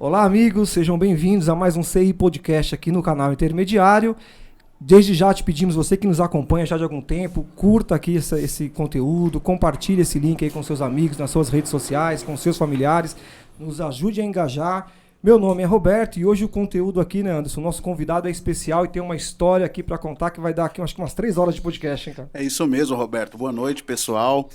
Olá, amigos, sejam bem-vindos a mais um CI Podcast aqui no canal Intermediário. Desde já te pedimos, você que nos acompanha já de algum tempo, curta aqui esse conteúdo, compartilhe esse link aí com seus amigos, nas suas redes sociais, com seus familiares, nos ajude a engajar. Meu nome é Roberto e hoje o conteúdo aqui, né, Anderson? Nosso convidado é especial e tem uma história aqui para contar que vai dar aqui, acho que umas 3 horas de podcast, hein, cara? É isso mesmo, Roberto. Boa noite, pessoal.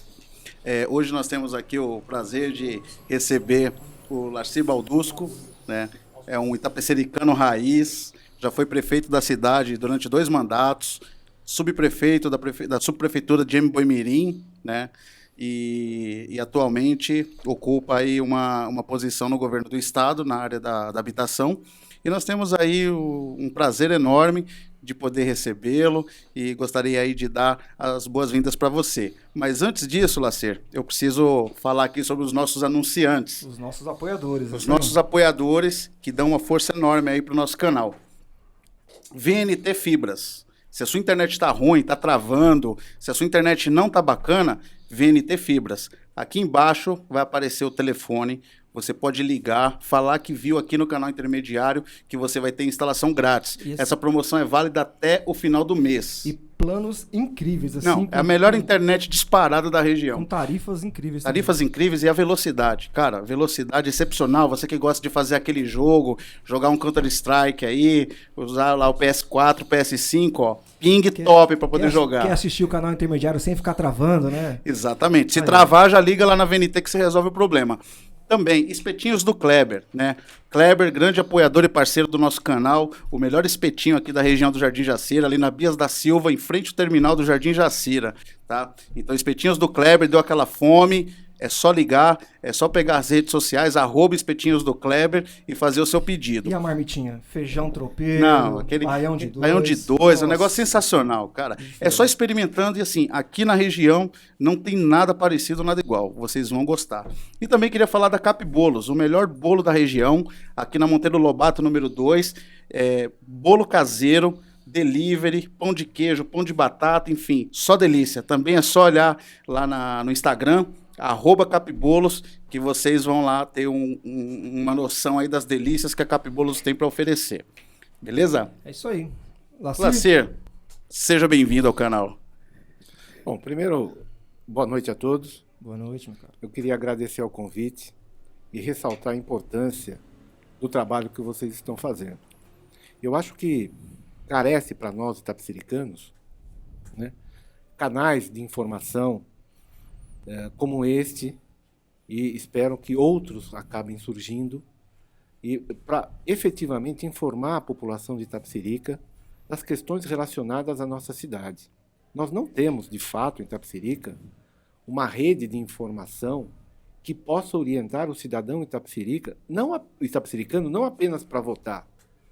Hoje nós temos aqui o prazer de receber o Larcy Baldusco, né? É um itapecericano raiz, já foi prefeito da cidade durante 2 mandatos, subprefeito da subprefeitura de Embu-Mirim, né? E atualmente ocupa aí uma posição no governo do estado, na área da habitação. E nós temos aí um prazer enorme de poder recebê-lo e gostaria aí de dar as boas-vindas para você. Mas antes disso, Lacer, eu preciso falar aqui sobre os nossos anunciantes. Os nossos apoiadores. Os nossos apoiadores que dão uma força enorme aí para o nosso canal. VNT Fibras. Se a sua internet está ruim, está travando, se a sua internet não está bacana, VNT Fibras. Aqui embaixo vai aparecer o telefone. Você pode ligar, falar que viu aqui no canal Intermediário que você vai ter instalação grátis. Essa promoção é válida até o final do mês. E planos incríveis. Assim, não, é a melhor internet disparada da região. Com tarifas incríveis. Tarifas incríveis e a velocidade. Cara, velocidade excepcional. Você que gosta de fazer aquele jogo, jogar um Counter-Strike aí, usar lá o PS4, PS5, ó. Ping top para poder jogar. Quer assistir o canal Intermediário sem ficar travando, né? Exatamente. Se travar, já liga lá na VNT que você resolve o problema. Também, espetinhos do Kleber, né? Kleber, grande apoiador e parceiro do nosso canal, o melhor espetinho aqui da região do Jardim Jacira, ali na Bias da Silva, em frente ao terminal do Jardim Jacira, tá? Então, espetinhos do Kleber, deu aquela fome, é só ligar, é só pegar as redes sociais, @espetinhos do Kleber e fazer o seu pedido. E a marmitinha? Feijão tropeiro, não, aquele baião de dois. Baião de dois, é um negócio sensacional, cara. É só experimentando e assim, aqui na região não tem nada parecido, nada igual. Vocês vão gostar. E também queria falar da Cap Bolos, o melhor bolo da região, aqui na Monteiro Lobato, número 2, bolo caseiro, delivery, pão de queijo, pão de batata, enfim, só delícia. Também é só olhar lá no Instagram, @Capbolos, que vocês vão lá ter uma noção aí das delícias que a Capbolos tem para oferecer. Beleza? É isso aí. Lacer, seja bem-vindo ao canal. Bom, primeiro, boa noite a todos. Boa noite, meu cara. Eu queria agradecer ao convite e ressaltar a importância do trabalho que vocês estão fazendo. Eu acho que carece para nós, itapecericanos, né, canais de informação como este, e espero que outros acabem surgindo, e para efetivamente informar a população de Itapecerica das questões relacionadas à nossa cidade. Nós não temos, de fato, em Itapecerica, uma rede de informação que possa orientar o cidadão itapecericano não apenas para votar,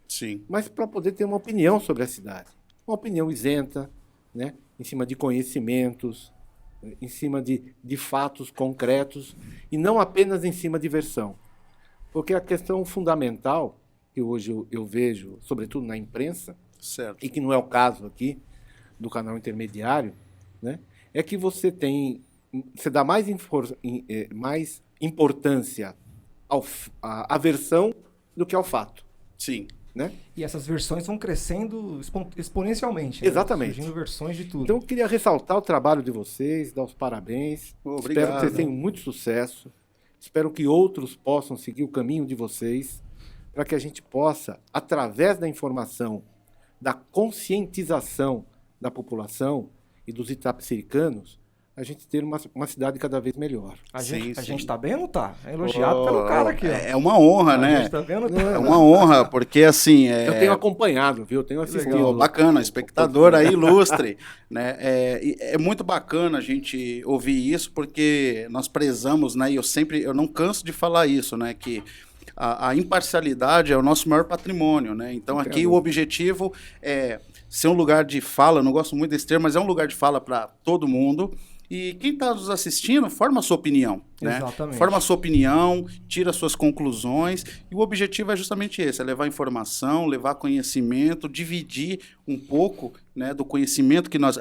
sim, mas para poder ter uma opinião sobre a cidade. Uma opinião isenta, né, em cima de conhecimentos, em cima de fatos concretos e não apenas em cima de versão. Porque a questão fundamental que hoje eu vejo, sobretudo na imprensa, certo, e que não é o caso aqui do canal Intermediário, né, é que você dá mais importância à versão do que ao fato. sim. Né? E essas versões vão crescendo exponencialmente. Exatamente. Né? Surgindo versões de tudo. Então eu queria ressaltar o trabalho de vocês, dar os parabéns. Obrigado. Espero que vocês tenham muito sucesso. Espero que outros possam seguir o caminho de vocês, para que a gente possa, através da informação, da conscientização da população e dos itapecericanos, a gente ter uma cidade cada vez melhor. A gente tá bem ou não tá? É elogiado pelo cara aqui. Ó. É uma honra, né? A gente tá bem ou não tá? É uma honra, porque assim... Eu tenho acompanhado, viu? Eu tenho assistido. Legal, bacana, espectador aí ilustre. Né? É muito bacana a gente ouvir isso, porque nós prezamos, né? E eu não canso de falar isso, né? Que a imparcialidade é o nosso maior patrimônio, né? Então aqui o objetivo é ser um lugar de fala, eu não gosto muito desse termo, mas é um lugar de fala para todo mundo. E quem está nos assistindo, forma a sua opinião, né? Exatamente. Forma a sua opinião, tira suas conclusões, e o objetivo é justamente esse, é levar informação, levar conhecimento, dividir um pouco, né, do conhecimento que nós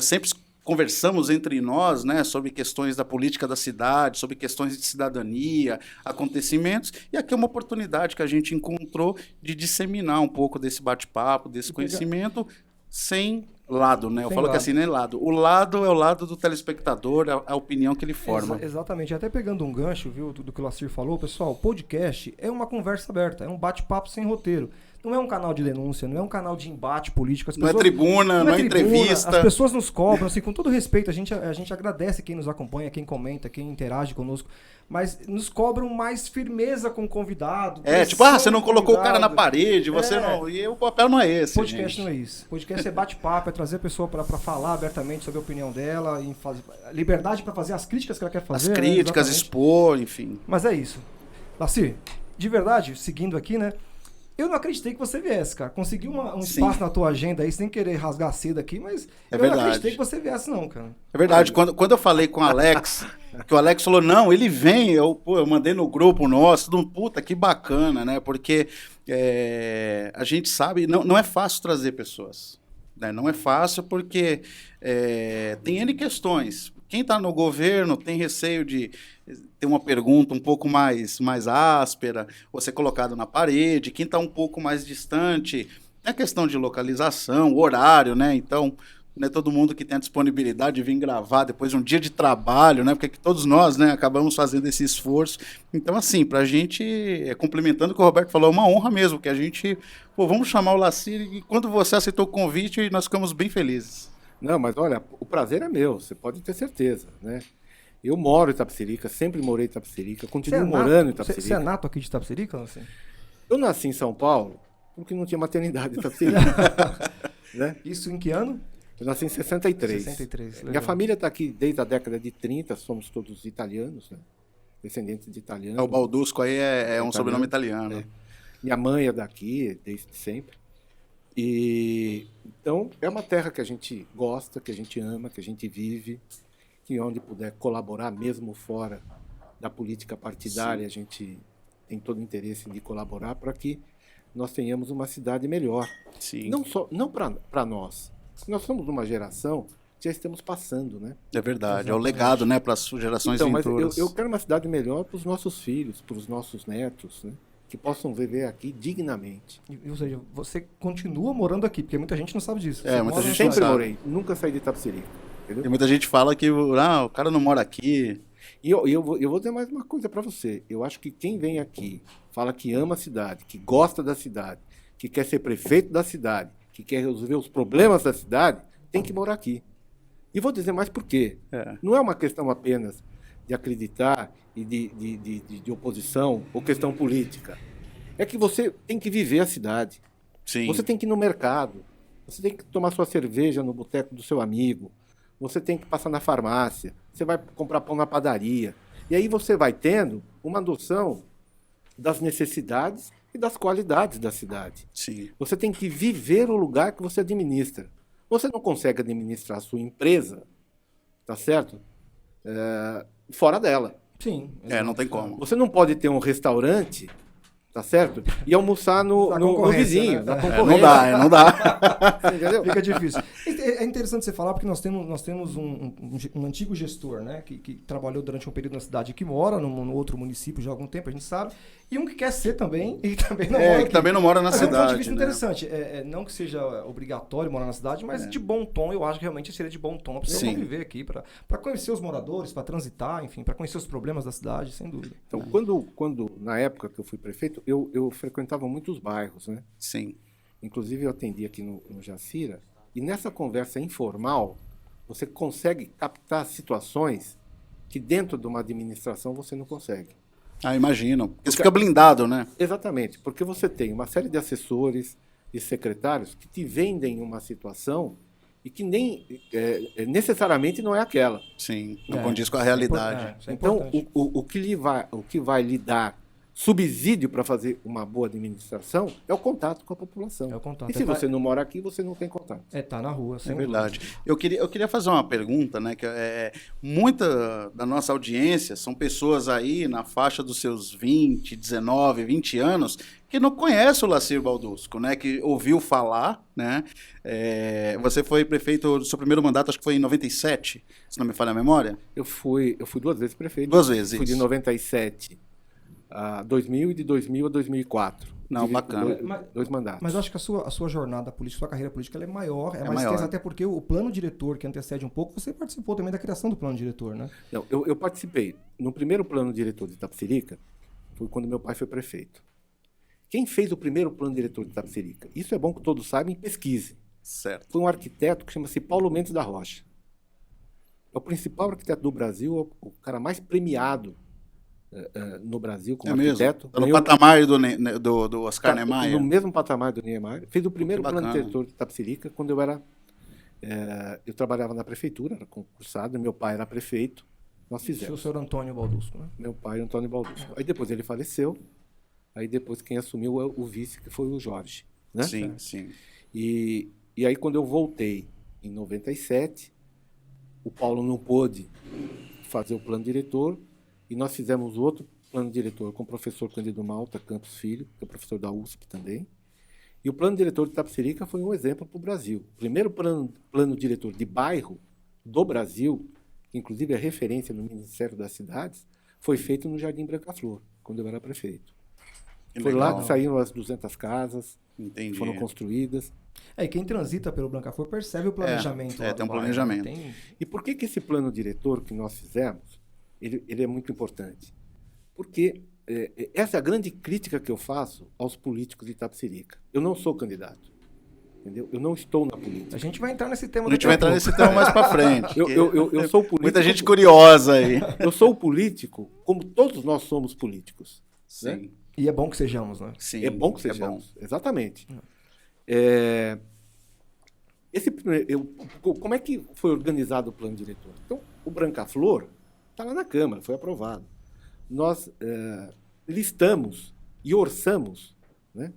sempre conversamos entre nós, né, sobre questões da política da cidade, sobre questões de cidadania, acontecimentos, e aqui é uma oportunidade que a gente encontrou de disseminar um pouco desse bate-papo, desse conhecimento, sem lado, né? Eu falo que assim, nem lado. O lado é o lado do telespectador, a opinião que ele forma. Exatamente. Até pegando um gancho, viu, do que o Lacir falou, pessoal, podcast é uma conversa aberta, é um bate-papo sem roteiro. Não é um canal de denúncia, não é um canal de embate político. Não é tribuna, não é entrevista. As pessoas nos cobram, assim, com todo respeito, a gente agradece quem nos acompanha, quem comenta, quem interage conosco, mas nos cobram mais firmeza com o convidado. Tipo, você não colocou o cara na parede, você não... E o papel não é esse, podcast gente. Não é isso. Podcast é bate-papo, é trazer a pessoa para falar abertamente sobre a opinião dela, liberdade para fazer as críticas que ela quer fazer. As críticas, expor, enfim. Mas é isso. Lacir, de verdade, seguindo aqui, né? Eu não acreditei que você viesse, cara. Consegui um espaço na tua agenda aí, sem querer rasgar cedo aqui, mas eu não acreditei que você viesse, não, cara. É verdade. Quando eu falei com o Alex, que o Alex falou, não, ele vem, eu mandei no grupo nosso, puta, que bacana, né? Porque a gente sabe, não é fácil trazer pessoas. Né? Não é fácil porque tem N questões. Quem está no governo tem receio de ter uma pergunta um pouco mais áspera, ou ser colocado na parede. Quem está um pouco mais distante, é questão de localização, horário, né? Então, não é todo mundo que tem a disponibilidade de vir gravar depois de um dia de trabalho, né? Porque todos nós, né, acabamos fazendo esse esforço. Então, assim, para a gente, complementando o que o Roberto falou, é uma honra mesmo, que a gente, vamos chamar o Lacir, e quando você aceitou o convite, nós ficamos bem felizes. Não, mas olha, o prazer é meu, você pode ter certeza, né? Eu moro em Itapecerica, sempre morei em Itapecerica, continuo morando em Itapecerica. Você é nato aqui de Itapecerica, assim? Eu nasci em São Paulo porque não tinha maternidade em Itapecerica. Né? Isso em que ano? Eu nasci em 63. 63, legal. Minha família está aqui desde a década de 30, somos todos italianos, né? Descendentes de italianos. O Baldusco aí é um sobrenome italiano. Minha mãe é daqui, desde sempre. Então, é uma terra que a gente gosta, que a gente ama, que a gente vive, que onde puder colaborar, mesmo fora da política partidária, a gente tem todo o interesse de colaborar para que nós tenhamos uma cidade melhor. Sim. Não para nós. Nós somos uma geração que já estamos passando, né? É verdade, exatamente. É o legado, né, para as gerações vindouras. Mas eu quero uma cidade melhor para os nossos filhos, para os nossos netos, né? Que possam viver aqui dignamente. Ou seja, você continua morando aqui, porque muita gente não sabe disso. Muita gente sempre morei, nunca saí de Itapecerica. Entendeu? E muita gente fala que o cara não mora aqui. E eu vou dizer mais uma coisa para você. Eu acho que quem vem aqui, fala que ama a cidade, que gosta da cidade, que quer ser prefeito da cidade, que quer resolver os problemas da cidade, tem que morar aqui. E vou dizer mais por quê. Não é uma questão apenas de acreditar e de oposição ou questão política. É que você tem que viver a cidade. Sim. Você tem que ir no mercado. Você tem que tomar sua cerveja no boteco do seu amigo. Você tem que passar na farmácia. Você vai comprar pão na padaria. E aí você vai tendo uma noção das necessidades e das qualidades da cidade. Sim. Você tem que viver o lugar que você administra. Você não consegue administrar a sua empresa, tá certo? Fora dela. Sim. Não tem como. Você não pode ter um restaurante, tá certo? E almoçar no vizinho, né? na concorrência. Não dá. Entendeu? Fica difícil. É interessante você falar, porque nós temos um antigo gestor, né? Que trabalhou durante um período na cidade, que mora no outro município já há algum tempo, a gente sabe. E um que quer ser também, e também não mora aqui. Que também não mora na cidade. É um ponto de vista interessante. Não que seja obrigatório morar na cidade, mas de bom tom, eu acho que realmente seria de bom tom. A pessoa viver aqui, para conhecer os moradores, para transitar, enfim, para conhecer os problemas da cidade, sem dúvida. Então, quando na época que eu fui prefeito, eu frequentava muitos bairros, né? Sim. Inclusive, eu atendi aqui no Jacira, e nessa conversa informal, você consegue captar situações que dentro de uma administração você não consegue. Imagino. Porque fica blindado, né? Exatamente, porque você tem uma série de assessores e secretários que te vendem uma situação e que nem necessariamente não é aquela. Sim, não condiz com a realidade. Então, o que vai lhe dar subsídio para fazer uma boa administração é o contato com a população. É o contato. E se você não mora aqui, você não tem contato. Tá na rua, sem É verdade. dúvida. Eu queria fazer uma pergunta, né? Que muita da nossa audiência são pessoas aí na faixa dos seus 20, 19, 20 anos que não conhecem o Lacir Baldusco, né? Que ouviu falar, né? Você foi prefeito do seu primeiro mandato, acho que foi em 97, se não me falha a memória. Eu fui 2 vezes prefeito. 2 vezes, Fui de isso. 97 a 2000 e de 2000 a 2004. Não, Tive bacana. dois mandatos. Mas eu acho que a sua jornada política, sua carreira política, ela é maior, é mais maior. extensa, até porque o plano diretor, que antecede um pouco, você participou também da criação do plano diretor, né? Não, eu participei. No primeiro plano diretor de Itapecerica, foi quando meu pai foi prefeito. Quem fez o primeiro plano diretor de Itapecerica? Isso é bom que todos saibam, pesquise. Certo. Foi um arquiteto que chama-se Paulo Mendes da Rocha. É o principal arquiteto do Brasil, o cara mais premiado no Brasil como arquiteto. Tá no patamar do Oscar Tá Niemeyer. no mesmo patamar do Niemeyer. Fez o primeiro Que plano bacana. diretor de Itapecerica quando eu trabalhava na prefeitura, era concursado, meu pai era prefeito, nós O fizemos. senhor Antônio Baldusco, né? Meu pai, Antônio Baldusco. Aí depois ele faleceu, aí depois quem assumiu é o vice, que foi o Jorge. Né? Sim, sim. E aí quando eu voltei em 97, o Paulo não pôde fazer o plano diretor, e nós fizemos outro plano diretor com o professor Cândido Malta Campos Filho, que é professor da USP também. E o plano diretor de Itapecerica foi um exemplo para o Brasil. O primeiro plano diretor de bairro do Brasil, que inclusive é referência no Ministério das Cidades, foi feito no Jardim Branca Flor, quando eu era prefeito. Que Foi legal. lá que saíram as 200 casas, Entendi. foram construídas. E quem transita pelo Branca Flor percebe o planejamento. lá tem um do bairro, planejamento. né? Tem- E por que esse plano diretor que nós fizemos, ele é muito importante? Porque essa é a grande crítica que eu faço aos políticos de Itapecerica. Eu não sou candidato, entendeu? Eu não estou na política. A gente vai entrar nesse tema A gente daqui vai a entrar pouco. nesse tema mais pra frente. Eu sou político. Muita gente curiosa aí. Eu sou político como todos nós somos políticos. Sim, E é bom que sejamos, né? sim. É bom que é sejamos. Exatamente. Hum. Como é que foi organizado o plano diretor? Então, o Branca Flor está lá na Câmara, foi aprovado. Nós listamos e orçamos, né,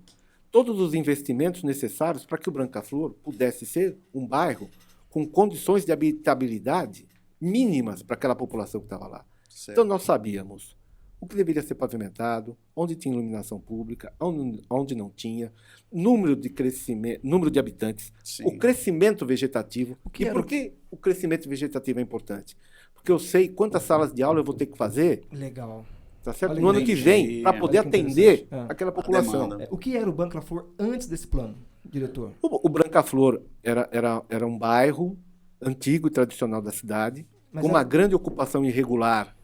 todos os investimentos necessários para que o Branca Flor pudesse ser um bairro com condições de habitabilidade mínimas para aquela população que estava lá. Certo. Então, nós sabíamos o que deveria ser pavimentado, onde tinha iluminação pública, onde não tinha, número de habitantes, Sim. o crescimento vegetativo. que E era por que o crescimento vegetativo é importante? Porque eu sei quantas salas de aula eu vou ter que fazer, Legal. tá certo? Olha No que ano que vem, para poder olha que atender interessante. aquela população. demanda. O que era o Branca Flor antes desse plano, diretor? O Branca Flor era um bairro antigo e tradicional da cidade, Mas com uma era- grande ocupação irregular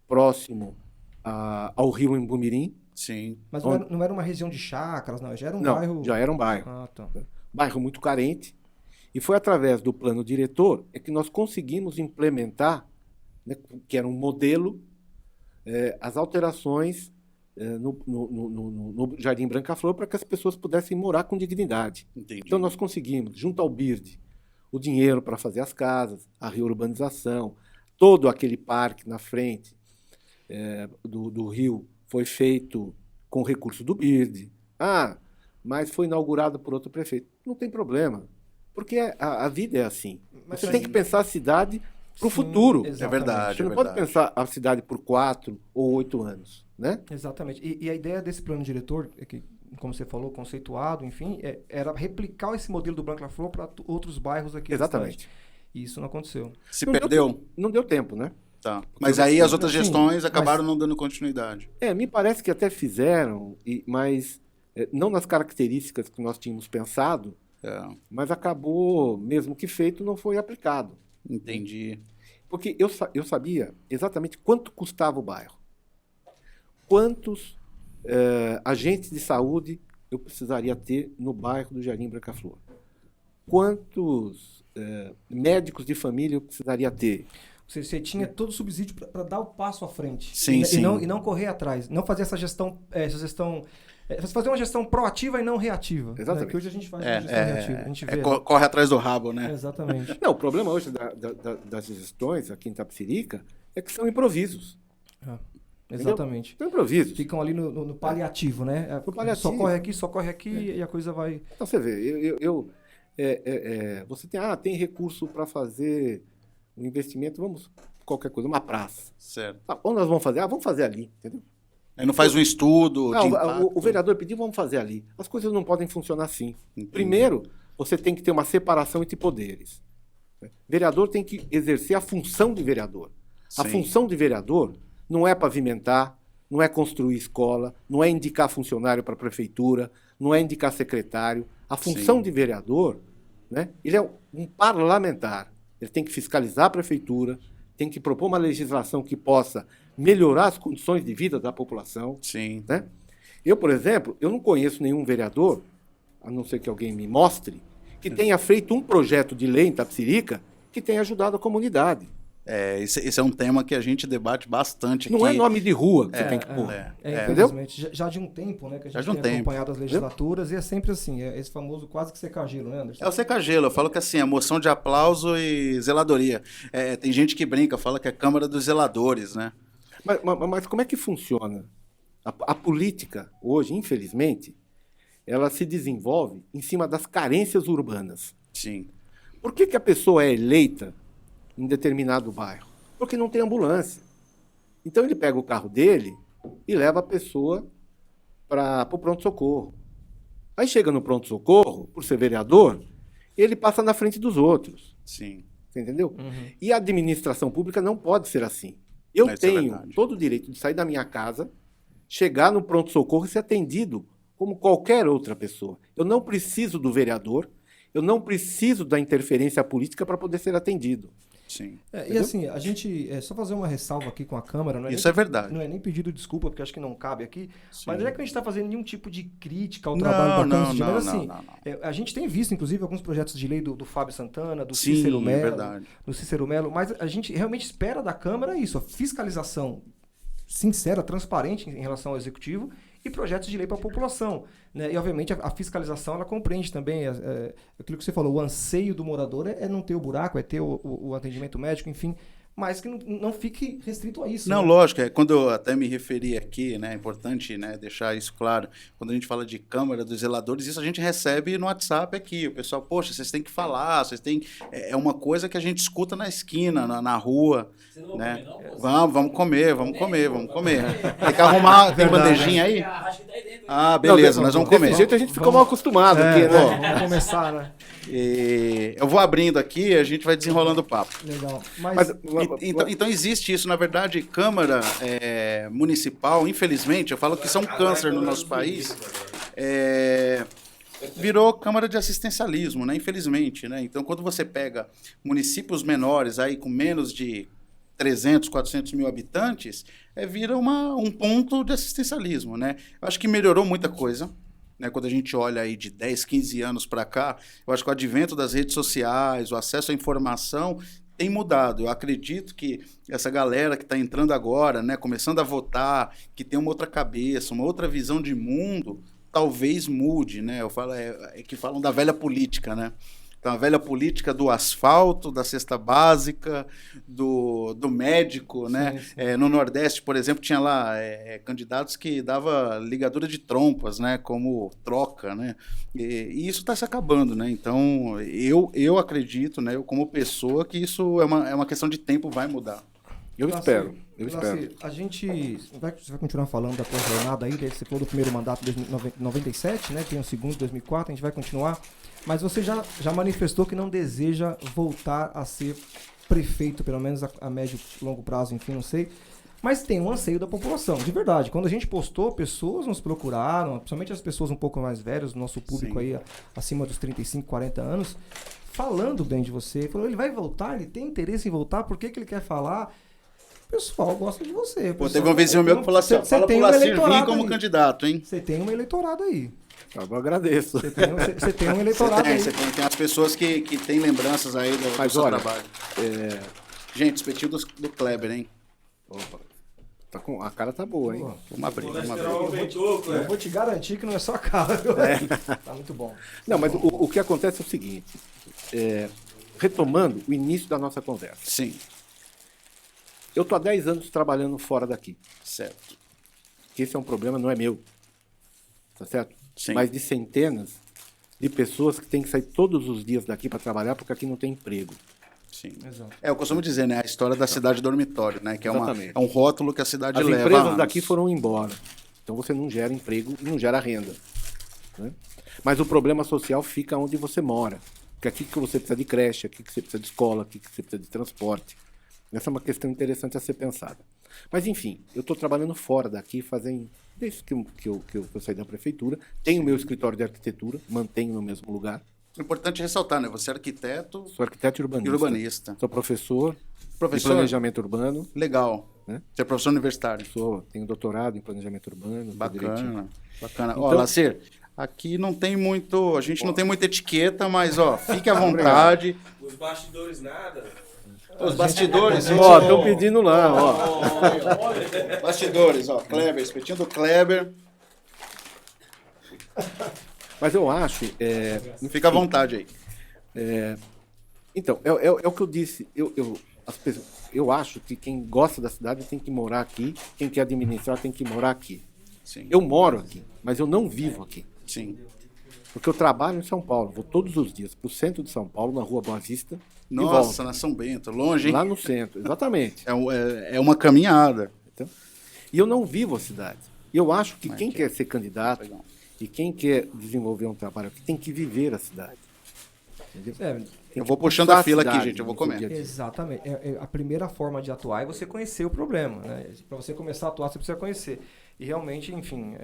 próximo ao rio Embumirim. Sim. Mas Onde- não era uma região de chácaras, não. Já era um Não, bairro. já era um bairro. Ah, tá. Bairro muito carente. E foi através do plano diretor que nós conseguimos implementar, né, que era um modelo, as alterações no Jardim Branca Flor para que as pessoas pudessem morar com dignidade. Entendi. Então nós conseguimos, junto ao BIRD, o dinheiro para fazer as casas, a reurbanização, todo aquele parque na frente do rio foi feito com recurso do BIRD. Mas foi inaugurado por outro prefeito. Não tem problema, porque a vida é assim. Mas Você sim. tem que pensar a cidade para o Sim, futuro. exatamente. É verdade. Você não pode pensar a cidade por 4 ou 8 anos, né? Exatamente. E a ideia desse plano diretor, é que, como você falou, conceituado, enfim, era replicar esse modelo do Branca Flor para outros bairros aqui da cidade. Exatamente. E isso não aconteceu. Se Não perdeu? Não deu tempo, né? Tá. Mas aí as outras Sim, gestões mas- acabaram não dando continuidade. Me parece que até fizeram, mas não nas características que nós tínhamos pensado, É, mas acabou, mesmo que feito, não foi aplicado. entendi. Porque eu sabia exatamente quanto custava o bairro. Quantos agentes de saúde eu precisaria ter no bairro do Jardim Branca Flor. Quantos médicos de família eu precisaria ter. Você tinha todo o subsídio para dar o passo à frente. Sim, sim. E não correr atrás. Não fazer essa gestão. Fazer uma gestão proativa e não reativa. né? Exatamente. Que hoje a gente faz uma gestão reativa. A gente vê. Corre atrás do rabo, né? Exatamente. Não, o problema hoje das gestões aqui em Itapecerica é que são improvisos. Ah. Exatamente. Então, improviso. Ficam ali no paliativo, né? No paliativo. Só corre aqui e a coisa vai... Então, você vê, você tem recurso para fazer um investimento, qualquer coisa, uma praça. Certo. Onde nós vamos fazer? Vamos fazer ali, entendeu? Aí não faz um estudo de impacto. O vereador pediu, vamos fazer ali. As coisas não podem funcionar assim. Entendi. Primeiro, você tem que ter uma separação entre poderes. O vereador tem que exercer a função de vereador. A Sim. função de vereador não é pavimentar, não é construir escola, não é indicar funcionário para a prefeitura, não é indicar secretário. A função Sim. de vereador, né, ele é um parlamentar. Ele tem que fiscalizar a prefeitura, tem que propor uma legislação que possa melhorar as condições de vida da população. Sim. Né? Eu, por exemplo, eu não conheço nenhum vereador, a não ser que alguém me mostre, que tenha feito um projeto de lei em Itapecerica que tenha ajudado a comunidade. Esse é um tema que a gente debate bastante aqui. Não é nome de rua que você tem que pôr. Entendeu? Infelizmente, já de um tempo, né, que a Já gente de um tem tempo. acompanhado as legislaturas, e é sempre assim, é esse famoso quase que seca-gelo, né, Anderson? É o seca-gelo, eu falo que assim, é moção de aplauso e zeladoria. Tem gente que brinca, fala que é Câmara dos Zeladores, né? Mas como é que funciona? A política, hoje, infelizmente, ela se desenvolve em cima das carências urbanas. Sim. Por que a pessoa é eleita em determinado bairro? Porque não tem ambulância. Então ele pega o carro dele e leva a pessoa para o pronto-socorro. Aí chega no pronto-socorro, por ser vereador, ele passa na frente dos outros. Sim. Você entendeu? Uhum. E a administração pública não pode ser assim. Eu Isso é tenho verdade. todo o direito de sair da minha casa, chegar no pronto-socorro e ser atendido como qualquer outra pessoa. Eu não preciso do vereador, eu não preciso da interferência política para poder ser atendido. Sim. E assim, a gente, só fazer uma ressalva aqui com a Câmara, não é, Isso é verdade. não é nem pedido desculpa, porque acho que não cabe aqui, Sim. mas não é que a gente está fazendo nenhum tipo de crítica ao Não, trabalho da não, Câmara, mas não, assim, não. a gente tem visto, inclusive, alguns projetos de lei do Fábio Santana, do Sim, Cícero é Mello, verdade. do Cícero Mello, mas a gente realmente espera da Câmara isso, a fiscalização sincera, transparente em relação ao Executivo e projetos de lei para a população, né? E, obviamente, a fiscalização, ela compreende também aquilo que você falou, o anseio do morador é não ter o buraco, é ter o atendimento médico, enfim, mas que não fique restrito a isso. Não, né? lógico, quando eu até me referi aqui, né, é importante, né, deixar isso claro, quando a gente fala de Câmara dos Zeladores, isso a gente recebe no WhatsApp aqui, o pessoal, poxa, vocês têm que falar, vocês têm... É uma coisa que a gente escuta na esquina, na rua, Você não vai né? comer, não? Vamos comer. Tem que arrumar, tem bandejinha aí? Acho que tá aí dentro. Ah, beleza, nós vamos comer. Desse jeito a gente ficou mal acostumado aqui, né? Vamos começar, né? E eu vou abrindo aqui e a gente vai desenrolando o papo. Legal. Então existe isso, na verdade, Câmara Municipal, infelizmente, eu falo que isso é um câncer no nosso país, virou Câmara de Assistencialismo, né? Infelizmente, né? Então, quando você pega municípios menores, aí com menos de 300, 400 mil habitantes, vira um ponto de assistencialismo, né? Eu acho que melhorou muita coisa, né? Quando a gente olha aí de 10, 15 anos para cá, eu acho que o advento das redes sociais, o acesso à informação tem mudado. Eu acredito que essa galera que está entrando agora, né, começando a votar, que tem uma outra cabeça, uma outra visão de mundo, talvez mude, né? Eu falo que falam da velha política, né? Então, a velha política do asfalto, da cesta básica, do médico, né? Sim, sim. No Nordeste, por exemplo, tinha lá candidatos que dava ligadura de trompas, né? Como troca, né? E isso está se acabando, né? Então, eu acredito, né? Eu como pessoa, que isso é uma questão de tempo, vai mudar. Eu espero. A gente você vai continuar falando da tua jornada aí, você falou do primeiro mandato de 97, né? Tem o segundo, 2004, a gente vai continuar. Mas você já manifestou que não deseja voltar a ser prefeito, pelo menos a médio e longo prazo, enfim, não sei. Mas tem um anseio da população, de verdade. Quando a gente postou, pessoas nos procuraram, principalmente as pessoas um pouco mais velhas, o nosso público Sim. aí acima dos 35, 40 anos, falando bem de você. Falou, ele vai voltar, ele tem interesse em voltar, por que ele quer falar? O pessoal gosta de você. Pô, teve um vizinho meu que falou assim, fala pro Lacir vir como candidato, hein? Você tem um eleitorado aí. Eu agradeço. Você tem um eleitorado aí. Você tem as pessoas que têm lembranças aí do seu trabalho. Gente, espetinho do Kleber, hein? Opa, a cara tá boa, hein? Vamos abrir. Eu vou te garantir que não é só a cara. Tá muito bom. Não, mas o que acontece é o seguinte, retomando o início da nossa conversa. Sim. Eu estou há 10 anos trabalhando fora daqui. Certo. Que esse é um problema, não é meu. Tá certo? Sim. Mas de centenas de pessoas que têm que sair todos os dias daqui para trabalhar porque aqui não tem emprego. Sim. Exato. Eu costumo dizer, né, a história da cidade dormitório, né, que Exatamente. é um rótulo que a cidade As leva. empresas há anos. daqui foram embora. Então você não gera emprego e não gera renda. Né? Mas o problema social fica onde você mora. Porque aqui que você precisa de creche, aqui que você precisa de escola, aqui que você precisa de transporte. Essa é uma questão interessante a ser pensada. Mas, enfim, eu estou trabalhando fora daqui, desde que eu saí da prefeitura. Tenho meu escritório de arquitetura, mantenho no mesmo lugar. É importante ressaltar, né, você é arquiteto Sou arquiteto e urbanista. e urbanista. Sou professor de Professor? planejamento urbano. Legal. Né? Você é professor universitário. Tenho doutorado em planejamento urbano. Bacana, bacana. Ó, Então- Lacer, aqui não tem muito, a gente não tem muita etiqueta, mas, ó, fique à vontade. Os bastidores nada. Os bastidores, Ó, estão pedindo lá, ó. Bastidores, ó, Kleber, espetinho do Kleber. Mas eu acho... Fica à vontade aí. Então, é o que eu disse. Eu acho que quem gosta da cidade tem que morar aqui, quem quer administrar tem que morar aqui. Sim. Eu moro aqui, mas eu não vivo aqui. Sim. Porque eu trabalho em São Paulo, vou todos os dias para o centro de São Paulo, na Rua Boa Vista, e Nossa, volto. na São Bento, longe, hein? Lá no centro, exatamente. É uma caminhada. Então, e eu não vivo a cidade. E eu acho que quem quer ser candidato Legal. e quem quer desenvolver um trabalho aqui tem que viver a cidade. Entendeu? É, Tem Eu que vou puxando pulsar a fila aqui, cidade gente, eu vou no seu comendo. dia a dia. exatamente. A primeira forma de atuar é você conhecer o problema. Né? Para você começar a atuar, você precisa conhecer. E realmente, enfim,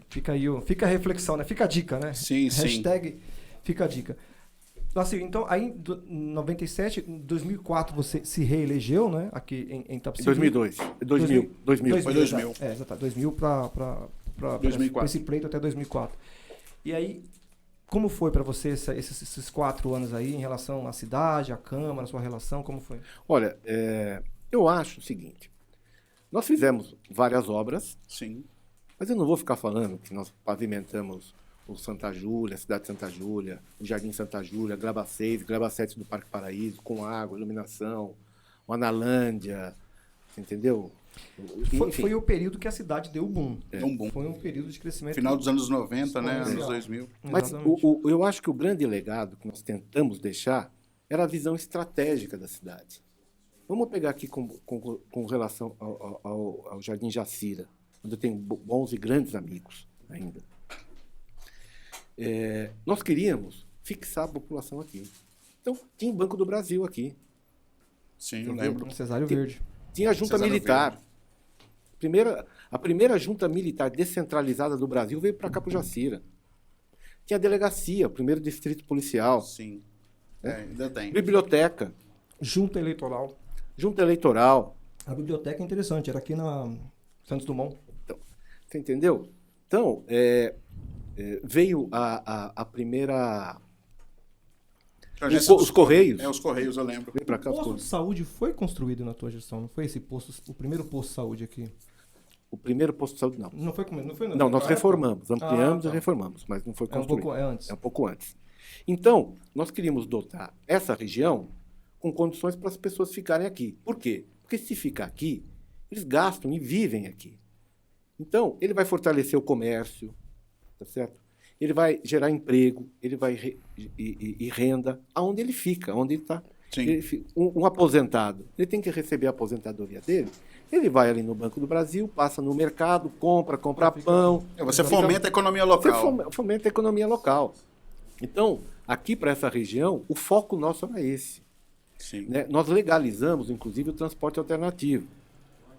fica aí, fica a reflexão, né? Fica a dica, né? Sim, sim. Hashtag fica a dica. Assim, então, aí em 97, em 2004 você se reelegeu, né? Aqui em Itapecerica. 2002. 2000. Foi 2000. Exato. 2000 para 2004. esse pleito até 2004. E aí, como foi para você esses 4 anos aí em relação à cidade, à Câmara, a sua relação, como foi? Olha, eu acho o seguinte. Nós fizemos várias obras, Sim. mas eu não vou ficar falando que nós pavimentamos o Santa Júlia, a cidade de Santa Júlia, o Jardim Santa Júlia, Gleba 6, Gleba 7 do Parque Paraíso, com água, iluminação, o Analândia, entendeu? Enfim, Foi o período que a cidade deu o boom. Deu um boom. Foi um período de crescimento. Final dos anos 90, né? Anos Exponencial. 2000. Mas Exatamente. eu acho que o grande legado que nós tentamos deixar era a visão estratégica da cidade. Vamos pegar aqui com relação ao Jardim Jacira, onde eu tenho bons e grandes amigos ainda. Nós queríamos fixar a população aqui. Então, tinha o Banco do Brasil aqui. Sim, eu Entendeu? lembro. Um Cesário Verde. Tinha a junta Cesário militar. A primeira junta militar descentralizada do Brasil veio para cá, para o Jacira. Tinha a delegacia, o primeiro distrito policial, Sim. Ainda tem. biblioteca, Junta eleitoral. junta eleitoral. A biblioteca é interessante, era aqui na Santos Dumont. Você entendeu? Então, veio a primeira... Os Correios. Os Correios, eu lembro. Veio para cá O os posto de Correios. saúde foi construído na tua gestão, não foi esse posto, o primeiro posto de saúde aqui? O primeiro posto de saúde, não. Não foi como, não foi Não, nós reformamos, ampliamos tá. e reformamos, mas não foi É um construído. pouco antes. É um pouco antes. Então, nós queríamos dotar essa região com condições para as pessoas ficarem aqui. Por quê? Porque se ficar aqui, eles gastam e vivem aqui. Então, ele vai fortalecer o comércio, tá certo? Ele vai gerar emprego, ele vai e renda aonde ele fica, onde ele está. Sim. Um aposentado, ele tem que receber a aposentadoria dele, ele vai ali no Banco do Brasil, passa no mercado, compra pão. Você Fica- fomenta a economia Você local. fomenta a economia local. Então, aqui para essa região, o foco nosso era esse. Sim. Né? Nós legalizamos, inclusive, o transporte alternativo.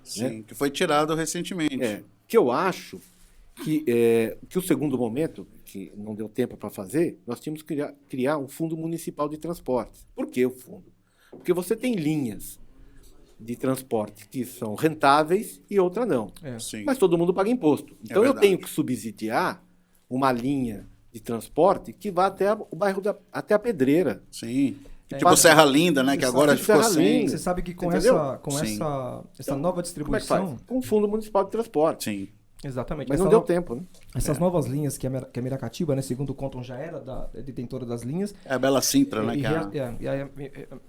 Sim. Que foi tirado recentemente. Que eu acho que o segundo momento, que não deu tempo para fazer, nós tínhamos que criar um fundo municipal de transportes. Por que o fundo? Porque você tem linhas de transporte que são rentáveis e outra não. Sim. Mas todo mundo paga imposto. Então eu verdade. tenho que subsidiar uma linha de transporte que vá até o bairro até a Pedreira. Sim. Tipo Passa- Serra Linda, né? Que Você agora sabe que ficou Serra sem. Linda. Você sabe que com Entendeu? essa Sim. nova Como é que faz? distribuição, Com o Fundo Municipal de Transporte. Sim. Exatamente. Mas não deu tempo, né? Essas novas linhas que a Miracatiba, né, segundo contam, já era detentora das linhas. É a Bela Sintra, né? E a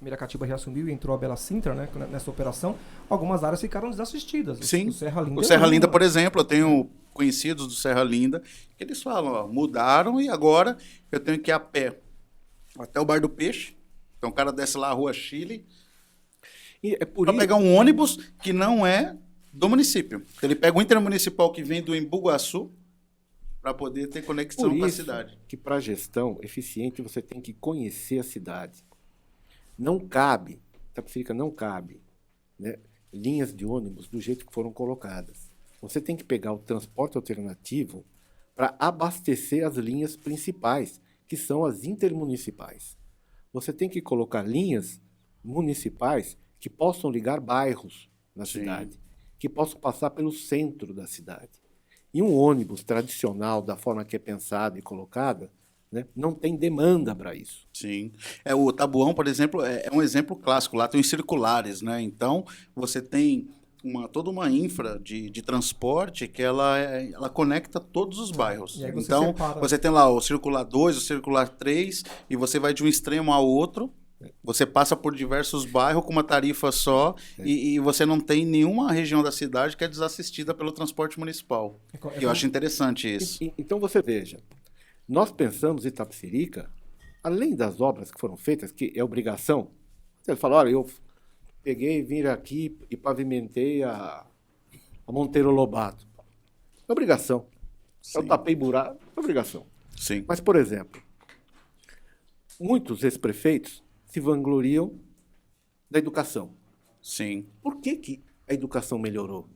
Miracatiba reassumiu e entrou a Bela Sintra, né, nessa operação. Algumas áreas ficaram desassistidas. Sim. O Serra Linda. O Serra Linda, por exemplo, eu tenho conhecidos do Serra Linda que eles falam, ó, mudaram e agora eu tenho que ir a pé até o Bar do Peixe. Então o cara desce lá a Rua Chile E é por para isso... pegar um ônibus que não é do município. Ele pega o intermunicipal que vem do Embu-Guaçu para poder ter conexão Por com a isso cidade. que para gestão eficiente você tem que conhecer a cidade. Não cabe, Itapecerica não cabe, né, linhas de ônibus do jeito que foram colocadas. Você tem que pegar o transporte alternativo para abastecer as linhas principais, que são as intermunicipais. Você tem que colocar linhas municipais que possam ligar bairros na Sim. cidade, que possam passar pelo centro da cidade. E um ônibus tradicional, da forma que é pensada e colocada, né, não tem demanda para isso. Sim. O Tabuão, por exemplo, é um exemplo clássico. Lá tem os circulares, né? Então, você tem toda uma infra de transporte que ela conecta todos os bairros. E aí você Então, separa. você tem lá o Circular 2, o Circular 3, e você vai de um extremo ao outro. Você passa por diversos bairros com uma tarifa só e você não tem nenhuma região da cidade que é desassistida pelo transporte municipal. Eu acho interessante isso. Então você veja, nós pensamos em Itapecerica, além das obras que foram feitas, que é obrigação, você fala, olha, eu peguei, vim aqui e pavimentei a Monteiro Lobato. É obrigação. Eu Sim. tapei buraco, é obrigação. Sim. Mas, por exemplo, muitos ex-prefeitos se vangloriam da educação. Sim. Por que a educação melhorou?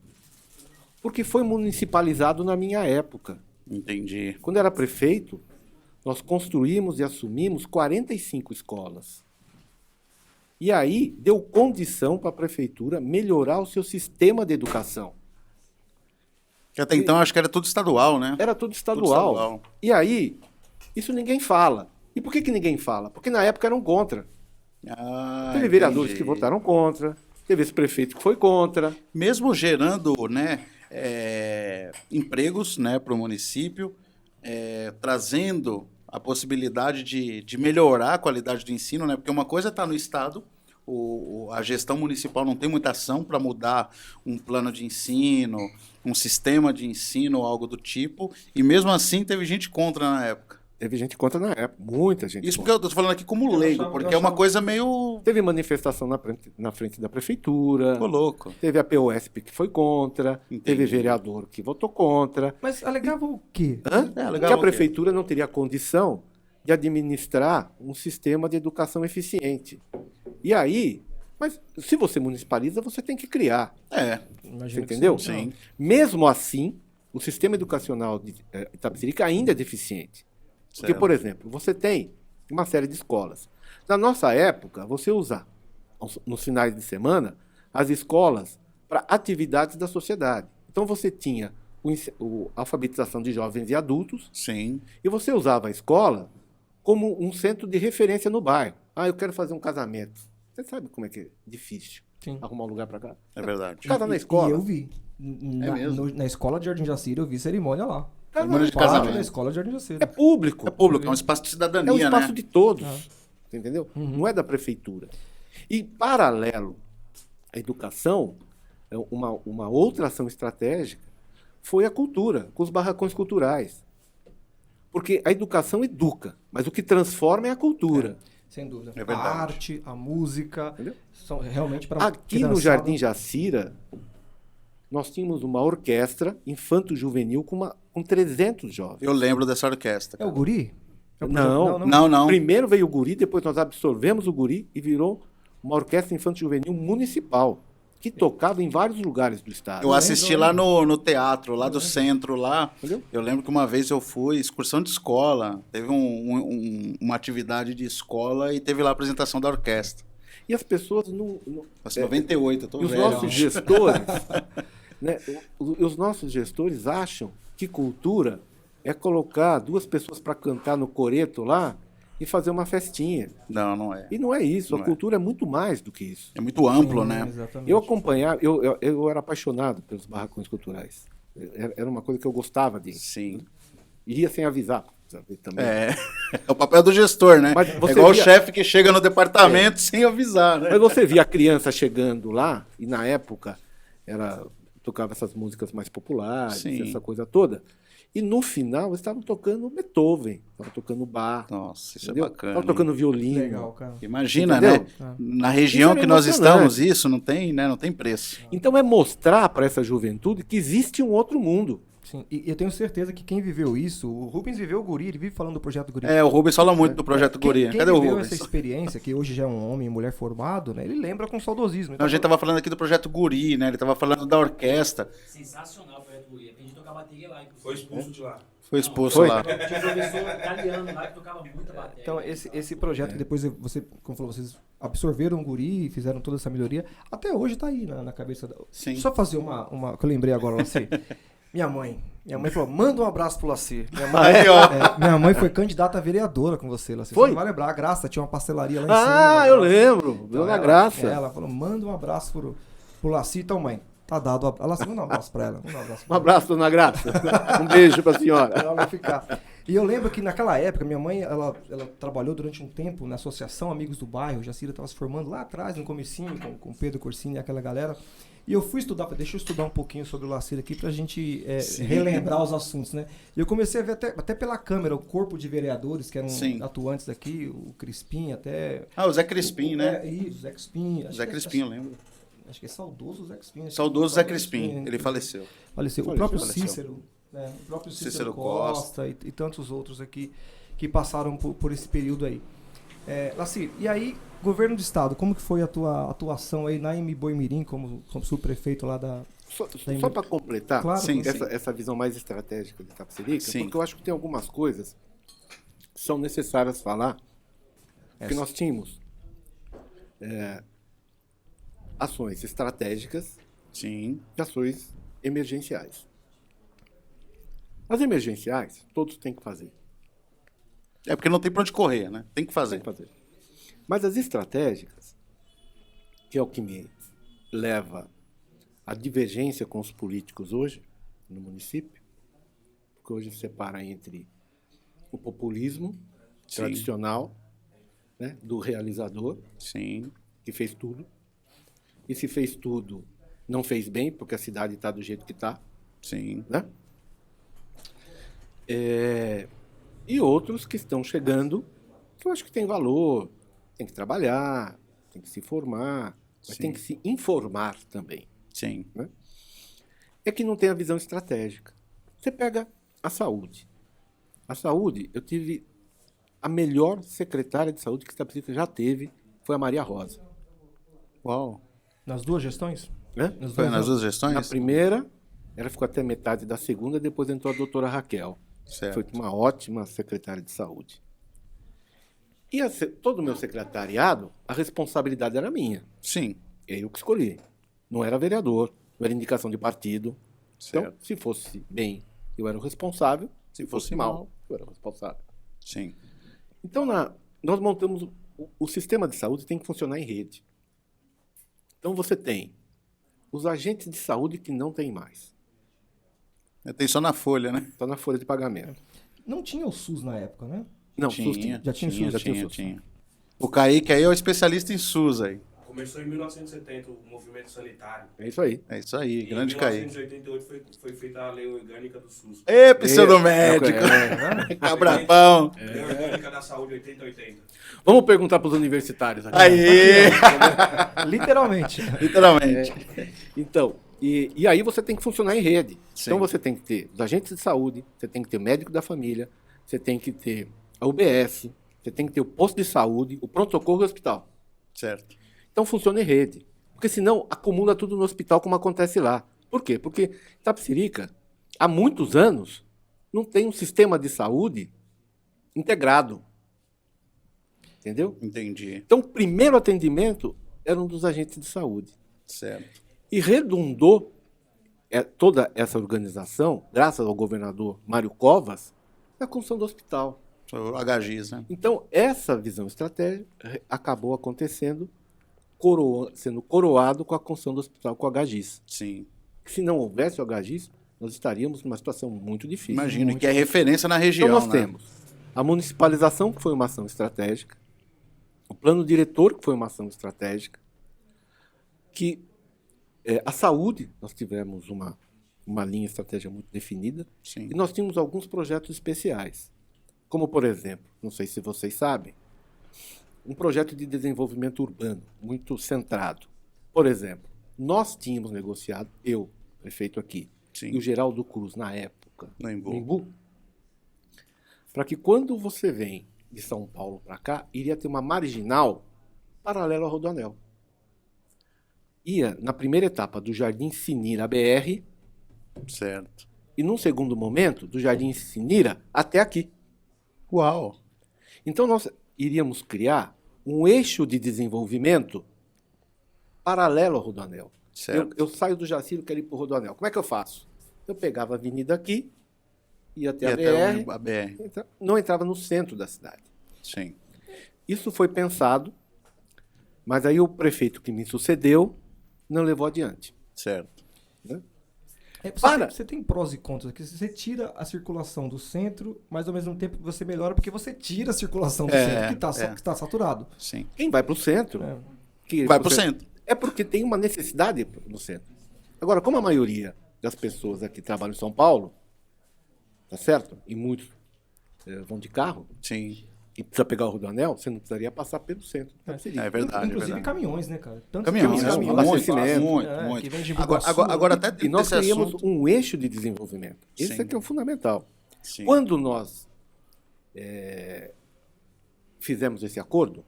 Porque foi municipalizado na minha época. Entendi. Quando era prefeito, nós construímos e assumimos 45 escolas. E aí deu condição para a prefeitura melhorar o seu sistema de educação. Que até então acho que era tudo estadual, né? Era tudo estadual. Tudo estadual. E aí, isso ninguém fala. E por que ninguém fala? Porque na época eram contra. Teve vereadores entendi. que votaram contra, teve esse prefeito que foi contra. Mesmo gerando, né, empregos, né, para o município, trazendo a possibilidade de melhorar a qualidade do ensino, né, porque uma coisa está no Estado, a gestão municipal não tem muita ação para mudar um plano de ensino, um sistema de ensino, algo do tipo, e mesmo assim teve gente contra na época. Teve gente contra na época, muita gente Isso porque contra. eu estou falando aqui como leigo, porque é uma coisa meio... Teve manifestação na frente da prefeitura, Ficou louco. teve a POSP que foi contra, Entendi. teve vereador que votou contra. Mas alegava o quê? Que a prefeitura não teria condição de administrar um sistema de educação eficiente. E aí, mas se você municipaliza, você tem que criar. Imagino Você que entendeu? Sim. Mesmo assim, o sistema educacional de Itapecerica ainda é deficiente. Porque, Certo. por exemplo, você tem uma série de escolas. Na nossa época, você usar, nos finais de semana, as escolas para atividades da sociedade. Então, você tinha a alfabetização de jovens e adultos, Sim. e você usava a escola como um centro de referência no bairro. Ah, eu quero fazer um casamento. Você sabe como é que é difícil Sim. arrumar um lugar para cá? É verdade. Casa na E escola. eu vi. mesmo? Na escola de Jardim Jacira, eu vi cerimônia lá. Cerimônia de Pátio casamento. da escola de Jardim Jacira. É público. É público, é um espaço de cidadania, É um espaço né? de todos. Você entendeu? Não é da prefeitura. E, paralelo à educação, uma outra ação estratégica foi a cultura, com os barracões culturais. Porque a educação educa, mas o que transforma é a cultura. Sem dúvida. É verdade. A arte, a música, Entendeu? são realmente para Aqui no Jardim Jacira, nós tínhamos uma orquestra infanto-juvenil com 300 jovens. Eu lembro dessa orquestra. É o Guri? É o Não, Não, não. Primeiro veio o Guri, depois nós absorvemos o Guri e virou uma orquestra infanto-juvenil municipal, que tocava em vários lugares do estado. Eu assisti lá no teatro, lá do centro, lá. Entendeu? Eu lembro que uma vez eu fui, excursão de escola, teve uma atividade de escola e teve lá a apresentação da orquestra. E as pessoas não... Nossa, 98, eu tô E os velho. nossos gestores, né, os nossos gestores acham que cultura é colocar duas pessoas para cantar no coreto lá e fazer uma festinha. Não, não é. E não é isso. Não A é. cultura é muito mais do que isso. É muito amplo, né? Exatamente. Eu acompanhava, eu era apaixonado pelos barracões culturais. Era uma coisa que eu gostava de. Sim. Ia sem avisar também. É o papel do gestor, né? Mas É você igual o via- chefe que chega no departamento sem avisar, né? Mas você via a criança chegando lá, e na época tocava essas músicas mais populares, Sim. essa coisa toda. E no final eles estavam tocando Beethoven, estavam tocando Bach. Nossa, isso entendeu? é bacana. Estavam tocando violino. Legal, cara. Imagina, Entendeu? né? Na região Isso era que nós emocionante. estamos, isso não tem, né? Não tem preço. Então é mostrar para essa juventude que existe um outro mundo. Sim, e eu tenho certeza que quem viveu isso, o Rubens viveu o Guri, ele vive falando do projeto Guri. É, o Rubens fala muito do Projeto Guri. Quem Cadê o viveu Rubens? essa experiência, que hoje já é um homem e mulher formado, né? Ele lembra com saudosismo. Não, a gente tava falando aqui do Projeto Guri, né? Ele tava falando da orquestra. Sensacional o projeto Guri. Aprendi a tocar bateria lá, inclusive. Foi expulso de lá. Foi expulso Foi? lá. Tinha um professor italiano lá que tocava muita bateria. Então, esse projeto que depois você, como falou, vocês absorveram o Guri e fizeram toda essa melhoria, até hoje tá aí na cabeça. Sim. Só fazer uma que eu lembrei agora, Laci. Minha mãe falou, manda um abraço pro Laci. Aí, ó. Minha mãe foi candidata a vereadora com você, Laci. Foi? Você não vai lembrar, a Graça tinha uma pastelaria lá em cima. Ah, eu lembro. Dona ela, Graça. Ela falou, manda um abraço pro Laci. Então, mãe, tá dado. Laci, manda um abraço pra ela. Manda um abraço Um pra ela. abraço, Dona Graça. Um beijo para a senhora. Ela vai ficar. E eu lembro que naquela época, minha mãe, ela trabalhou durante um tempo na Associação Amigos do Bairro. Jacira estava se formando lá atrás, no comecinho, com Pedro Corsini e aquela galera. E eu fui estudar, deixa eu estudar um pouquinho sobre o Lacir aqui pra gente relembrar os assuntos, né? E eu comecei a ver até pela câmera o corpo de vereadores que eram Sim. atuantes daqui, o Crispim até... Ah, o Zé Crispim, né? Isso, o Zé Crispim. Zé Crispim, eu lembro. Acho que é saudoso Zé Crispim. Saudoso Zé Crispim. Ele faleceu. Faleceu. O próprio Faleceu. Cícero, né? O próprio Cícero Cícero Costa. Costa e tantos outros aqui que passaram por esse período aí. Laci, e aí, governo do estado, como que foi a tua atuação aí na Imboimirim como subprefeito lá da... Só para completar Claro, Sim, essa visão mais estratégica de Itapecerica, Sim. porque eu acho que tem algumas coisas que são necessárias falar, que nós tínhamos ações estratégicas Sim. e ações emergenciais. As emergenciais, todos têm que fazer. É porque não tem pra onde correr, né? Tem que Tem fazer. que fazer. Mas as estratégicas, que é o que me leva à divergência com os políticos hoje, no município, porque hoje se separa entre o populismo Sim. tradicional, né, do realizador, Sim. que fez tudo, e se fez tudo, não fez bem, porque a cidade está do jeito que está, Sim. né? E outros que estão chegando, que eu acho que tem valor, tem que trabalhar, tem que se formar, mas Sim. tem que se informar também. Sim. É que não tem a visão estratégica. Você pega a saúde. A saúde, eu tive a melhor secretária de saúde que Itapecerica já teve, foi a Maria Rosa. Uau. Nas duas gestões? Né? Foi nas duas Na gestões? primeira, ela ficou até metade da segunda, depois entrou a doutora Raquel. Certo. Foi uma ótima secretária de saúde. E todo o meu secretariado, a responsabilidade era minha. Sim. Eu que escolhi. Não era vereador, não era indicação de partido. Então, Certo. se fosse bem, eu era o responsável. Se fosse mal, eu era o responsável. Sim. Então, nós montamos... O sistema de saúde tem que funcionar em rede. Então, você tem os agentes de saúde que não tem mais. Tem só na folha, né? Está na folha de pagamento. Não tinha o SUS na época, né? Não, Tinha, SUS tinha. Já tinha SUS, já tinha SUS. tinha. O Kaique aí é o especialista em SUS aí. Começou em 1970 o movimento sanitário. É isso aí. É isso aí, E grande em Kaique. 1988 foi feita a lei orgânica do SUS. Ê, pseudomédico! Cabrapão! Lei orgânica da saúde 8080. Vamos perguntar para os universitários aqui. Aí! Literalmente. Literalmente. Então, e aí você tem que funcionar em rede. Sim. Então você tem que ter os agentes de saúde, você tem que ter o médico da família, você tem que ter a UBS, você tem que ter o posto de saúde, o pronto-socorro e o hospital. Certo. Então funciona em rede. Porque senão acumula tudo no hospital como acontece lá. Por quê? Porque Itapecerica, há muitos anos, não tem um sistema de saúde integrado. Entendeu? Entendi. Então o primeiro atendimento era um dos agentes de saúde. Certo. E redundou toda essa organização, graças ao governador Mário Covas, na construção do hospital. O HGIS, né? Então, essa visão estratégica acabou acontecendo, sendo coroado com a construção do hospital com o HGIS. Sim. Se não houvesse o HGIS, nós estaríamos numa situação muito difícil. Imagino, e que é referência na região, Então nós né? temos a municipalização, que foi uma ação estratégica, o plano diretor, que foi uma ação estratégica, que a saúde, nós tivemos uma linha estratégica muito definida, Sim. e nós tínhamos alguns projetos especiais, como, por exemplo, não sei se vocês sabem, um projeto de desenvolvimento urbano muito centrado. Por exemplo, nós tínhamos negociado, eu, prefeito aqui, Sim. e o Geraldo Cruz, na época, No Embu. no Embu, para que quando você vem de São Paulo para cá, iria ter uma marginal paralela ao Rodoanel. Ia, na primeira etapa, do Jardim Sinira à BR, Certo. e num segundo momento, do Jardim Sinira até aqui. Uau! Então nós iríamos criar um eixo de desenvolvimento paralelo ao Rodoanel. Certo. Eu saio do Jaciro, quero ir para o Rodoanel. Como é que eu faço? Eu pegava a avenida aqui, ia até E a BR, até a BR. não entrava no centro da cidade. Sim. Isso foi pensado, mas aí o prefeito que me sucedeu não levou adiante. Certo. Né? Você tem prós e contras aqui. Você tira a circulação do centro, mas ao mesmo tempo você melhora porque você tira a circulação do centro, que está saturado. Sim. Quem vai para o centro, É. Vai pro centro. é porque tem uma necessidade no centro. Agora, como a maioria das pessoas aqui trabalham em São Paulo, tá certo? E muitos vão de carro, Sim. e precisa pegar o Rodoanel, você não precisaria passar pelo centro. Não precisaria. É verdade. Inclusive é verdade. caminhões, né, cara? Tantos Caminhões, caminhões, muito, abastecimento. muito, É, muito. que vem de Agora, Bugaçu, agora até E dentro nós desse criamos assunto... um eixo de desenvolvimento. Esse Sim. aqui é o fundamental. Sim. Quando nós fizemos esse acordo,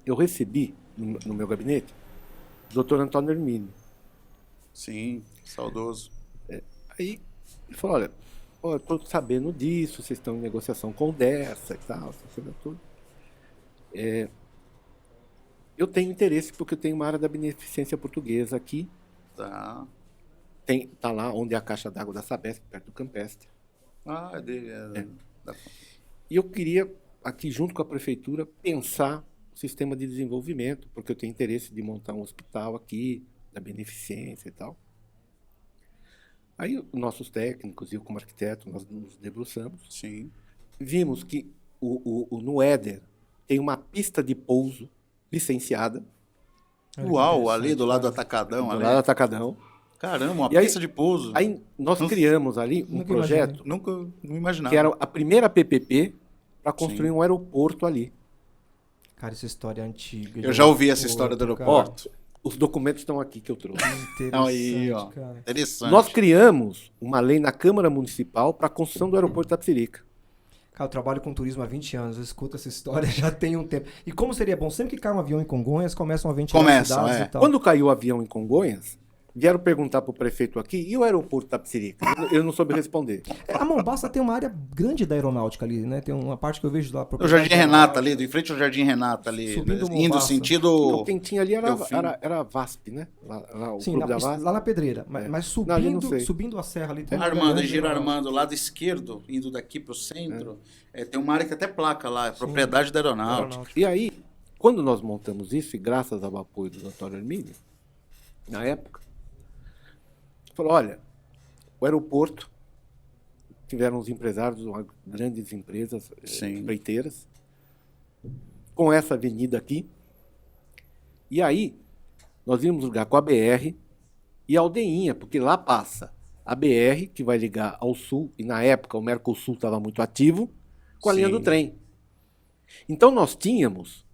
eu recebi no meu gabinete o Dr. Antônio Hermínio. Sim, saudoso. Aí ele falou, olha, eu estou sabendo disso, vocês estão em negociação com o Dessa e tal, essa coisa toda. Eu tenho interesse porque eu tenho uma área da beneficência portuguesa aqui, Tá. tá lá onde é a caixa d'água da Sabesp, perto do Campestre. Ah, é dele. E eu queria, aqui junto com a prefeitura, pensar o sistema de desenvolvimento, porque eu tenho interesse de montar um hospital aqui, da beneficência e tal. Aí os nossos técnicos, eu como arquiteto, nós nos debruçamos, Sim. vimos que no Éder tem uma pista de pouso licenciada, Olha que Uau, interessante, ali do lado do cara. Atacadão. do Ali. lado do Atacadão. Caramba, uma E aí- pista de pouso. Aí nós Nossa. criamos ali um Nunca projeto Nunca não imaginava. que era a primeira PPP para construir Sim. um aeroporto ali. Cara, essa história é antiga. Eu já ouvi essa história do cara. aeroporto. Os documentos estão aqui que eu trouxe. Interessante, Aí, ó. cara. Interessante. Nós criamos uma lei na Câmara Municipal para a construção do aeroporto de Itapecerica. Cara, eu trabalho com turismo há 20 anos, eu escuto essa história já tem um tempo. E como seria bom, sempre que cai um avião em Congonhas, começam a ventilar Começam, cidades é. e tal. Quando caiu o avião em Congonhas, vieram perguntar para o prefeito aqui, e o aeroporto de Itapecerica? Ele não soube responder. A Mombaça tem uma área grande da aeronáutica ali, né? Tem uma parte que eu vejo lá. O Jardim Renata ali, de frente ao Jardim Renata ali. Subindo Indo Mombaça. sentido. Então, quem tinha ali Delfim. era a VASP, né? Lá, o Sim, clube da VASP. lá na Pedreira. Mas, É. mas Não, ali não sei. subindo a serra ali. Tem uma Armando, grande Giro aeronáutica. Armando, lado esquerdo, indo daqui pro centro, tem uma área que até placa lá, é propriedade da aeronáutica. Aeronáutica. E aí, quando nós montamos isso, e graças ao apoio do Dr. Hermínio, na época, falou, olha, o aeroporto, tiveram os empresários, grandes empresas Sim. empreiteiras, com essa avenida aqui, e aí nós íamos ligar com a BR e a Aldeinha, porque lá passa a BR, que vai ligar ao sul, e na época o Mercosul estava muito ativo, com a linha Sim. do trem. Então nós tínhamos,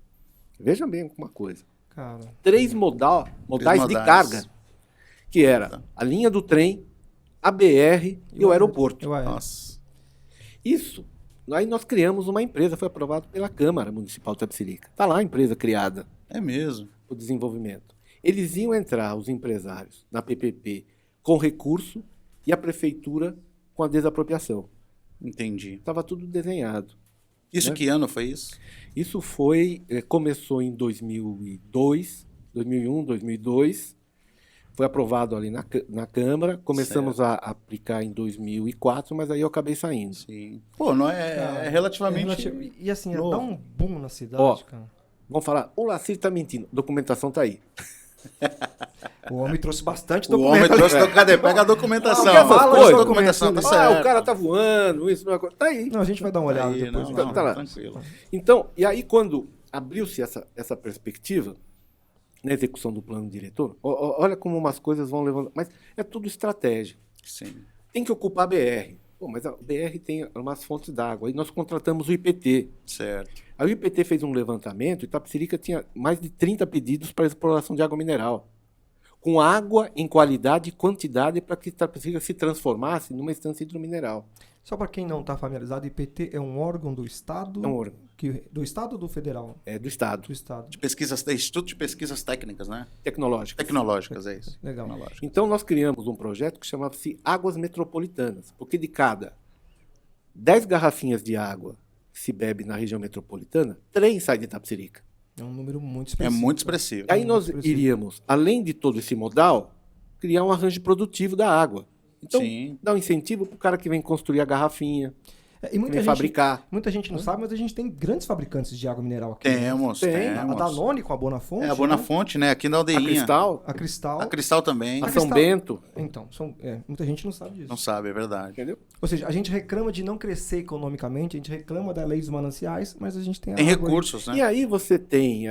veja bem uma coisa, Cara, três modais de modais. carga, que era a linha do trem, a BR e o aeroporto. Nossa. Isso, aí nós criamos uma empresa, foi aprovado pela Câmara Municipal de Itapecerica. Está lá a empresa criada É mesmo. para o desenvolvimento. Eles iam entrar, os empresários, na PPP com recurso e a prefeitura com a desapropriação. Entendi. Estava tudo desenhado. Isso Né? que ano foi isso? Isso começou em 2002, 2001, 2002, foi aprovado ali na Câmara, começamos a aplicar em 2004, mas aí eu acabei saindo. Sim. Pô, não é relativamente. E assim, novo. dá um boom na cidade, Ó, cara. Vão falar, o Lacir está mentindo, documentação está aí. O homem trouxe bastante O homem documento. trouxe... Cadê? Pega a documentação. Ah, essas Fala coisas, a documentação, tá certo. o cara tá voando, isso não é... Tá aí. Não, a gente vai dar uma olhada Aí, depois. não, Tá lá. tranquilo. Então, e aí quando abriu-se essa perspectiva na execução do plano diretor, olha como umas coisas vão levando... Mas é tudo estratégia. Sim. Tem que ocupar a BR. Pô, mas a BR tem umas fontes d'água. Aí nós contratamos o IPT. Certo. Aí o IPT fez um levantamento e Itapecerica tinha mais de 30 pedidos para exploração de água mineral. Com água em qualidade e quantidade para que Itapecerica se transformasse numa estância hidromineral. Só para quem não está familiarizado, o IPT é um órgão do Estado? É um órgão. Do Estado ou do Federal? É do Estado, Do Estado. De pesquisas, Instituto de Pesquisas Técnicas, né? tecnológico. Tecnológicas, é isso. Legal. Então nós criamos um projeto que chamava-se Águas Metropolitanas, porque de cada 10 garrafinhas de água que se bebe na região metropolitana, 3 saem de Itapecerica. É um número muito É expressivo. muito expressivo. Aí nós expressivo. iríamos, além de todo esse modal, criar um arranjo produtivo da água. Então, Sim. dá um incentivo para o cara que vem construir a garrafinha, E que muita vem gente, fabricar. muita gente não sabe, mas a gente tem grandes fabricantes de água mineral aqui. Temos, Tem. A temos. Danone com a Bonafonte. É a né? Bonafonte, né? Aqui na A aldeinha. Cristal, A Cristal. A Cristal também. a A São Cristal. Bento, Então, muita gente não sabe disso. Não sabe, é verdade. entendeu? Ou seja, a gente reclama de não crescer economicamente, a gente reclama da lei dos mananciais, mas a gente tem a Tem água aí. recursos, né? E aí você tem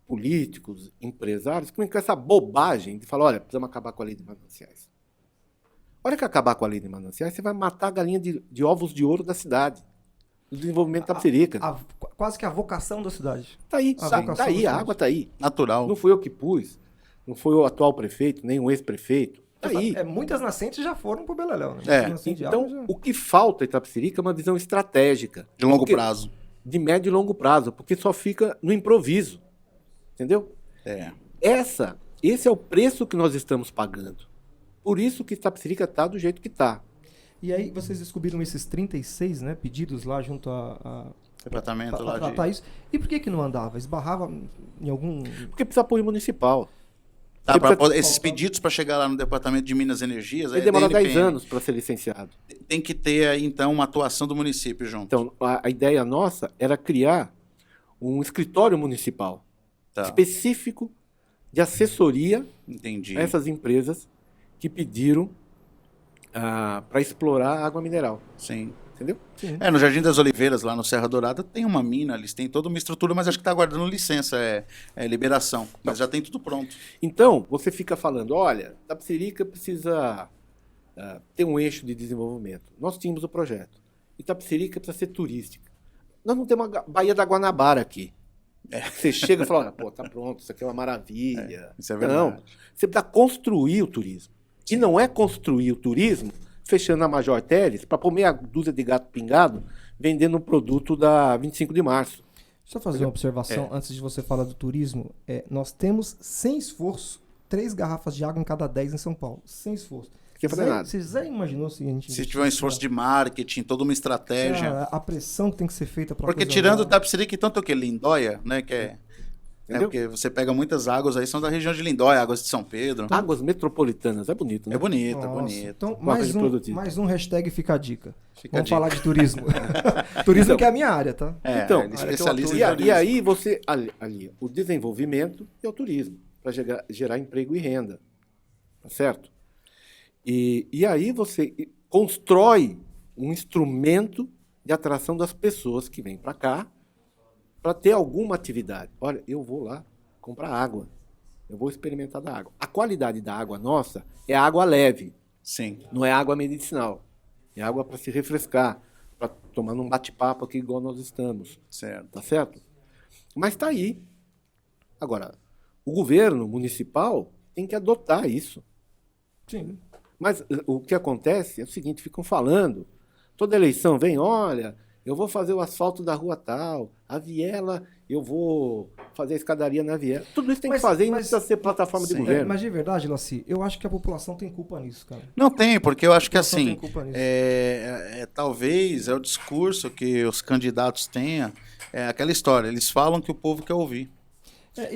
políticos, empresários, que vem com essa bobagem de falar, olha, precisamos acabar com a lei de mananciais. A hora que acabar com a lei de mananciais, você vai matar a galinha de ovos de ouro da cidade, do desenvolvimento da Itapecerica. Quase que a vocação da cidade. Tá aí, a tá vocação aí, dos a água tá aí. Natural. Não fui eu que pus, não foi o atual prefeito, nem o ex-prefeito. Tá aí. Muitas nascentes já foram pro Beleléu, né? É, Muitas nascentes de água Então, já- o que falta em Itapecerica é uma visão estratégica. De longo Porque- prazo. De médio e longo prazo, porque só fica no improviso. Entendeu? É. Esse é o preço que nós estamos pagando. Por isso que Itapecerica está do jeito que está. E aí vocês descobriram esses 36, né, pedidos lá junto a Departamento lá tratar de... isso. E por que não andava? Esbarrava em algum... Porque precisa apoio municipal. Tá, Você pra precisa- esses pedidos para chegar lá no Departamento de Minas e Energias... Ele é demora DNPM. 10 anos para ser licenciado. Tem que ter aí, então, uma atuação do município junto. Então, a ideia nossa era criar um escritório municipal Tá, específico de assessoria entendi. a essas empresas que pediram para explorar a água mineral. Sim. Entendeu? É, no Jardim das Oliveiras, lá no Serra Dourada, tem uma mina, eles têm toda uma estrutura, mas acho que está aguardando licença, liberação. Mas já tem tudo pronto. Então, você fica falando, olha, Itapecerica precisa ter um eixo de desenvolvimento. Nós tínhamos o projeto. Itapecerica precisa ser turística. Nós não temos a Baía da Guanabara aqui. Você chega e fala, olha, pô, tá pronto, isso aqui é uma maravilha. Isso é verdade. Não, você precisa construir o turismo. E não é construir o turismo fechando a Major Teles para pôr meia dúzia de gato pingado vendendo um produto da 25 de março. Deixa eu fazer uma observação antes de você falar do turismo. Nós temos, sem esforço, 3 garrafas de água em cada 10 em São Paulo. Sem esforço. Sem fazer nada. Você já imaginou se a gente... Se tiver um esforço de marketing, toda uma estratégia. Cara, a pressão que tem que ser feita para Porque tirando o Itapecerica e tanto o que? Lindóia, né? Que é... Entendeu? Porque você pega muitas águas aí, são da região de Lindóia, águas de São Pedro. Águas metropolitanas, é bonito, né? É bonito, é Nossa, bonito. Então, Marketing produtivo. mais um hashtag fica a dica. Fica a Vamos dica. falar de turismo. Turismo que é a minha área, tá? Então, ele é especialista em e turismo. aí você ali o desenvolvimento e o turismo para gerar emprego e renda, tá certo? E aí você constrói um instrumento de atração das pessoas que vêm para cá para ter alguma atividade. Olha, eu vou lá comprar água, eu vou experimentar da água. A qualidade da água nossa é água leve, Sim. não é água medicinal, é água para se refrescar, para tomar num bate-papo aqui igual nós estamos. Certo. Tá certo? Mas está aí. Agora, o governo municipal tem que adotar isso. Sim. Mas o que acontece é o seguinte, ficam falando, toda eleição vem, olha, eu vou fazer o asfalto da rua tal, a viela, eu vou fazer a escadaria na viela. Tudo isso tem que Mas- fazer e não mas- precisa ser plataforma de Sim. governo. Mas de verdade, Laci, eu acho que a população tem culpa nisso, cara. Não tem, porque eu acho que População assim, tem culpa nisso. talvez é o discurso que os candidatos tenham, é aquela história, eles falam que o povo quer ouvir.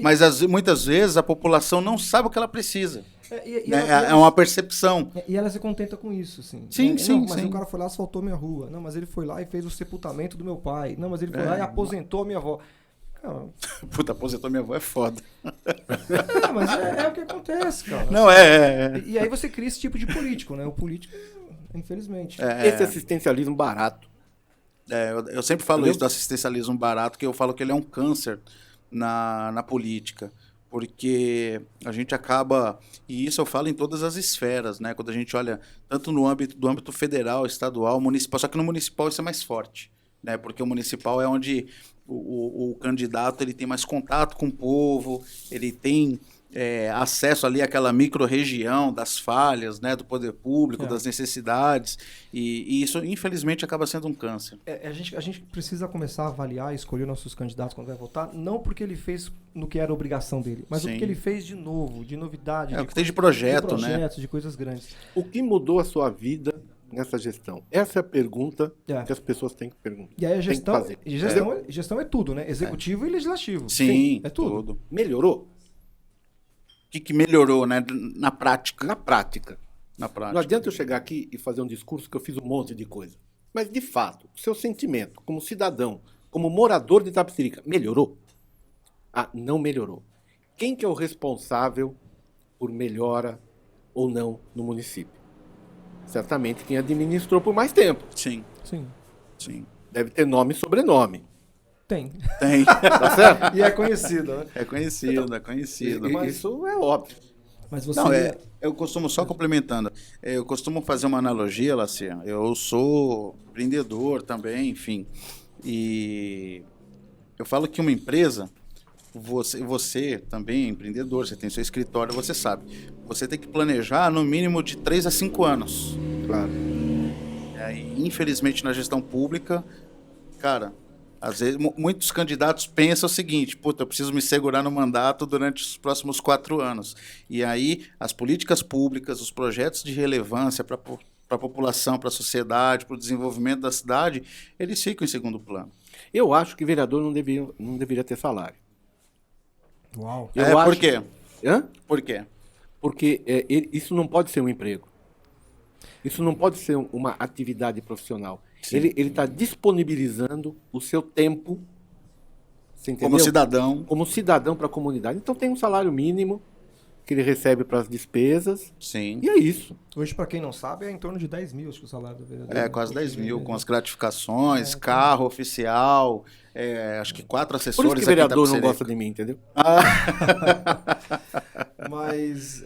Mas muitas vezes a população não sabe o que ela precisa. Né? É uma percepção. E ela se contenta com isso, assim. Sim, sim, Não, mas sim. o cara foi lá e asfaltou minha rua. Não, mas ele foi lá e fez o sepultamento do meu pai. Não, mas ele foi lá e aposentou a minha avó. Cara, Puta, aposentou minha avó, é foda. mas é o que acontece, cara. Não, E aí você cria esse tipo de político, né? O político, infelizmente. Esse assistencialismo barato. Eu sempre falo Entendeu? isso do assistencialismo barato, que eu falo que ele é um câncer na política. Porque a gente acaba, e isso eu falo em todas as esferas, né? Quando a gente olha tanto no âmbito federal, estadual, municipal, só que no municipal isso é mais forte, né? Porque o municipal é onde o candidato ele tem mais contato com o povo, ele tem acesso ali àquela micro-região das falhas, né? Do poder público, das necessidades, e isso, infelizmente, acaba sendo um câncer. A gente precisa começar a avaliar e escolher nossos candidatos quando vai votar, não porque ele fez no que era obrigação dele, mas o Sim. que ele fez de novo, de novidade, O que tem de projeto, de né? projetos, de coisas grandes. O que mudou a sua vida nessa gestão? Essa é a pergunta É. que as pessoas têm que perguntar. E aí a Tem que gestão, fazer. gestão é tudo, né? Executivo e legislativo. Sim, é tudo. Melhorou? O que melhorou, né? Na prática. Na prática. Na prática. Não adianta eu chegar aqui e fazer um discurso que eu fiz um monte de coisa. Mas, de fato, o seu sentimento como cidadão, como morador de Itapecerica, melhorou? Ah, não melhorou. Quem que é o responsável por melhora ou não no município? Certamente quem administrou por mais tempo. Sim, Sim. sim. Deve ter nome e sobrenome. Tem. Tem. Tá certo? E é conhecido, né? É conhecido, é conhecido. Isso é óbvio. Mas você. Não, eu costumo, só complementando, eu costumo fazer uma analogia, Lacia. Eu sou empreendedor também, enfim. E eu falo que uma empresa, você também é empreendedor, você tem seu escritório, você sabe. Você tem que planejar no mínimo de 3 a 5 anos. Claro. E, infelizmente, na gestão pública, cara, às vezes muitos candidatos pensam o seguinte: puta, eu preciso me segurar no mandato durante os próximos 4 anos. E aí, as políticas públicas, os projetos de relevância para a população, para a sociedade, para o desenvolvimento da cidade, eles ficam em segundo plano. Eu acho que vereador não deveria ter salário. Uau. Por quê? Hã? Por quê? Porque isso não pode ser um emprego. Isso não pode ser uma atividade profissional. Sim. Ele está disponibilizando o seu tempo, você entendeu? Como cidadão. Como cidadão para a comunidade. Então tem um salário mínimo que ele recebe para as despesas. Sim. E é isso. Hoje, pra quem não sabe, é em torno de 10 mil, acho que o salário do vereador. É, né? quase 10 mil, Porque, com as gratificações, carro oficial, acho que 4 Por assessores. isso que o vereador aqui não em gosta de mim, entendeu? Mas,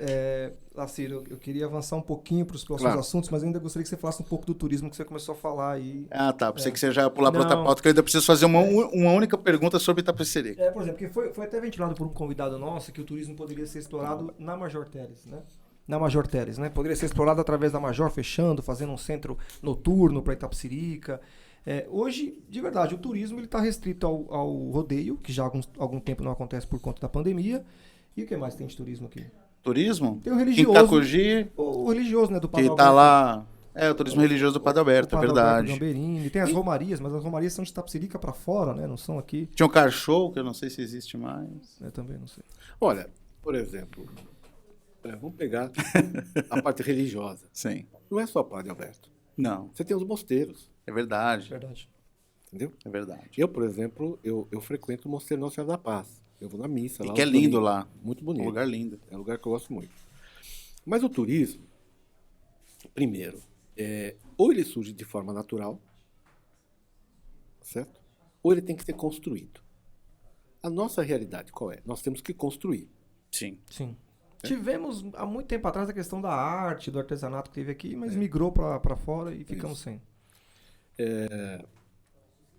Lacir, eu queria avançar um pouquinho para os próximos Claro. assuntos, mas eu ainda gostaria que você falasse um pouco do turismo que você começou a falar aí. Ah, tá. Pensei que você já ia pular para outra Não. pauta, que eu ainda preciso fazer uma única pergunta sobre Itapecerica. Por exemplo, porque foi até ventilado por um convidado nosso que o turismo poderia ser explorado na Major Teles, né? Na Major Teles, né? Poderia ser explorado através da Major, fechando, fazendo um centro noturno para Itapecerica. Hoje, de verdade, o turismo está restrito ao rodeio, que já há algum tempo não acontece por conta da pandemia. E o que mais tem de turismo aqui? Turismo? Tem o religioso. Itacogi, O religioso, né? Do que Padre tá Alberto. lá. O turismo religioso do Padre Alberto, é Padre verdade. Alberto Gamberini. Tem as romarias, mas as romarias são de Itapecerica para fora, né? Não são aqui. Tinha um car show, que eu não sei se existe mais. Eu também não sei. Olha, por exemplo, vamos pegar a parte religiosa. Sim. Não é só Padre Alberto. Não, Você tem os mosteiros, é verdade. Verdade. entendeu? É verdade. Eu, por exemplo, eu frequento o Mosteiro Nossa Senhora da Paz. Eu vou na missa E lá. que é os lindo domingos. lá. Muito Um bonito. lugar lindo. É um lugar que eu gosto muito. Mas o turismo, primeiro, ou ele surge de forma natural, certo? Ou ele tem que ser construído. A nossa realidade qual é? Nós temos que construir. Sim. Sim. Tivemos há muito tempo atrás a questão da arte, do artesanato que teve aqui, mas migrou para fora e ficamos sem.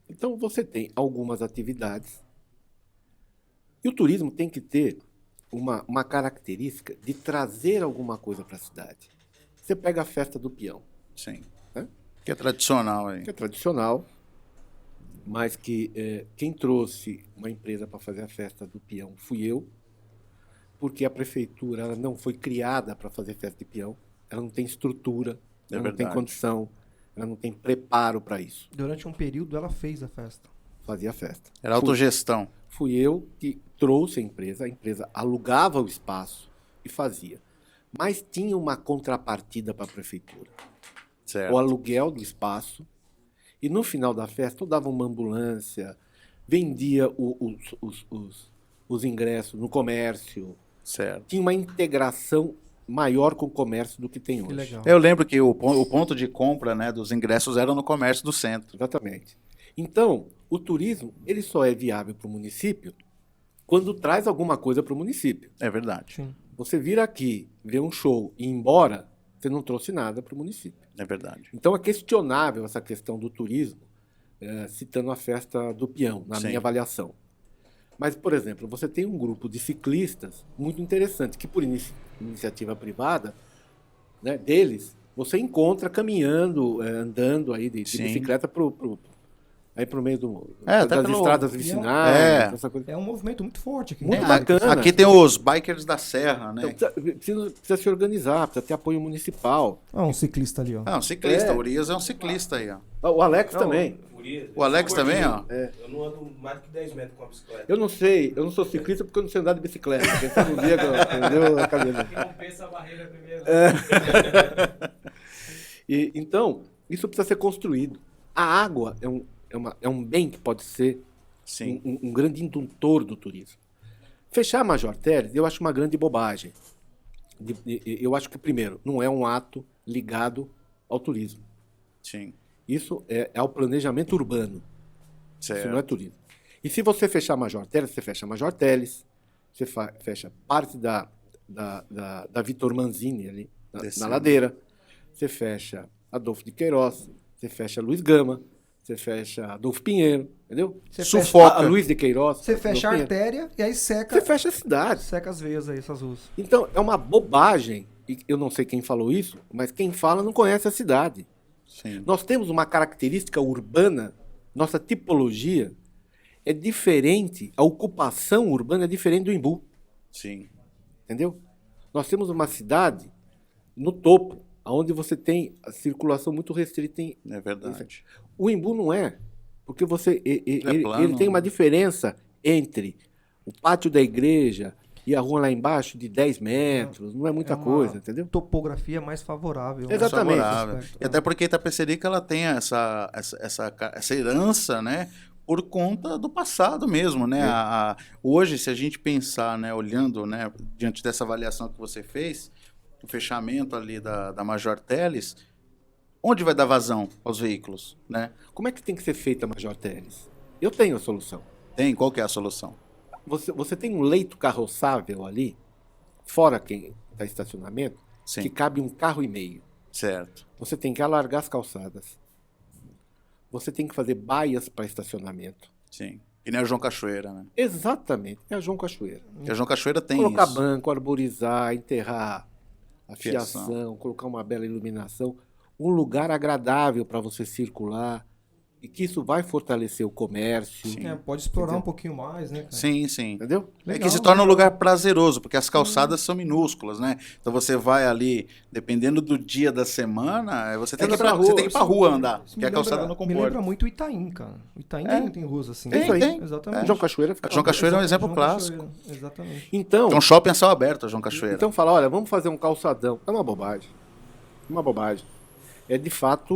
Então você tem algumas atividades. E o turismo tem que ter uma característica de trazer alguma coisa para a cidade. Você pega a festa do peão, Sim. né? Que é tradicional aí. Que é tradicional, mas que quem trouxe uma empresa para fazer a festa do peão fui eu, porque a prefeitura ela não foi criada para fazer festa de peão, ela não tem estrutura, ela não tem verdade. condição, ela não tem preparo para isso. Durante um período ela fez a festa. Fazia festa. Era autogestão. Fui eu que trouxe a empresa alugava o espaço e fazia. Mas tinha uma contrapartida para a prefeitura. Certo. O aluguel do espaço, e no final da festa eu dava uma ambulância, vendia os ingressos no comércio, Certo. tinha uma integração maior com o comércio do que tem Que hoje. legal. Eu lembro que o ponto de compra, né, dos ingressos era no comércio do centro. Exatamente. Então, o turismo ele só é viável para o município quando traz alguma coisa para o município. É verdade. Sim. Você vir aqui, ver um show e ir embora, você não trouxe nada para o município. É verdade. Então é questionável essa questão do turismo, citando a festa do peão, na Sim. minha avaliação. Mas, por exemplo, você tem um grupo de ciclistas muito interessante, que por iniciativa privada, né, deles, você encontra caminhando, andando aí de Sim. bicicleta pro meio Até das pelo- estradas vicinais, É. essa coisa. É um movimento muito forte aqui. Muito né? bacana. Aqui tem os bikers da Serra, né? Então, precisa se organizar, precisa ter apoio municipal. Ah, um ciclista ali, ó. Ah, um ciclista. É. O Urias é um ciclista aí, ó. O Alex Não, também. Urias, O Alex eu sou também, gordinho. ó. Eu não ando mais que 10 metros com a bicicleta. Eu não sei, eu não sou ciclista porque eu não sei andar de bicicleta. Quem sabe um dia, entendeu? A cabeça. Quem não pensa a barreira primeiro. Então, isso precisa ser construído. A água é um bem que pode ser Sim. um grande indutor do turismo. Fechar a Major Teles, eu acho uma grande bobagem. Eu acho que, primeiro, não é um ato ligado ao turismo. Sim. Isso é ao planejamento urbano. Isso não é Certo. turismo. E se você fechar a Major Teles, você fecha a Major Teles, você fecha parte da Vitor Manzini ali, na Descendo. ladeira, você fecha Adolfo de Queiroz, você fecha Luiz Gama, você fecha Adolfo Pinheiro, entendeu? Você Sufoca. A Luiz de Queiroz. Você fecha a Adolfo Pinheiro. artéria e aí seca, Você fecha a cidade. seca as veias aí, essas ruas. Então, é uma bobagem, e eu não sei quem falou isso, mas quem fala não conhece a cidade. Sim. Nós temos uma característica urbana, nossa tipologia é diferente, a ocupação urbana é diferente do Embu, Sim. entendeu? Nós temos uma cidade no topo, onde você tem a circulação muito restrita. É verdade. O Embu não é, porque plano, ele tem uma né? diferença entre o pátio da igreja e a rua lá embaixo de 10 metros, não é muita uma coisa, entendeu? Topografia mais favorável. né? Exatamente. Favorável. E até porque Itapecerica ela tem essa herança, né? Por conta do passado mesmo, né? Hoje, se a gente pensar, né, olhando, né, diante dessa avaliação que você fez, o fechamento ali da Major Teles, onde vai dar vazão aos veículos, né? Como é que tem que ser feita a Major Teles? Eu tenho a solução. Qual que é a solução? Você tem um leito carroçável ali, fora da estacionamento, Sim. que cabe um carro e meio. Certo. Você tem que alargar as calçadas. Você tem que fazer baias para estacionamento. Sim. E nem a João Cachoeira, né? Exatamente, é a João Cachoeira. Porque a João Cachoeira tem Colocar isso. banco, arborizar, enterrar a Fiação. fiação, colocar uma bela iluminação, um lugar agradável para você circular, e que isso vai fortalecer o comércio, Sim. É, pode explorar um pouquinho mais, né, cara? Sim, sim. entendeu? É Legal, que se torna um legal. lugar prazeroso, porque as calçadas são minúsculas, né? Então você vai ali, dependendo do dia da semana, você tem que ir pra rua andar, Isso porque a calçada não me lembra comporta. muito o Itaim, cara. O Itaim tem ruas assim. Tem, Isso aí. tem. Exatamente. João Cachoeira fica A João Cachoeira é um exemplo João clássico. Cachoeira, exatamente. Então, É um shopping a céu aberto, a João Cachoeira. então fala, olha, vamos fazer um calçadão. É uma bobagem. Uma bobagem. É, de fato,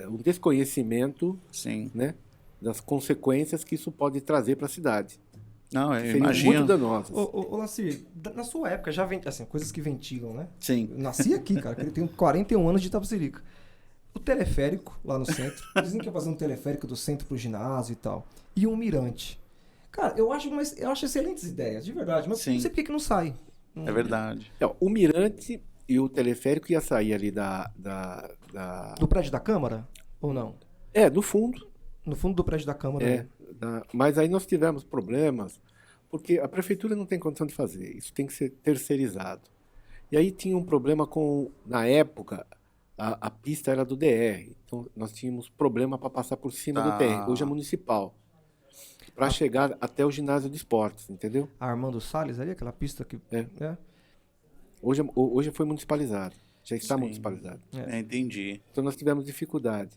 um desconhecimento, Sim. né, das consequências que isso pode trazer para a cidade. Não, eu Seriam imagino. muito danosas. Ô Laci, na sua época já vem, assim, coisas que ventilam, né? Sim. Eu nasci aqui, cara, que eu tenho 41 anos de Itapecerica. O teleférico lá no centro, dizem que ia fazer um teleférico do centro pro ginásio e tal. E um mirante. Cara, eu acho excelentes ideias, de verdade, mas Sim. não sei por que não sai. É verdade. Então, o mirante e o teleférico ia sair ali Do prédio da Câmara? Ou não? do fundo. No fundo do prédio da Câmara. né? Mas aí nós tivemos problemas, porque a prefeitura não tem condição de fazer. Isso tem que ser terceirizado. E aí tinha um problema na época, a pista era do DR. Então nós tínhamos problema para passar por cima do DR. Hoje é municipal. Para chegar até o ginásio de esportes, entendeu? A Armando Salles ali, aquela pista que... É. Hoje foi municipalizado. Já está Sim. municipalizado. Entendi. Então nós tivemos dificuldade.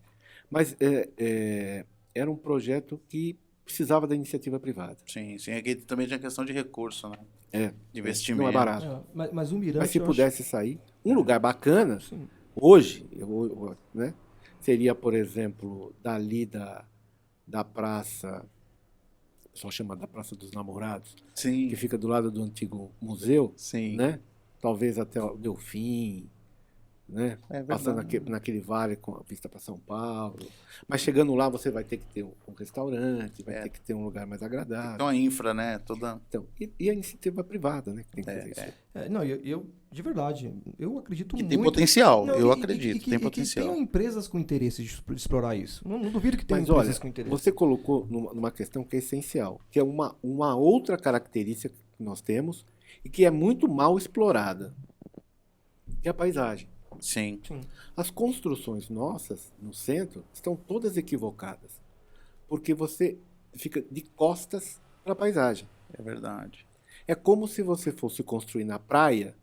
Mas era um projeto que precisava da iniciativa privada. Sim, sim. Aqui também tinha questão de recurso, né? De Não investimento. é barato. Mas o mirante... Mas se eu pudesse sair, um lugar bacana, Sim. hoje, né, seria, por exemplo, dali da praça o pessoal chama da Praça dos Namorados, Sim, que fica do lado do antigo museu, sim. né? Talvez até o Delfim, né? É Passando verdade. naquele vale com a pista para São Paulo. Mas chegando lá, você vai ter que ter um restaurante, vai ter que ter um lugar mais agradável. Então a infra, né? Toda. Então, e a iniciativa privada, né? Que tem que fazer isso. Não, de verdade, eu acredito Que muito. tem potencial, Não, eu e- acredito, e que- tem e que potencial. tenham empresas com interesse de explorar isso. Não duvido que tenham Mas empresas olha, com interesse. você colocou numa questão que é essencial, que é uma outra característica que nós temos e que é muito mal explorada, que é a paisagem. Sim, Sim. As construções nossas no centro estão todas equivocadas, porque você fica de costas para a paisagem. é verdade. É como se você fosse construir na praia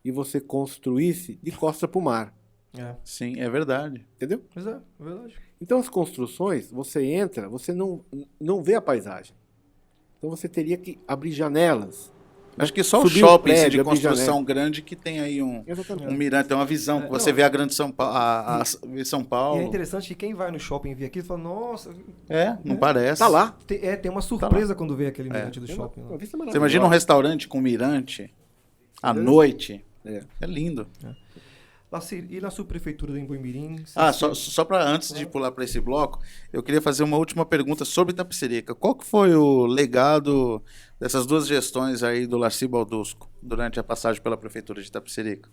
e você construísse de costas para o mar, Sim, é verdade. entendeu? Mas é verdade. Então as construções, você entra, você não vê a paisagem. Então você teria que abrir janelas. Acho que só o Subir o shopping prédio, de abrir construção janela. grande que tem aí um Exatamente. mirante, tem uma visão, que você não. vê a grande São Paulo, vê São E Paulo. é interessante que quem vai no shopping e vê aquilo fala, nossa, Não parece. Tá lá. tem uma surpresa quando vê aquele mirante do É shopping. uma Lá. vista Você maravilhosa. imagina um restaurante com mirante à noite. É. É lindo. Lacir, e na subprefeitura do Embu-Mirim? Só para antes de pular para esse bloco, eu queria fazer uma última pergunta sobre Itapecerica. Qual que foi o legado dessas duas gestões aí do Larci Baldusco durante a passagem pela prefeitura de Itapecerica?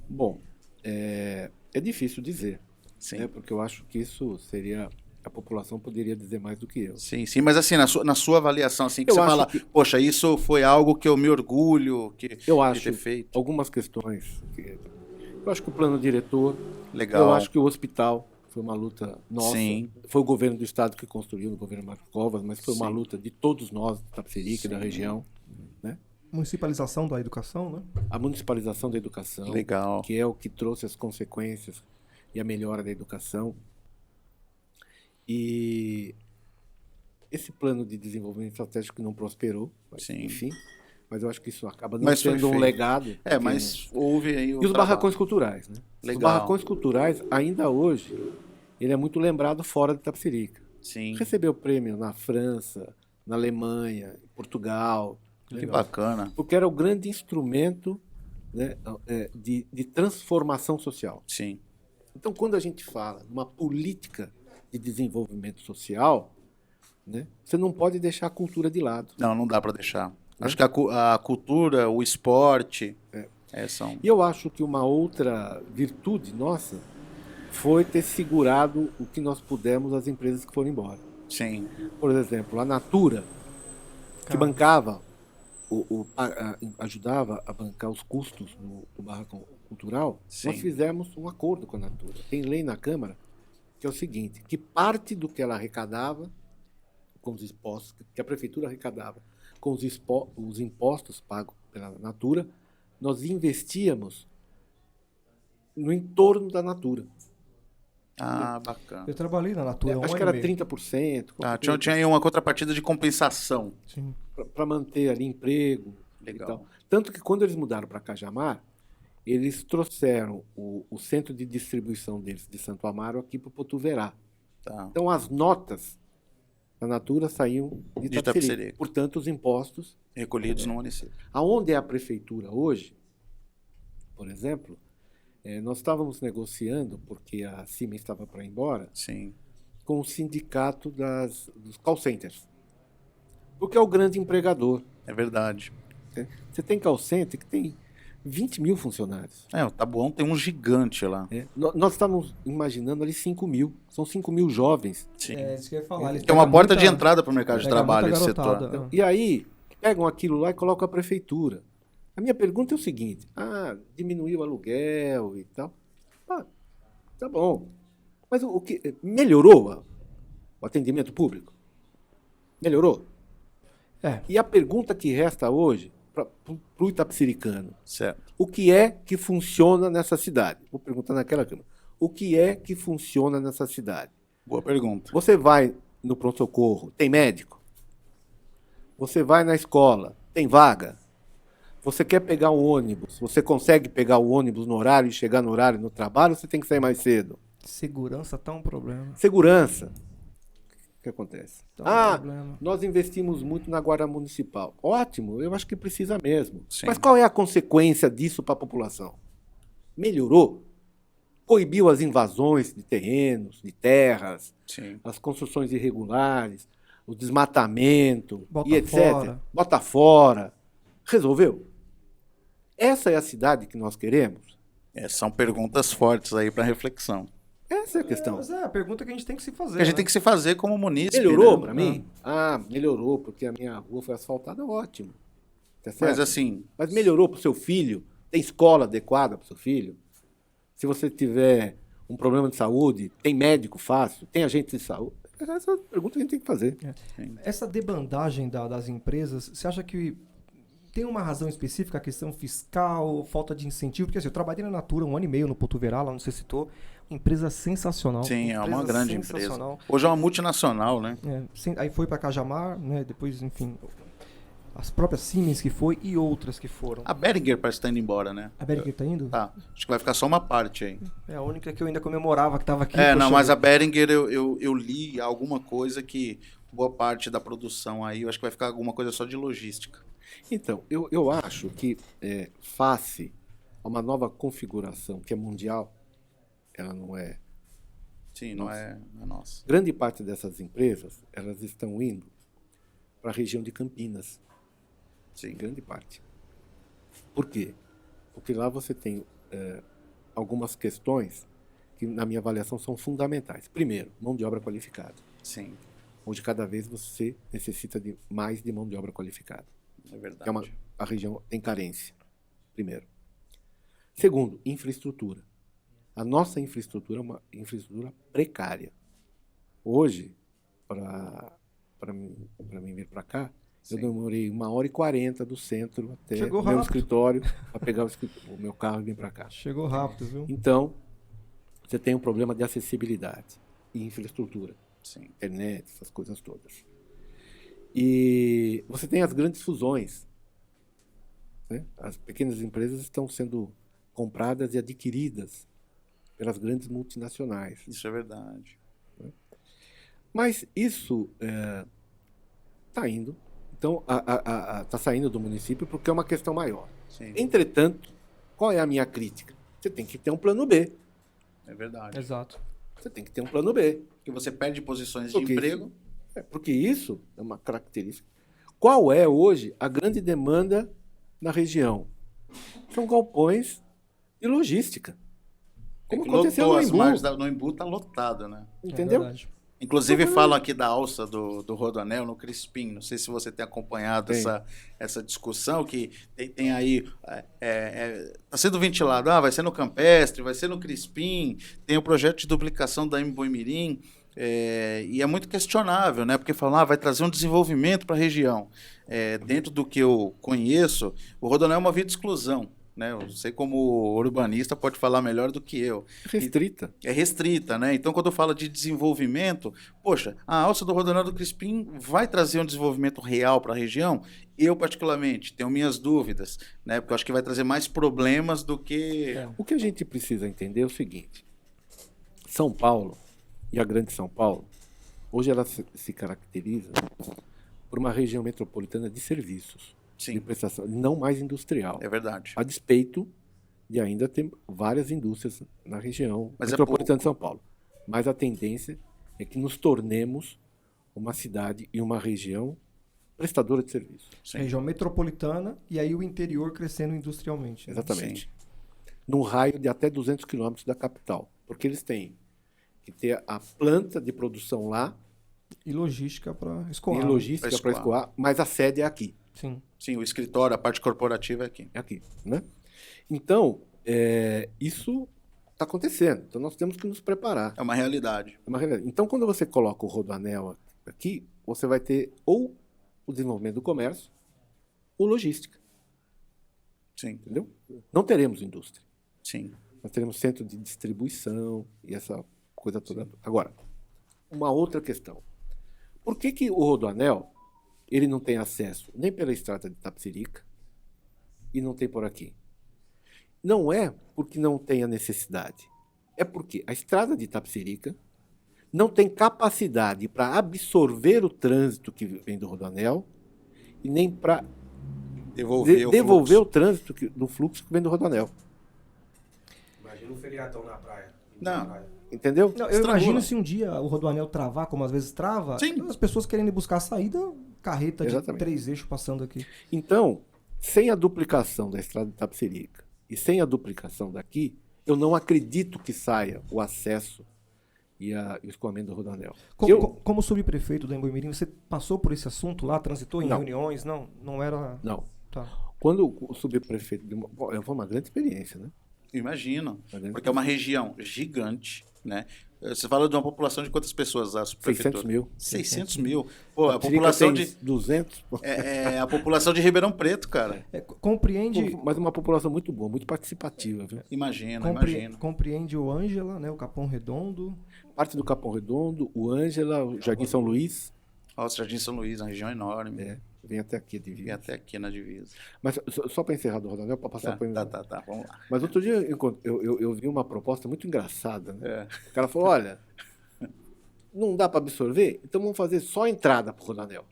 Bom, é difícil dizer, Sim. né? Porque eu acho que isso seria... A população poderia dizer mais do que eu. Sim, mas assim, na sua avaliação, assim, que Eu você acho fala, que- poxa, isso foi algo que eu me orgulho Eu de acho ter feito. algumas questões. Eu acho que o plano diretor, Legal. eu acho que o hospital foi uma luta nossa. Sim. Foi o governo do estado que construiu, o governo Marcos Covas, mas foi uma Sim. luta de todos nós, de Itapecerica e da região. Né? Municipalização da educação, né? A municipalização da educação, Legal. que é o que trouxe as consequências e a melhora da educação. E esse plano de desenvolvimento estratégico não prosperou, mas, Sim. enfim, mas eu acho que isso acaba não Mas foi sendo um feito. legado. Mas houve aí E os barracões culturais, né? Legal. Os barracões culturais, ainda hoje, ele é muito lembrado fora de Itapecerica. Sim, Recebeu prêmio na França, na Alemanha, em Portugal, que bacana. porque era o grande instrumento, né, de transformação social. Sim, Então, quando a gente fala uma política de desenvolvimento social, né, você não pode deixar a cultura de lado. não dá para deixar. Acho que a cultura, o esporte, são... E eu acho que uma outra virtude nossa foi ter segurado o que nós pudemos as empresas que foram embora. Sim, Por exemplo, a Natura, que bancava, ajudava a bancar os custos do barracão cultural, Sim. nós fizemos um acordo com a Natura. Tem lei na Câmara que é o seguinte, que parte do que ela arrecadava com os impostos, que a prefeitura arrecadava com os impostos pagos pela Natura, nós investíamos no entorno da Natura. bacana. Eu trabalhei na Natura um Acho ano que era e meio. 30%. Tinha aí uma contrapartida de compensação. Sim. Para manter ali emprego. Legal. E tal. Tanto que quando eles mudaram para Cajamar, eles trouxeram o centro de distribuição deles de Santo Amaro aqui para o Potuverá. Tá. Então as notas da Natura saíam de De Itapecerica. Itapecerica. Portanto, os impostos. Recolhidos no município. Aonde é a prefeitura hoje, por exemplo, nós estávamos negociando, porque a Siemens estava para ir embora, Sim, com o sindicato dos call centers. Porque é o grande empregador. é verdade. Você tem call center que tem 20 mil funcionários. O Taboão tem um gigante lá. Nós estávamos imaginando ali 5 mil. São 5 mil jovens. Sim. Isso que eu ia falar. eles Que é uma pegam porta muita- de entrada para o mercado de pega trabalho muita esse setor. garotada. E aí, pegam aquilo lá e colocam a prefeitura. A minha pergunta é o seguinte: diminuiu o aluguel e tal. Tá bom. Mas o que melhorou o atendimento público? Melhorou? E a pergunta que resta hoje para o itapeciricano: Certo. o que é que funciona nessa cidade? Vou perguntar naquela câmera. O que é que funciona nessa cidade? Boa pergunta. Você vai no pronto-socorro, tem médico? Você vai na escola, tem vaga? Você quer pegar um ônibus, você consegue pegar o ônibus no horário e chegar no horário no trabalho, ou você tem que sair mais cedo? Segurança tá um problema. Segurança. que acontece? Então, problema. Nós investimos muito na Guarda Municipal. Ótimo, eu acho que precisa mesmo. Sim. Mas qual é a consequência disso para a população? Melhorou? Coibiu as invasões de terrenos, de terras, Sim. as construções irregulares, o desmatamento Bota e etc. fora. Bota fora. Resolveu? Essa é a cidade que nós queremos? São perguntas fortes aí para reflexão. Essa é a questão. Mas é a pergunta que a gente tem que se fazer. Que a gente né? tem que se fazer como munícipe. Melhorou né? para mim? Melhorou, porque a minha rua foi asfaltada, ótimo. Tá certo? Mas assim, Mas melhorou para o seu filho? Tem escola adequada para o seu filho? Se você tiver um problema de saúde, tem médico fácil? Tem agente de saúde? Essa é a pergunta que a gente tem que fazer. Essa debandagem das empresas, você acha que tem uma razão específica, a questão fiscal, falta de incentivo? Porque assim, eu trabalhei na Natura 1 ano e meio no Porto Verá, lá onde você citou, uma empresa sensacional. sim, é uma empresa grande empresa. sensacional. Hoje é uma multinacional, né? Aí foi para Cajamar, né? Depois, enfim, as próprias Siemens que foi e outras que foram. A Behringer parece que tá indo embora, né? A Behringer tá indo? Tá. Acho que vai ficar só uma parte aí. É a única que eu ainda comemorava, que estava aqui. Não, poxa, mas a Behringer eu li alguma coisa que boa parte da produção aí, eu acho que vai ficar alguma coisa só de logística. Então, eu acho que face a uma nova configuração que é mundial, ela não é... Sim, não é nossa. Grande parte dessas empresas, elas estão indo para a região de Campinas. Sim. Grande parte. Por quê? Porque lá você tem algumas questões que, na minha avaliação, são fundamentais. Primeiro, mão de obra qualificada. Sim, Onde cada vez você necessita de mais de mão de obra qualificada. é verdade. A região tem carência, primeiro. Segundo, infraestrutura. A nossa infraestrutura é uma infraestrutura precária. Hoje, para mim vir para cá, Sim. eu demorei 1h40 do centro até Chegou o meu rápido. escritório, para pegar o meu carro e vir para cá. Chegou rápido, viu? Então, você tem um problema de acessibilidade e infraestrutura. Sim. Internet, essas coisas todas. E você tem as grandes fusões. Né? As pequenas empresas estão sendo compradas e adquiridas pelas grandes multinacionais. Isso é verdade. Mas isso está indo. Então, está saindo do município porque é uma questão maior. Sim, Entretanto, qual é a minha crítica? Você tem que ter um plano B. é verdade. Exato. Você tem que ter um plano B. Porque você perde posições de Porque emprego. Porque isso é uma característica. Qual é hoje a grande demanda na região? São galpões de logística. Como aconteceu Lotou no as Embu. margens no Embu tá lotado, né? Entendeu? É verdade. Inclusive falam aqui da alça do Rodoanel no Crispim. Não sei se você tem acompanhado Tem. essa discussão que tem aí. Está sendo ventilado. Vai ser no Campestre, vai ser no Crispim. Tem o projeto de duplicação da Embu-Mirim. E é muito questionável, né? Porque falam, vai trazer um desenvolvimento para a região. Dentro do que eu conheço, o Rodoanel é uma via de exclusão. Né? Eu sei como urbanista pode falar melhor do que eu. Restrita. É restrita, né? Então, quando eu falo de desenvolvimento, poxa, a alça do Rodoanel do Crispim vai trazer um desenvolvimento real para a região? Eu, particularmente, tenho minhas dúvidas, né? Porque eu acho que vai trazer mais problemas do que... O que a gente precisa entender é o seguinte. São Paulo, e a grande São Paulo, hoje ela se caracteriza por uma região metropolitana de serviços. Sim, De prestação, não mais industrial. é verdade. A despeito de ainda ter várias indústrias na região Mas metropolitana de São Paulo. Mas a tendência é que nos tornemos uma cidade e uma região prestadora de serviço. Sim. Região metropolitana e aí o interior crescendo industrialmente. né? Exatamente. Num raio de até 200 quilômetros da capital. Porque eles têm que ter a planta de produção lá E logística para escoar. e logística Pra para escoar. escoar, mas a sede é aqui. Sim. Sim, o escritório, a parte corporativa é aqui. É aqui, né? Então, isso está acontecendo. Então, nós temos que nos preparar. É uma realidade. É uma realidade. Então, quando você coloca o Rodoanel aqui, você vai ter ou o desenvolvimento do comércio ou logística, Sim, entendeu? Não teremos indústria. sim. Nós teremos centro de distribuição e essa coisa toda. Agora, uma outra questão. Por que o Rodoanel ele não tem acesso nem pela estrada de Itapecerica e não tem por aqui? Não é porque não tem a necessidade. É porque a estrada de Itapecerica não tem capacidade para absorver o trânsito que vem do Rodoanel e nem para devolver o trânsito do fluxo que vem do Rodoanel. Imagina um feriadão na praia. Não. Entendeu? Não, eu Estrangula. imagino se um dia o Rodoanel travar, como às vezes trava, Sim. as pessoas querendo buscar a saída, carreta de Exatamente. 3 eixos passando aqui. Então, sem a duplicação da estrada de Itapecerica e sem a duplicação daqui, eu não acredito que saia o acesso e o escoamento do Rodoanel. Como subprefeito do Embu-Mirim, você passou por esse assunto lá, transitou em Não. reuniões? Não era... Não. Tá. Quando o subprefeito... Foi uma grande experiência, né? Imagino. Uma grande Porque é uma região gigante, né? Você fala de uma população de quantas pessoas? A 600 mil. 600 mil. Pô, a Itapecerica população tem de... 200. É a população de Ribeirão Preto, cara. Compreende... Mas uma população muito boa, muito participativa, viu? Imagino. Compreende o Ângela, né, o Capão Redondo. Parte do Capão Redondo, o Ângela, o Jardim São Luís, Nossa, Jardim São Luís, uma região enorme. vem até aqui de E divisa. até aqui na divisa. Mas só para encerrar do Rodoanel, para passar para Tá, vamos lá. Mas outro dia eu vi uma proposta muito engraçada, né? É. O cara falou, olha, não dá para absorver, então vamos fazer só a entrada para o Rodoanel.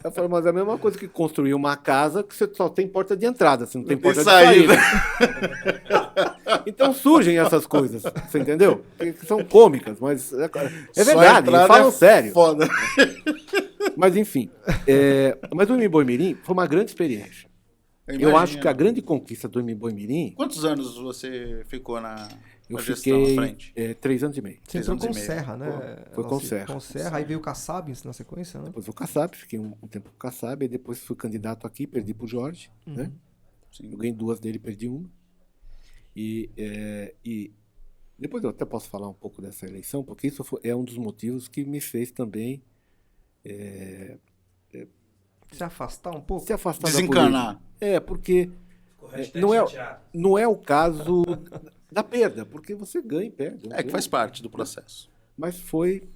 Eu falei, mas é a mesma coisa que construir uma casa que você só tem porta de entrada, você não tem porta de saída. Então surgem essas coisas, você entendeu? Que são cômicas, mas é Só verdade, entrada falam é sério. Foda. Mas enfim, mas o Embu-Mirim foi uma grande experiência. Eu acho que a grande conquista do Embu-Mirim, Quantos anos você ficou na eu gestão à fiquei frente? 3 anos e meio. Você 3 entrou anos e com meio. Serra, né? Foi com Serra. Com Serra, aí veio o Kassab na sequência, né? Depois o Kassab, fiquei um tempo com o Kassab, e depois fui candidato aqui, perdi pro Jorge, né? Sim. Eu ganhei 2 dele, perdi uma. E depois eu até posso falar um pouco dessa eleição, porque isso é um dos motivos que me fez também Se afastar um pouco? se afastar Desencanar. da política. Porque Com hashtag não chateado. não é o caso da perda, porque você ganha e perde. É que faz parte do processo. Mas foi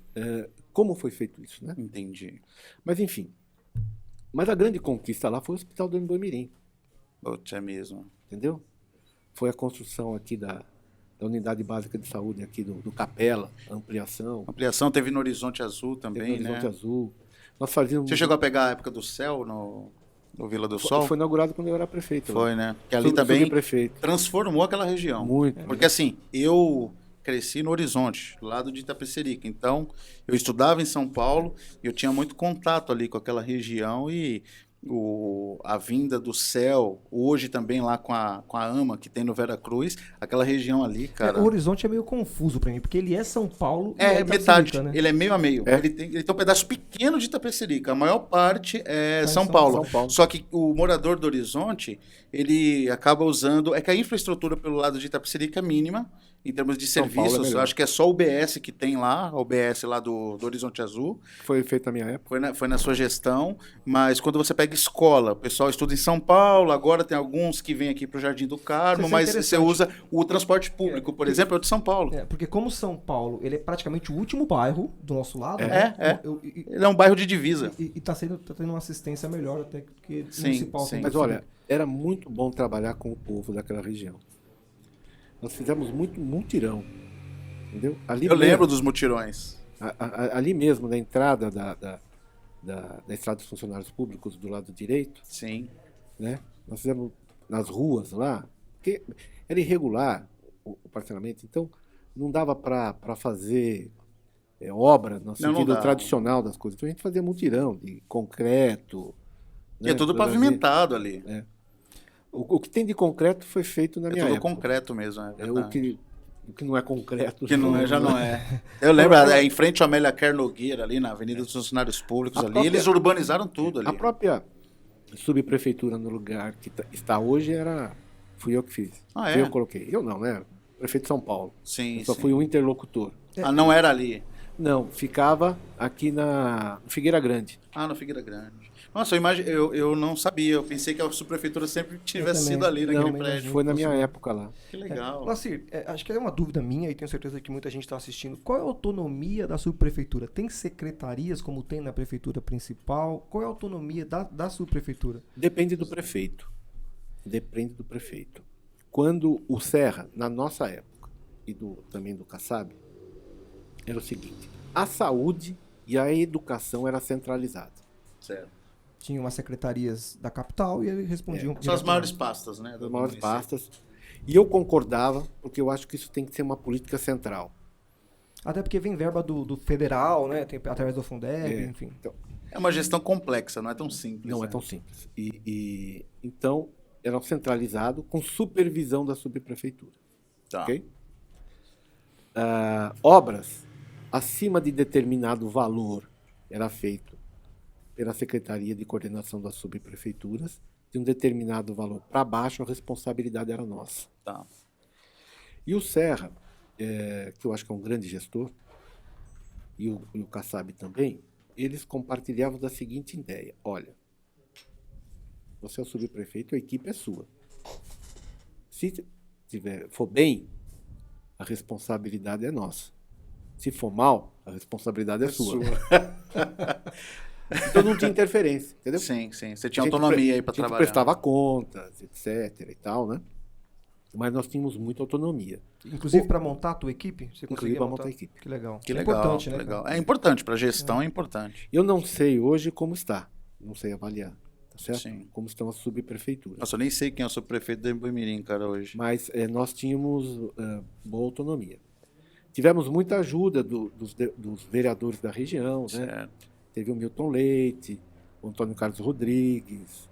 como foi feito isso, né? Entendi. Mas enfim. Mas a grande conquista lá foi o Hospital do Embu-Mirim, Putz, é mesmo. entendeu? Foi a construção aqui da Unidade Básica de Saúde aqui do Capela, a ampliação, Ampliação teve no Horizonte Azul teve também, no Horizonte né? Azul. Nós fazíamos... Você chegou a pegar a época do céu no Vila do Sol? Foi inaugurado quando eu era prefeito. Foi, né? Que ali Fui também prefeito. transformou aquela região. Muito. Porque assim, eu cresci no Horizonte, lado de Itapecerica. Então, eu estudava em São Paulo e eu tinha muito contato ali com aquela região e a vinda do céu, hoje também lá com a AMA, que tem no Vera Cruz, aquela região ali, cara... O Horizonte é meio confuso pra mim, porque ele é São Paulo e É, Itapecerica, metade. né? Ele é meio a meio. É. Ele tem um pedaço pequeno de Itapecerica. A maior parte é Tá em São São Paulo. Paulo. Só que o morador do Horizonte, ele acaba usando... É que a infraestrutura pelo lado de Itapecerica é mínima, em termos de São Paulo é serviços. melhor. Acho que é só o UBS que tem lá, o UBS lá do Horizonte Azul. Foi feito na minha época. Foi na sua gestão. Mas quando você pega escola, o pessoal estuda em São Paulo, agora tem alguns que vêm aqui para o Jardim do Carmo, Isso é mas você interessante. usa o transporte público, por exemplo, é o de São Paulo. Porque como São Paulo, ele é praticamente o último bairro do nosso lado, né? É. E Ele é um bairro de divisa. tá tendo uma assistência melhor até que Sim, municipal. sim. Mas olha, era muito bom trabalhar com o povo daquela região. Nós fizemos muito mutirão, entendeu? Ali Eu lembro mesmo, dos mutirões. ali mesmo, na entrada da estrada dos funcionários públicos do lado direito, Sim. né? Nós fizemos nas ruas lá, porque era irregular o parcelamento, então não dava para fazer obra no sentido dava. tradicional das coisas. Então a gente fazia mutirão de concreto. E é tudo pra fazer. pavimentado ali. O que tem de concreto foi feito na É minha tudo época. concreto mesmo, é É verdade. o que não é concreto. Que não é, já não é. Eu lembro, em frente ao Amélia Kerr Nogueira, ali na Avenida dos Funcionários Públicos, A ali, própria- eles urbanizaram tudo ali. A própria subprefeitura no lugar que está hoje fui eu que fiz. Ah, é? Fui eu que coloquei. Eu não, né? Prefeito de São Paulo. Sim, Eu só sim. fui um interlocutor. Ah, não era ali. Não, ficava aqui na Figueira Grande. Ah, no Figueira Grande. Nossa, eu não sabia. Eu pensei que a subprefeitura sempre tivesse também. sido ali naquele Não, prédio. foi na minha época lá. Que legal. Lacir, acho que é uma dúvida minha e tenho certeza que muita gente está assistindo. Qual é a autonomia da subprefeitura? Tem secretarias como tem na prefeitura principal? Qual é a autonomia da subprefeitura? Depende do prefeito. Depende do prefeito. Quando o Serra, na nossa época, e também do Kassab era o seguinte: a saúde e a educação era centralizada. Certo. Tinha umas secretarias da capital e eles respondiam. São as maiores pastas, né? As do maiores município. pastas. E eu concordava, porque eu acho que isso tem que ser uma política central. Até porque vem verba do federal, né? Tem, através do Fundeb, enfim. Então, É uma gestão complexa, não é tão simples. não né? é tão simples. Então, era centralizado com supervisão da subprefeitura. Tá. Ok? Obras acima de determinado valor era feito pela Secretaria de Coordenação das Subprefeituras. De um determinado valor para baixo, a responsabilidade era nossa. Tá. E o Serra, que eu acho que é um grande gestor, e o Kassab também, eles compartilhavam da seguinte ideia: olha, você é o subprefeito, a equipe é sua. Se for bem, a responsabilidade é nossa. Se for mal, a responsabilidade é sua. Então não tinha interferência, entendeu? Sim, sim. Você tinha A gente autonomia aí para A gente trabalhar. prestava contas, etc. e tal, né? Mas nós tínhamos muita autonomia. Inclusive para montar a tua equipe? Você Inclusive conseguia pra montar a equipe. Que legal. Que É legal, importante, que né? legal. cara? É importante, para gestão é importante. Eu não sei hoje como está. Não sei avaliar. Tá certo? Sim. Como estão as subprefeituras. Nossa, eu nem sei quem é o subprefeito de Boimirim, cara, hoje. Mas nós tínhamos boa autonomia. Tivemos muita ajuda dos vereadores da região, né? Certo. Teve o Milton Leite, o Antônio Carlos Rodrigues,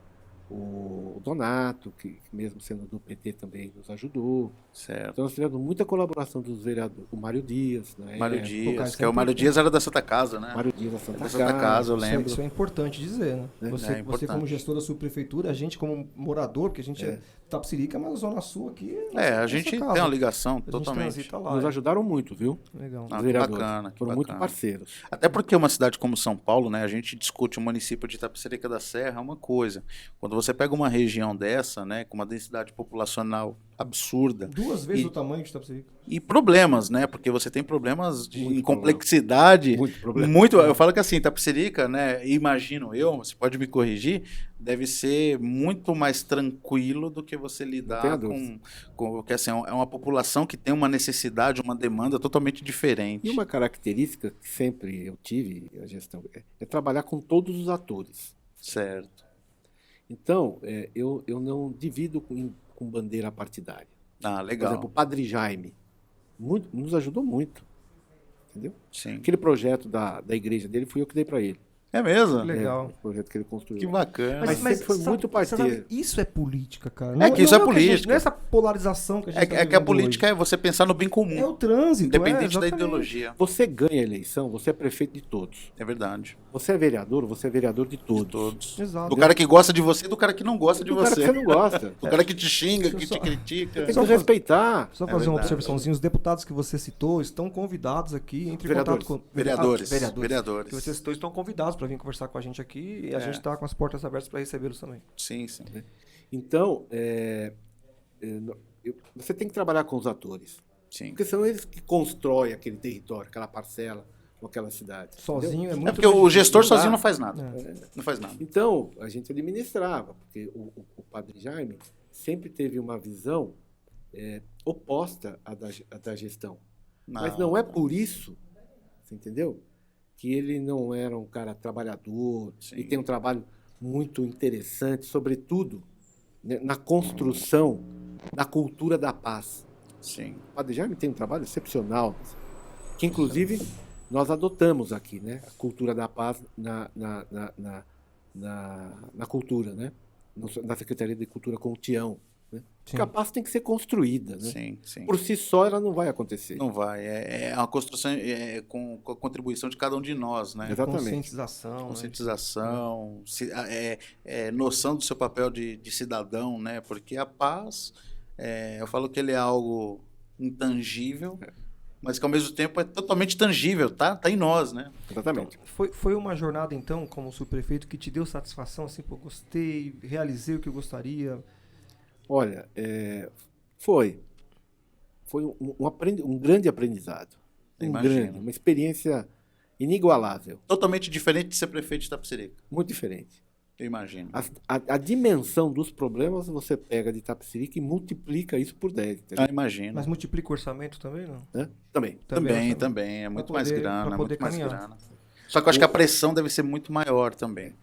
o Donato, que mesmo sendo do PT também nos ajudou. Certo. Então nós tivemos muita colaboração dos vereadores, o Mário Dias, né? Mário cara, Dias, isso que é é o Mário importante. Dias era da Santa Casa, né? Mário Dias da Santa Da Santa Casa, eu Isso é- lembro. Isso é importante dizer, né? Você, É importante. como gestor da subprefeitura, a gente como morador, porque a gente é Tapsirica, mas a Zona Sul aqui A gente tem uma ligação A gente totalmente. transita lá. Nos ajudaram muito, viu? Legal. Ah, Os que vereadores. bacana, que Foram muito bacana. parceiros. Até porque uma cidade como São Paulo, né, a gente discute o município de Itapecerica da Serra, é uma coisa. Quando você pega uma região dessa, né, com uma densidade populacional absurda, 2 vezes E- o tamanho de Tapsirica. e problemas, né, porque você tem problemas de Muito em complexidade, Muito problema. muito, eu falo que assim, Itapecerica, né, imagino eu, você pode me corrigir, deve ser muito mais tranquilo do que você lidar tenha com, dúvida. porque assim, é uma população que tem uma necessidade, uma demanda totalmente diferente. E uma característica que sempre eu tive, a gestão, é trabalhar com todos os atores. Certo. Então, eu não divido com bandeira partidária. Ah, Por legal. exemplo, o Padre Jaime nos ajudou muito. Entendeu? Sim. Aquele projeto da igreja dele fui eu que dei para ele. É mesmo? Legal. O projeto que ele construiu. Que bacana. Mas sempre foi muito você parceiro. sabe, isso é política, cara. que isso é o que a gente- política. não é essa polarização que a gente tá É que a vivendo política é você pensar no bem comum, hoje. É o trânsito. independente da exatamente. ideologia. Você ganha a eleição, você é prefeito de todos. É verdade. Você é vereador de De todos. todos. Exato. Do cara que gosta de você e do cara que não gosta de Do cara que você. você não gosta. Do cara que te xinga, que Só- te critica. Tem Só que faz- respeitar. Só É fazer uma verdade. observaçãozinha. Os deputados que você citou estão convidados aqui. Entre em Vereadores. contato com... Vereadores. vereadores. Vereadores. Que você citou estão convidados para vir conversar com a gente aqui. E a gente está com as portas abertas para recebê-los também. Sim, sim. Então, você tem que trabalhar com os atores. Sim. Porque são eles que constroem aquele território, aquela parcela ou aquela cidade. entendeu? Sozinho é muito É porque o difícil. gestor não dá. sozinho não faz nada. É. Não faz nada. Então, a gente administrava, porque o Padre Jaime sempre teve uma visão oposta à da gestão. Mas não é por isso, você entendeu? Que ele não era um cara trabalhador, Sim. e tem um trabalho muito interessante, sobretudo né, na construção da cultura da paz. Sim. O Padre Jaime tem um trabalho excepcional, que inclusive nós adotamos aqui, né? A cultura da paz na cultura, né? Na Secretaria de Cultura com o Tião. Né? Porque a paz tem que ser construída, né? Sim, sim. Por si só ela não vai acontecer. Não vai. É uma construção com a contribuição de cada um de nós, né? Exatamente. Conscientização. Né? Conscientização, noção do seu papel de cidadão, né? Porque a paz, eu falo que ele é algo intangível, mas que ao mesmo tempo é totalmente tangível, tá? Tá em nós, né? Exatamente. Foi uma jornada, então, como subprefeito, que te deu satisfação, assim, pô, gostei, realizei o que eu gostaria. Olha, foi um grande aprendizado. Imagino. Uma experiência inigualável. Totalmente diferente de ser prefeito de Itapecerica. Muito diferente. Eu imagino. A dimensão dos problemas você pega de Itapecerica e multiplica isso por 10. Entendeu? Imagino. Mas multiplica o orçamento também, não? Né? Também. Também, orçamento. também. É muito mais poder- grana, pra é poder muito mais caminhar. grana. Só que eu acho que a pressão deve ser muito maior também.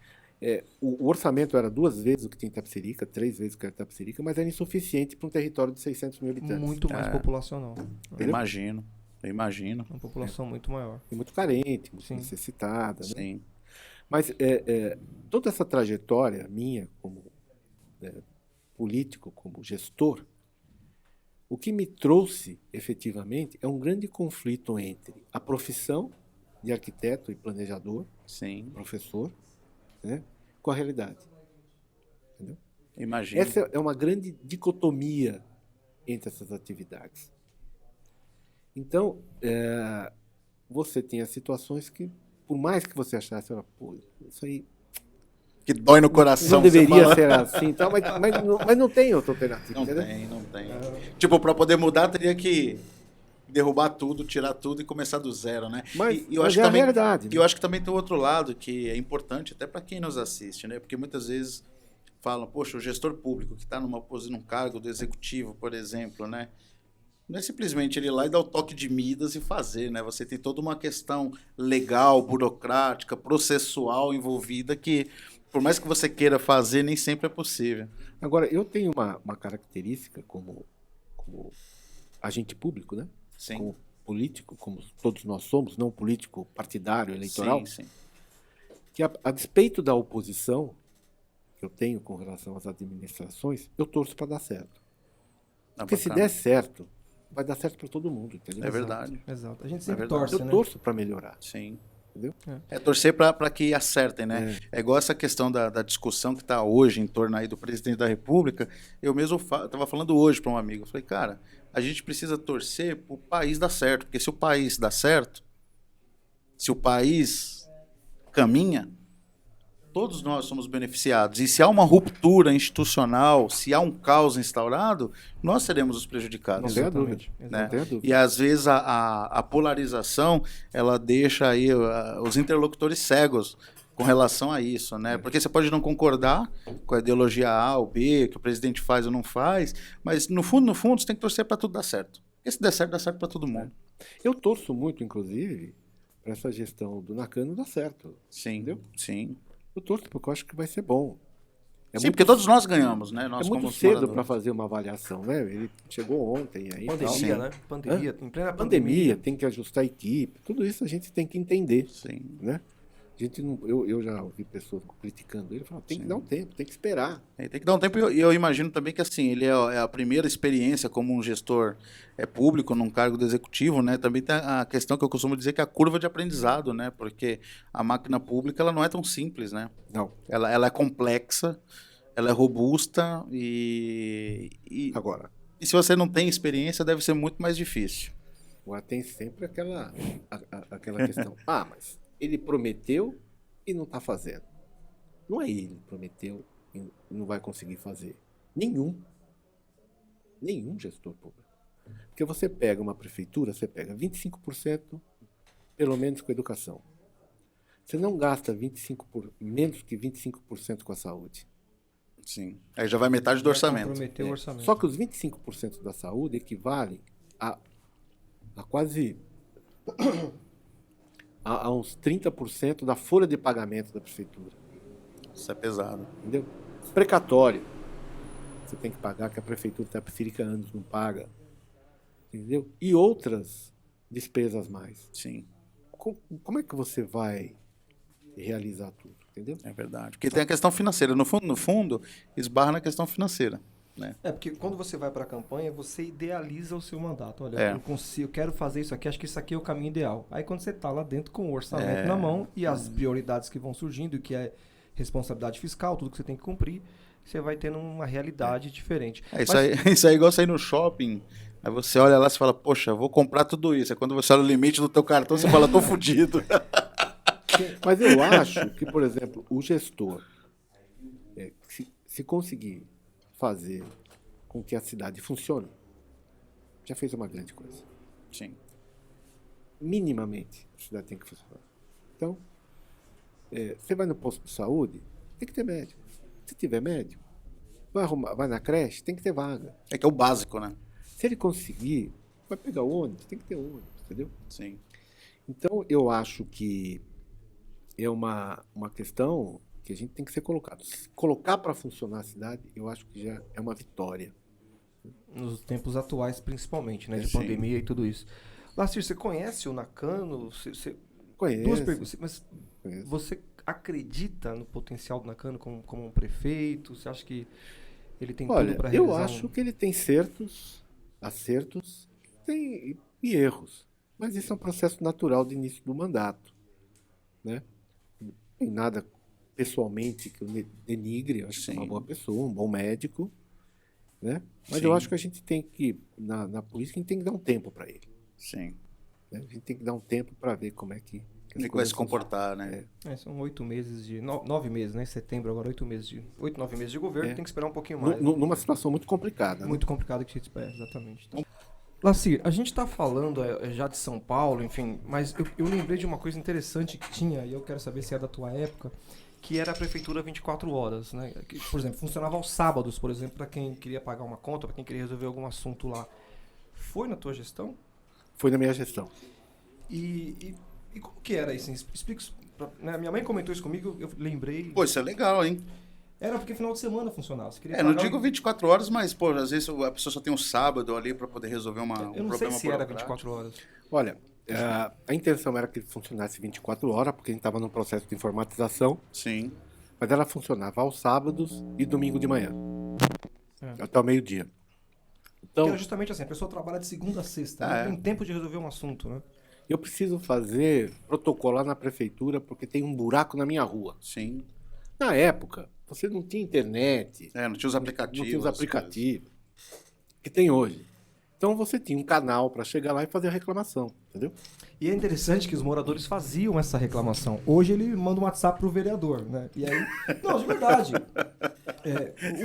O orçamento era 2 vezes o que tinha em Itapecerica, 3 vezes o que era em Itapecerica, mas era insuficiente para um território de 600 mil habitantes. Muito mais populacional. Eu imagino. Eu imagino. Uma população muito maior. E muito carente, muito Sim. necessitada. Né? Sim. Mas toda essa trajetória minha como político, como gestor, o que me trouxe efetivamente é um grande conflito entre a profissão de arquiteto e planejador, Sim. professor, né, com a realidade. Entendeu? Imagino. Essa é uma grande dicotomia entre essas atividades. Então, você tem as situações que, por mais que você achasse, pô, isso aí Que dói no coração. não você deveria fala. ser assim, tal, mas não tem outra alternativa. Não entendeu? tem, não tem. Tipo, para poder mudar, teria que derrubar tudo, tirar tudo e começar do zero, né? Mas, E eu mas acho é que a também, realidade. e eu acho que também tem o outro lado que é importante até para quem nos assiste, né? Porque muitas vezes falam, poxa, o gestor público que está num cargo do executivo, por exemplo, né? Não é simplesmente ele ir lá e dar o toque de Midas e fazer, né? Você tem toda uma questão legal, burocrática, processual envolvida que, por mais que você queira fazer, nem sempre é possível. Agora, eu tenho uma característica como agente público, né? Sim. Como político, como todos nós somos, não político partidário, eleitoral, Sim, sim. que a despeito da oposição que eu tenho com relação às administrações, eu torço para dar certo. Porque se der certo, vai dar certo para todo mundo, entendeu? É verdade. Exato. A gente sempre verdade. torce, Eu né? torço para melhorar, Sim. entendeu? É torcer para que acertem, né? É igual essa questão da discussão que está hoje em torno aí do presidente da República. Eu mesmo estava falando hoje para um amigo. Eu falei, cara, a gente precisa torcer para o país dar certo. Porque se o país dá certo, se o país caminha, todos nós somos beneficiados. E se há uma ruptura institucional, se há um caos instaurado, nós seremos os prejudicados. Não tenha dúvida. Exatamente. Não tenha dúvida. E às vezes a polarização ela deixa aí os interlocutores cegos com relação a isso, né? Porque você pode não concordar com a ideologia A ou B, que o presidente faz ou não faz, mas no fundo, você tem que torcer para tudo dar certo. Porque se der certo, dá certo para todo mundo. Eu torço muito, inclusive, para essa gestão do Nakano dar certo. Sim, Entendeu? sim. Eu torço porque eu acho que vai ser bom. Sim, porque todos nós ganhamos, né? Nós É muito como cedo moradores. para fazer uma avaliação, né? Ele chegou ontem aí. tal. Pandemia, né? Pandemia. Em plena Pandemia, tem que ajustar a equipe. Tudo isso a gente tem que entender, Sim. né? A gente não, eu já ouvi pessoas criticando ele, falando, tem que dar um tempo, tem que esperar. Tem que dar um tempo e eu imagino também que assim, ele é a primeira experiência como um gestor público num cargo do executivo, né? Também tem a questão que eu costumo dizer que é a curva de aprendizado, né? Porque a máquina pública ela não é tão simples, né? Não. Ela é complexa, ela é robusta e Agora, se você não tem experiência deve ser muito mais difícil. agora tem sempre aquela questão. Mas ele prometeu e não está fazendo. Não é ele que prometeu e não vai conseguir fazer. Nenhum gestor público. Porque você pega uma prefeitura, você pega 25%, pelo menos com a educação. Você não gasta menos que 25% com a saúde. Sim. Aí já vai metade do orçamento. Comprometeu o orçamento. Só que os 25% da saúde equivalem a quase a uns 30% da folha de pagamento da prefeitura. Isso é pesado. Entendeu? Precatório. Você tem que pagar, que a prefeitura está há anos não paga. Entendeu? E outras despesas mais. Sim, Como é que você vai realizar tudo? Entendeu? é verdade. Porque tem a questão financeira. No fundo, esbarra na questão financeira. Né? Porque quando você vai para a campanha, você idealiza o seu mandato. Olha, É. eu quero fazer isso aqui, acho que isso aqui é o caminho ideal. Aí quando você está lá dentro com o orçamento na mão e as prioridades que vão surgindo, que é responsabilidade fiscal, tudo que você tem que cumprir, você vai tendo uma realidade diferente. Isso aí é igual sair no shopping. Aí você olha lá e fala, poxa, eu vou comprar tudo isso. Aí quando você olha o limite do teu cartão, você fala, tô fudido. Mas eu acho que, por exemplo, o gestor, se conseguir fazer com que a cidade funcione, já fez uma grande coisa. Sim. Minimamente, a cidade tem que funcionar. Então, você vai no posto de saúde, Tem que ter médico. Se tiver médico, vai na creche, tem que ter vaga. É que é o básico, né? Se ele conseguir, vai pegar ônibus, tem que ter ônibus, entendeu? Sim. Então, eu acho que é uma questão que a gente tem que ser colocado. Se colocar para funcionar a cidade, eu acho que já é uma vitória. Nos tempos atuais, principalmente, né? De Sim. pandemia e tudo isso. Lacir, você conhece o Nakano? Conheço. Duas perguntas. Mas Conheço. você acredita no potencial do Nakano como um prefeito? Você acha que ele tem tudo Olha, para realizar? eu acho que ele tem certos acertos e erros. Mas isso é um processo natural de início do mandato. Né? Não tem nada pessoalmente que eu denigre. Eu acho que é uma Sim. boa pessoa, um bom médico. Né? Mas Sim. eu acho que a gente tem que, na política, a gente tem que dar um tempo para ele. Sim. Né? A gente tem que dar um tempo para ver como é que Como é que vai se comportar, né? São 8 meses de... 9 meses, né? Setembro agora, 8 meses de... 8, 9 meses de governo, É. tem que esperar um pouquinho mais. Numa situação muito complicada. Né? Muito complicado que a gente espera, exatamente. Lacir, a gente está falando já de São Paulo, enfim, mas eu lembrei de uma coisa interessante que tinha, e eu quero saber se é da tua época, que era a prefeitura 24 horas, né? Que, por exemplo, funcionava aos sábados, por exemplo, para quem queria pagar uma conta, para quem queria resolver algum assunto lá. Foi na tua gestão? Foi na minha gestão. E como que era isso? Explica isso. Né? Minha mãe comentou isso comigo, eu lembrei. Pô, isso é legal, hein? Era porque final de semana funcionava. Você queria Não pagar digo 24 horas, mas, pô, às vezes a pessoa só tem um sábado ali para poder resolver um Eu não sei problema se era burocrático. 24 horas. Olha, a intenção era que ele funcionasse 24 horas, porque a gente estava num processo de informatização, Sim. mas ela funcionava aos sábados e domingo de manhã, até o meio-dia. Porque Então, era justamente assim, a pessoa trabalha de segunda a sexta, É. não tem tempo de resolver um assunto, né? eu preciso fazer protocolar na prefeitura porque tem um buraco na minha rua. Sim. Na época, você não tinha internet, Não tinha os aplicativos. não tinha os as aplicativos que tem hoje. Então você tinha um canal para chegar lá e fazer a reclamação, entendeu? E é interessante que os moradores faziam essa reclamação. Hoje ele manda um WhatsApp pro vereador, né? E aí... Não, de verdade.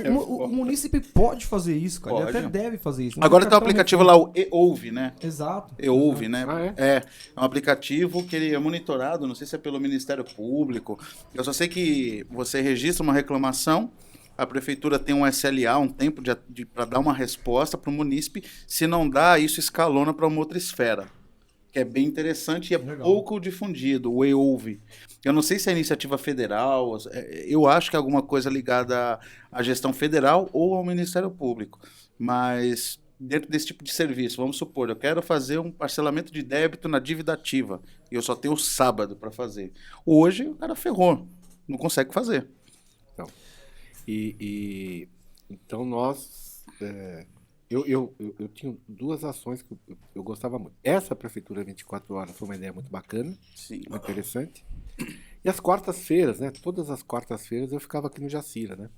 O munícipe pode fazer isso, cara. Ele Pode. até deve fazer isso. coisas. Agora tem o aplicativo lá, o E-Ouve, né? Exato. E-Ouve, né? Ah, é? É um aplicativo que ele é monitorado, não sei se é pelo Ministério Público. Eu só sei que você registra uma reclamação, a prefeitura tem um SLA, um tempo para dar uma resposta para o munícipe. Se não dá, isso escalona para uma outra esfera, que é bem interessante e é Legal. pouco difundido, o E-Ouve. Eu não sei se é iniciativa federal, eu acho que é alguma coisa ligada à gestão federal ou ao Ministério Público, mas dentro desse tipo de serviço, vamos supor, eu quero fazer um parcelamento de débito na dívida ativa e eu só tenho sábado para fazer. Hoje o cara ferrou, não consegue fazer. Então nós... Eu tinha duas ações que eu gostava muito. Essa prefeitura 24 horas foi uma ideia muito bacana, Sim. muito interessante. E as quartas-feiras, né? Todas as quartas-feiras eu ficava aqui no Jacira, né?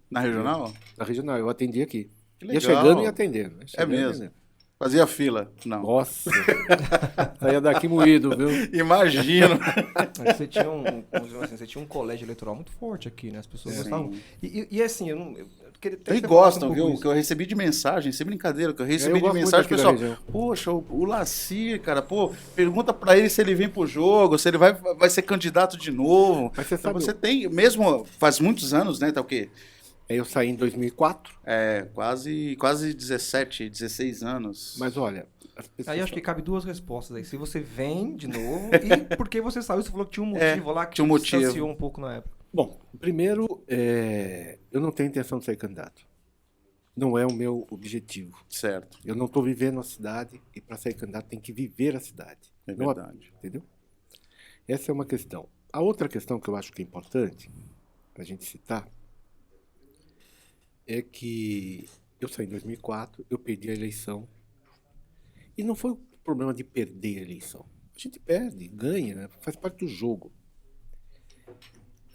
Na regional? Na regional, eu atendia aqui. Que Ia legal. chegando e atendendo. Né? Chegando e mesmo? atendendo. Fazia fila? Não. Nossa! Saía daqui moído, viu? Imagino. Mas você tinha um colégio eleitoral muito forte aqui, né? As pessoas Sim. gostavam. E assim, eu queria até E que você falasse gostam, um viu? pouco O que eu recebi de mensagem, sem brincadeira, o que eu recebi Eu de gosto muito mensagem, aqui da pessoal, região. poxa, o Lacir, cara, pô, pergunta pra ele se ele vem pro jogo, se ele vai ser candidato de novo. Mas você Então sabe- você tem, mesmo faz muitos anos, né, tá o quê? Aí eu saí em 2004, Quase 17, 16 anos. mas olha... As pessoas Aí acho que cabe duas respostas aí. Se você vem de novo e por que você saiu, você falou que tinha um motivo lá que tinha um te motivo. distanciou um pouco na época. Bom, primeiro, eu não tenho intenção de ser candidato. Não é o meu objetivo. Certo, Eu não estou vivendo a cidade e para ser candidato tem que viver a cidade. é Não a- verdade. Entendeu? Essa é uma questão. A outra questão que eu acho que é importante para a gente citar é que eu saí em 2004, eu perdi a eleição. E não foi o problema de perder a eleição. A gente perde, ganha, né? Faz parte do jogo.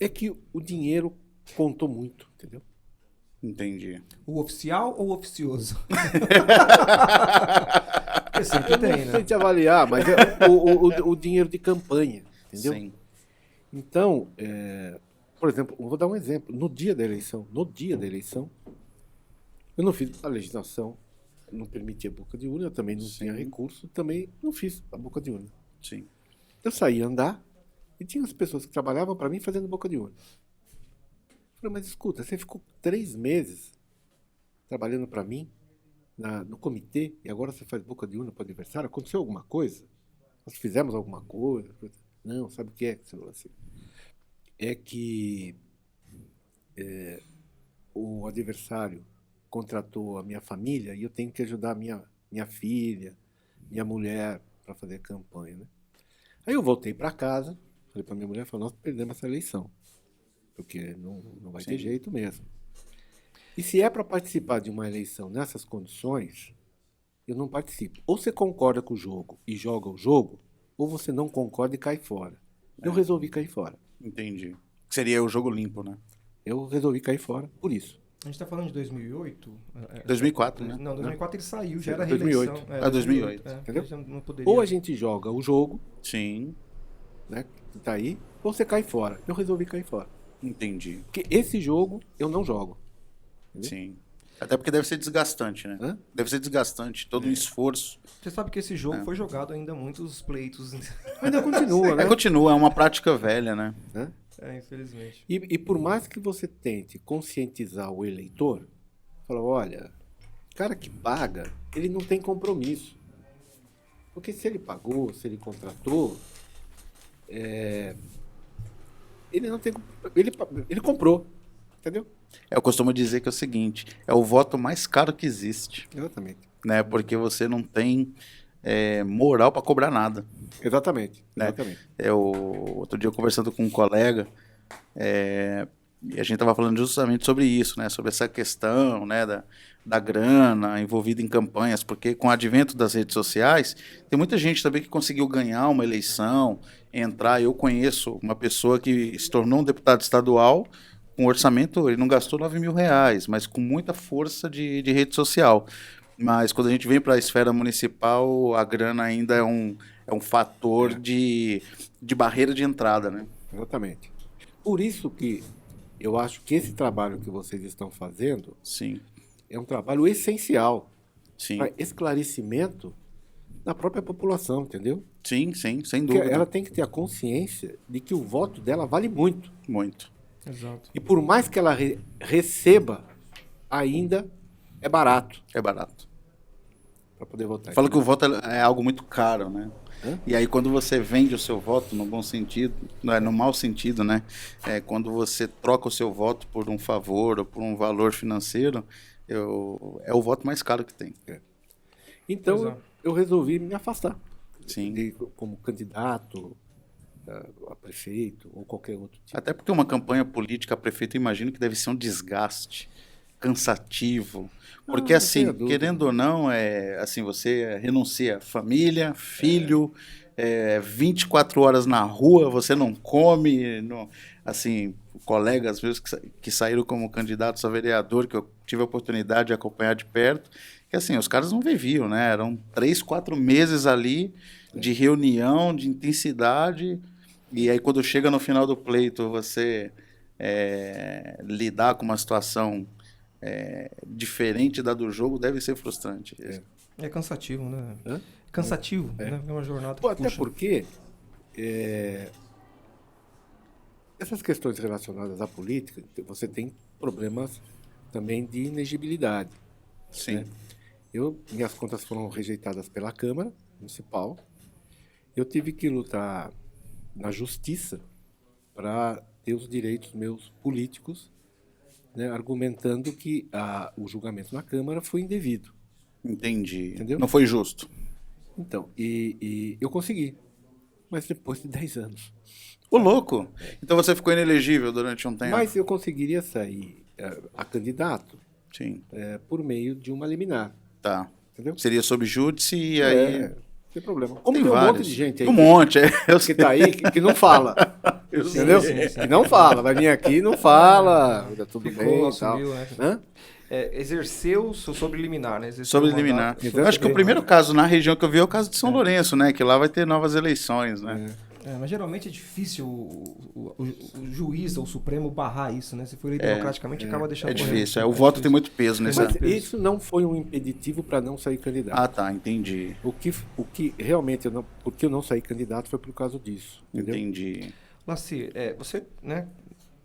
É que o dinheiro contou muito, entendeu? Entendi. O oficial ou o oficioso? Porque sempre tem, Não né? sei te avaliar, mas é o dinheiro de campanha, entendeu? Sim. Então, por exemplo, eu vou dar um exemplo. No dia da eleição, eu não fiz a legislação, não permitia boca de urna, eu também não tinha recurso, também não fiz a boca de urna. Sim. Eu saía andar e tinha as pessoas que trabalhavam para mim fazendo boca de urna. falei, mas escuta, você ficou 3 meses trabalhando para mim no comitê e agora você faz boca de urna para o adversário? Aconteceu alguma coisa? Nós fizemos alguma coisa? Não, sabe o que é? Assim? É que o adversário contratou a minha família e eu tenho que ajudar a minha filha, minha mulher para fazer campanha, né? Aí eu voltei para casa, falei para minha mulher, nós perdemos essa eleição, porque não vai ter jeito mesmo. E se é para participar de uma eleição nessas condições, eu não participo. Ou você concorda com o jogo e joga o jogo, ou você não concorda e cai fora. Eu resolvi cair fora. Entendi. Seria o jogo limpo, né? Eu resolvi cair fora por isso. A gente está falando de 2008? 2004, né? Não, 2004 ele saiu, já era 2008. reeleição. 2008. Entendeu? Já não poderia. Ou a gente joga o jogo, Sim, né, que tá aí, ou você cai fora. Eu resolvi cair fora. entendi. Porque esse jogo eu não jogo. Sim. Até porque deve ser desgastante, né? Hã? Deve ser desgastante, todo um esforço. Você sabe que esse jogo foi jogado ainda muitos pleitos, Ainda continua, né? Continua, é uma prática velha, né? Né? infelizmente. E por mais que você tente conscientizar o eleitor, fala, olha, o cara que paga, ele não tem compromisso. Porque se ele pagou, se ele contratou, ele não tem. Ele comprou. Entendeu? Eu costumo dizer que é o seguinte, é o voto mais caro que existe, Exatamente. né? Porque você não tem moral para cobrar nada. Exatamente. Né? Exatamente. Outro dia eu conversando com um colega, e a gente estava falando justamente sobre isso, né? Sobre essa questão, né? Da grana envolvida em campanhas, porque com o advento das redes sociais, tem muita gente também que conseguiu ganhar uma eleição, entrar. Eu conheço uma pessoa que se tornou um deputado estadual com orçamento, ele não gastou R$9.000, mas com muita força de rede social. Mas quando a gente vem para a esfera municipal, a grana ainda é um fator de barreira de entrada, né? Exatamente. Por isso que eu acho que esse trabalho que vocês estão fazendo Sim, é um trabalho essencial sim. para esclarecimento da própria população, entendeu? Sim, sim, sem Porque dúvida. ela tem que ter a consciência de que o voto dela vale muito. Muito. Exato. E por mais que ela receba, ainda é barato É barato. para poder votar. Fala que o voto é algo muito caro, né? Hã? E aí quando você vende o seu voto, no bom sentido, não é no mau sentido, né? Quando você troca o seu voto por um favor ou por um valor financeiro, é o voto mais caro que tem. Então, Pois é. eu resolvi me afastar. Sim. Como candidato a prefeito ou qualquer outro tipo. Até porque uma campanha política a prefeito, eu imagino que deve ser um desgaste cansativo. Porque não assim, tenha dúvida. querendo ou não, assim, você renuncia a família, filho, 24 horas na rua, você não come, assim, colegas meus que saíram como candidatos a vereador, que eu tive a oportunidade de acompanhar de perto, que assim, os caras não viviam, né? Eram 3, 4 meses ali de reunião, de intensidade, e aí quando chega no final do pleito, você lidar com uma situação diferente da do jogo deve ser frustrante. É cansativo, né? Hã? Cansativo, né? É uma jornada Pô, que até puxa. porque essas questões relacionadas à política, você tem problemas também de inegibilidade. Sim. Minhas contas foram rejeitadas pela Câmara Municipal. Eu tive que lutar na justiça para ter os direitos meus políticos, né, argumentando que o julgamento na Câmara foi indevido. Entendi. Entendeu? Não foi justo. Então, e eu consegui, mas depois de 10 anos. Ô, louco! Então você ficou inelegível durante um tempo. Mas eu conseguiria sair a candidato Sim, por meio de uma liminar, tá. entendeu? Seria sob júdice e aí... Não tem problema. Como Tem tem um vários. monte de gente aí Um monte, eu que sei. tá aí, que não fala. Entendeu? Que não fala. Vai vir aqui e não fala. Tá tudo Ficou, bem e tal. assumiu, né? Hã? Exerceu sobre liminar, né? Exerceu Sobre o mandato liminar. sobre Eu acho que o liminar. primeiro caso na região que eu vi é o caso de São Lourenço, né? Que lá vai ter novas eleições, né? Mas geralmente é difícil o juiz ou o Supremo barrar isso, né? Se for eleito democraticamente, acaba deixando... É correr. difícil. O voto tem muito peso nesse... Mas isso não foi um impeditivo para não sair candidato. Ah, tá. Entendi. O que realmente porque eu não saí candidato foi por causa disso. Entendeu? Entendi. Laci, você, né,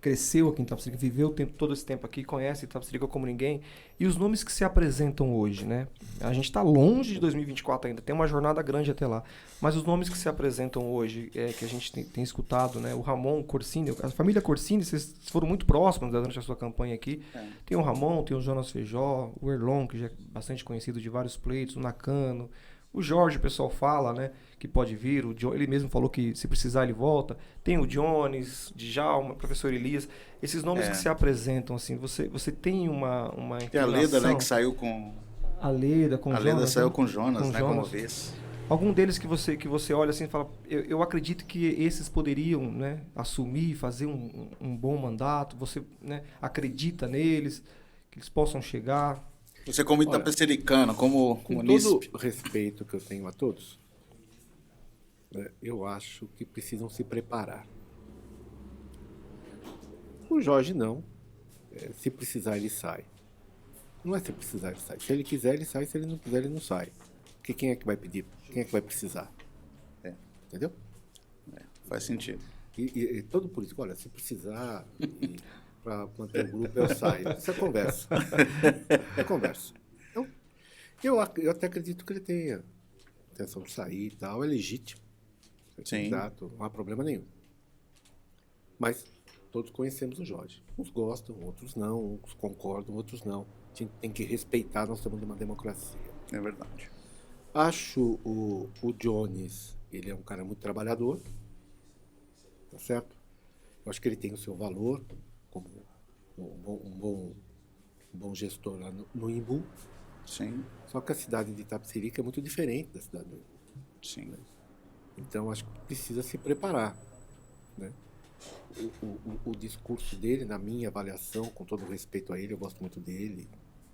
cresceu aqui em Itapecerica, viveu todo esse tempo aqui, conhece Itapecerica como ninguém. E os nomes que se apresentam hoje, né? A gente está longe de 2024 ainda, tem uma jornada grande até lá. Mas os nomes que se apresentam hoje, que a gente tem escutado, né? O Ramon, Corsini, a família Corsini, vocês foram muito próximos, né, durante a sua campanha aqui. Tem o Ramon, tem o Jonas Feijó, o Erlon, que já é bastante conhecido de vários pleitos, o Nakano. O Jorge, o pessoal fala, né, que pode vir. Ele mesmo falou que se precisar ele volta. Tem o Jones, Djalma, professor Elias. Esses nomes que se apresentam, assim, você tem uma Tem a Leda, né, que saiu com... A Leda com o Jonas. A Leda saiu com o Jonas, com né, Jonas. como vez. Algum deles que você olha assim e fala, eu acredito que esses poderiam, né, assumir, fazer um bom mandato. Você, né, acredita neles, que eles possam chegar... Você como itapecericano, como Com munícipe. todo o respeito que eu tenho a todos, eu acho que precisam se preparar. O Jorge não. Se precisar, ele sai. Não é se precisar, ele sai. Se ele quiser, ele sai. Se ele não quiser, ele não sai. Porque quem é que vai pedir? Quem é que vai precisar? Entendeu? Faz sentido. E todo político, olha, se precisar... para manter o grupo, eu saio. Isso é conversa. É conversa. Então, eu até acredito que ele tenha intenção de sair e tal, é legítimo. Sim. Exato, não há problema nenhum. Mas todos conhecemos o Jorge. Uns gostam, outros não, uns concordam, outros não. A gente tem que respeitar, nós estamos numa democracia. É verdade. Acho o Jones, ele é um cara muito trabalhador, tá certo? Eu acho que ele tem o seu valor, como um bom gestor lá no Imbu. Sim, Só que a cidade de Itapecerica é muito diferente da cidade do Imbu. sim. Então, acho que precisa se preparar, né? O discurso dele, na minha avaliação, com todo respeito a ele, eu gosto muito dele,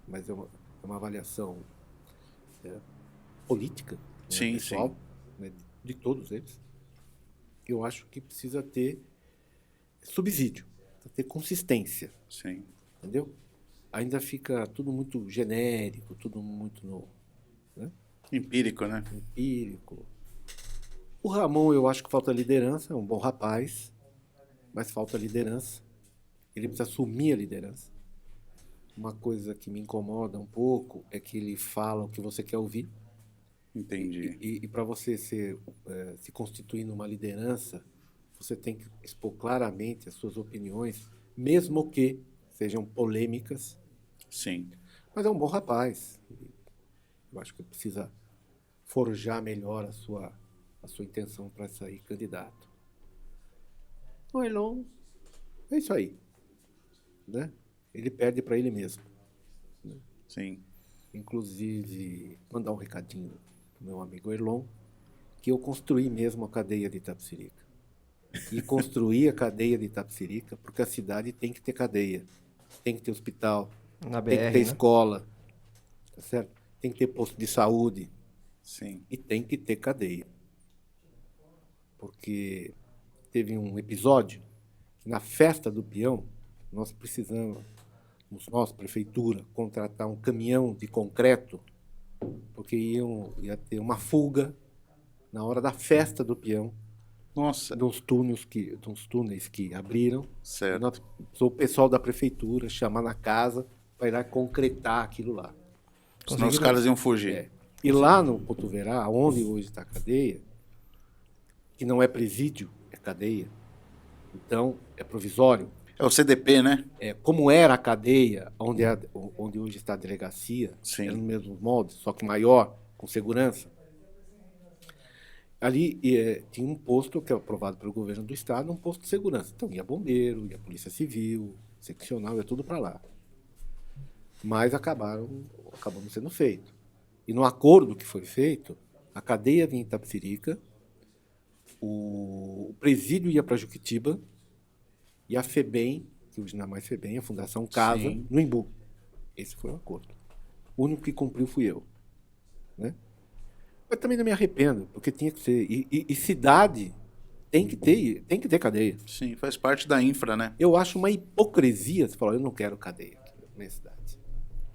mas é uma avaliação política, né, Sim, pessoal, né, de todos eles. Eu acho que precisa ter subsídio, ter consistência, Sim. entendeu? Ainda fica tudo muito genérico, tudo muito Empírico, né? empírico. O Ramon, eu acho que falta liderança, é um bom rapaz, mas falta liderança. Ele precisa assumir a liderança. Uma coisa que me incomoda um pouco é que ele fala o que você quer ouvir. Entendi. E para você se constituir numa liderança, você tem que expor claramente as suas opiniões, mesmo que sejam polêmicas. Sim. Mas é um bom rapaz. Eu acho que precisa forjar melhor a sua intenção para sair candidato. O Elon, é isso aí, né? Ele perde para ele mesmo. Sim. Inclusive, mandar um recadinho para o meu amigo Elon, que eu construí mesmo a cadeia de Itapecerica. E construí a cadeia de Itapecerica porque a cidade tem que ter cadeia, tem que ter hospital, Na BR, tem que ter né? escola, tá certo? Tem que ter posto de saúde Sim. e tem que ter cadeia. Porque teve um episódio que na festa do peão nós precisamos, prefeitura, contratar um caminhão de concreto porque ia ter uma fuga na hora da festa do peão Nossa. de uns túneis que abriram. Certo. E nós, o pessoal da prefeitura chamar na casa para ir lá concretar aquilo lá. Senão os caras iam fugir. É. E lá no Cotoverá, onde hoje está a cadeia, que não é presídio, é cadeia, então é provisório. É o CDP, né? Como era a cadeia, onde hoje está a delegacia, Sim. era no mesmo molde, só que maior, com segurança. Ali tinha um posto que é aprovado pelo governo do estado, um posto de segurança. Então ia bombeiro, ia polícia civil, seccional, ia tudo para lá. Mas acabou não sendo feito. E no acordo que foi feito, a cadeia vinha em Itapecerica, o presídio ia para Juquitiba e a FEBEM, que hoje não é mais FEBEM, a Fundação Casa, Sim. no Imbu. Esse foi o acordo. O único que cumpriu fui eu, né? Mas também não me arrependo, porque tinha que ser. E cidade tem que ter cadeia. Sim, faz parte da infra, né? Eu acho uma hipocrisia você falar, eu não quero cadeia aqui na minha cidade.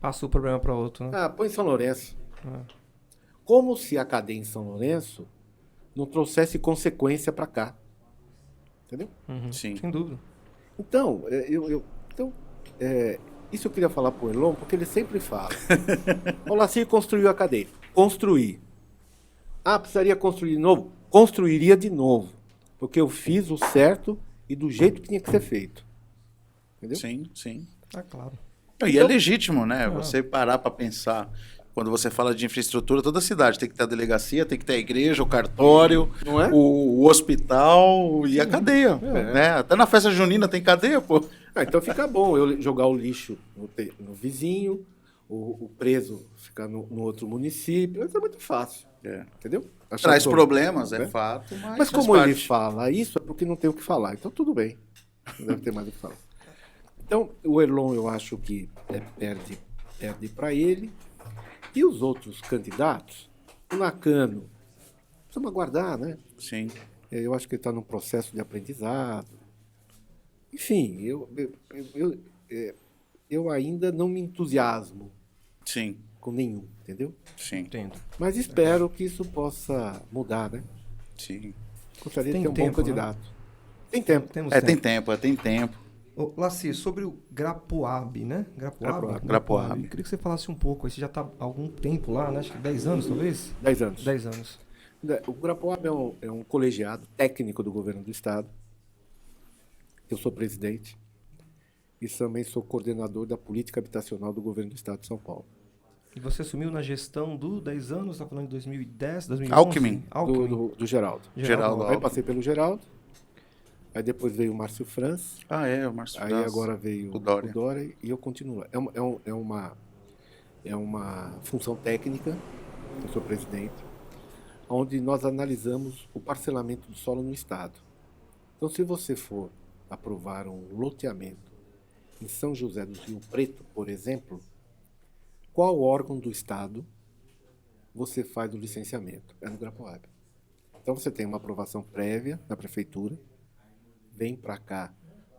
Passa o problema para outro, né? Põe em São Lourenço. Como se a cadeia em São Lourenço não trouxesse consequência para cá. Entendeu? Uhum. Sim. Sem dúvida. Então, isso eu queria falar para o Elon, porque ele sempre fala. O Lacir construiu a cadeia. Construir. Ah, precisaria construir de novo? Construiria de novo. Porque eu fiz o certo e do jeito que tinha que ser feito. Entendeu? Sim, sim. Ah, claro. E é legítimo, né? Você parar para pensar. Quando você fala de infraestrutura, toda cidade tem que ter a delegacia, tem que ter a igreja, o cartório, Não é? o hospital e a cadeia. Né? Até na festa junina tem cadeia, pô. Ah, então fica bom eu jogar o lixo no vizinho, o preso ficar no outro município. Isso é muito fácil. É. Entendeu? Traz problemas, é né? fato, Mas faz como ele parte. fala isso, é porque não tem o que falar. Então tudo bem. Não deve ter mais o que falar. Então, o Elon, eu acho que perde para ele. E os outros candidatos, o Nakano, precisamos aguardar, né? Sim, Eu acho que ele está num processo de aprendizado. Enfim, eu ainda não me entusiasmo sim, com nenhum, entendeu? sim, Entendo. Mas espero que isso possa mudar, né? sim. Gostaria Tem de ter um tempo, bom candidato. Tem tempo. Temos Tem tempo. tempo. Ô, Laci, sobre o Grapoab, né? Grapoab. Eu queria que você falasse um pouco. Aí você já está há algum tempo lá, né? Acho que 10 anos, talvez? 10 anos. 10 anos. O Grapoab é um colegiado técnico do governo do Estado. Eu sou presidente e também sou coordenador da política habitacional do governo do Estado de São Paulo. E você assumiu na gestão do 10 anos, está falando de 2010, 2011? Alckmin. Do Geraldo. Geraldo Aí Alckmin. passei pelo Geraldo, aí depois veio o Márcio Franz, Ah, é, o Márcio aí Franz. agora veio o Dória. o Dória e eu continuo lá. É uma função técnica, eu sou presidente, onde nós analisamos o parcelamento do solo no Estado. Então, se você for aprovar um loteamento em São José do Rio Preto, por exemplo, qual órgão do Estado você faz o licenciamento? É no Grapoab. Então, você tem uma aprovação prévia da Prefeitura, vem para cá,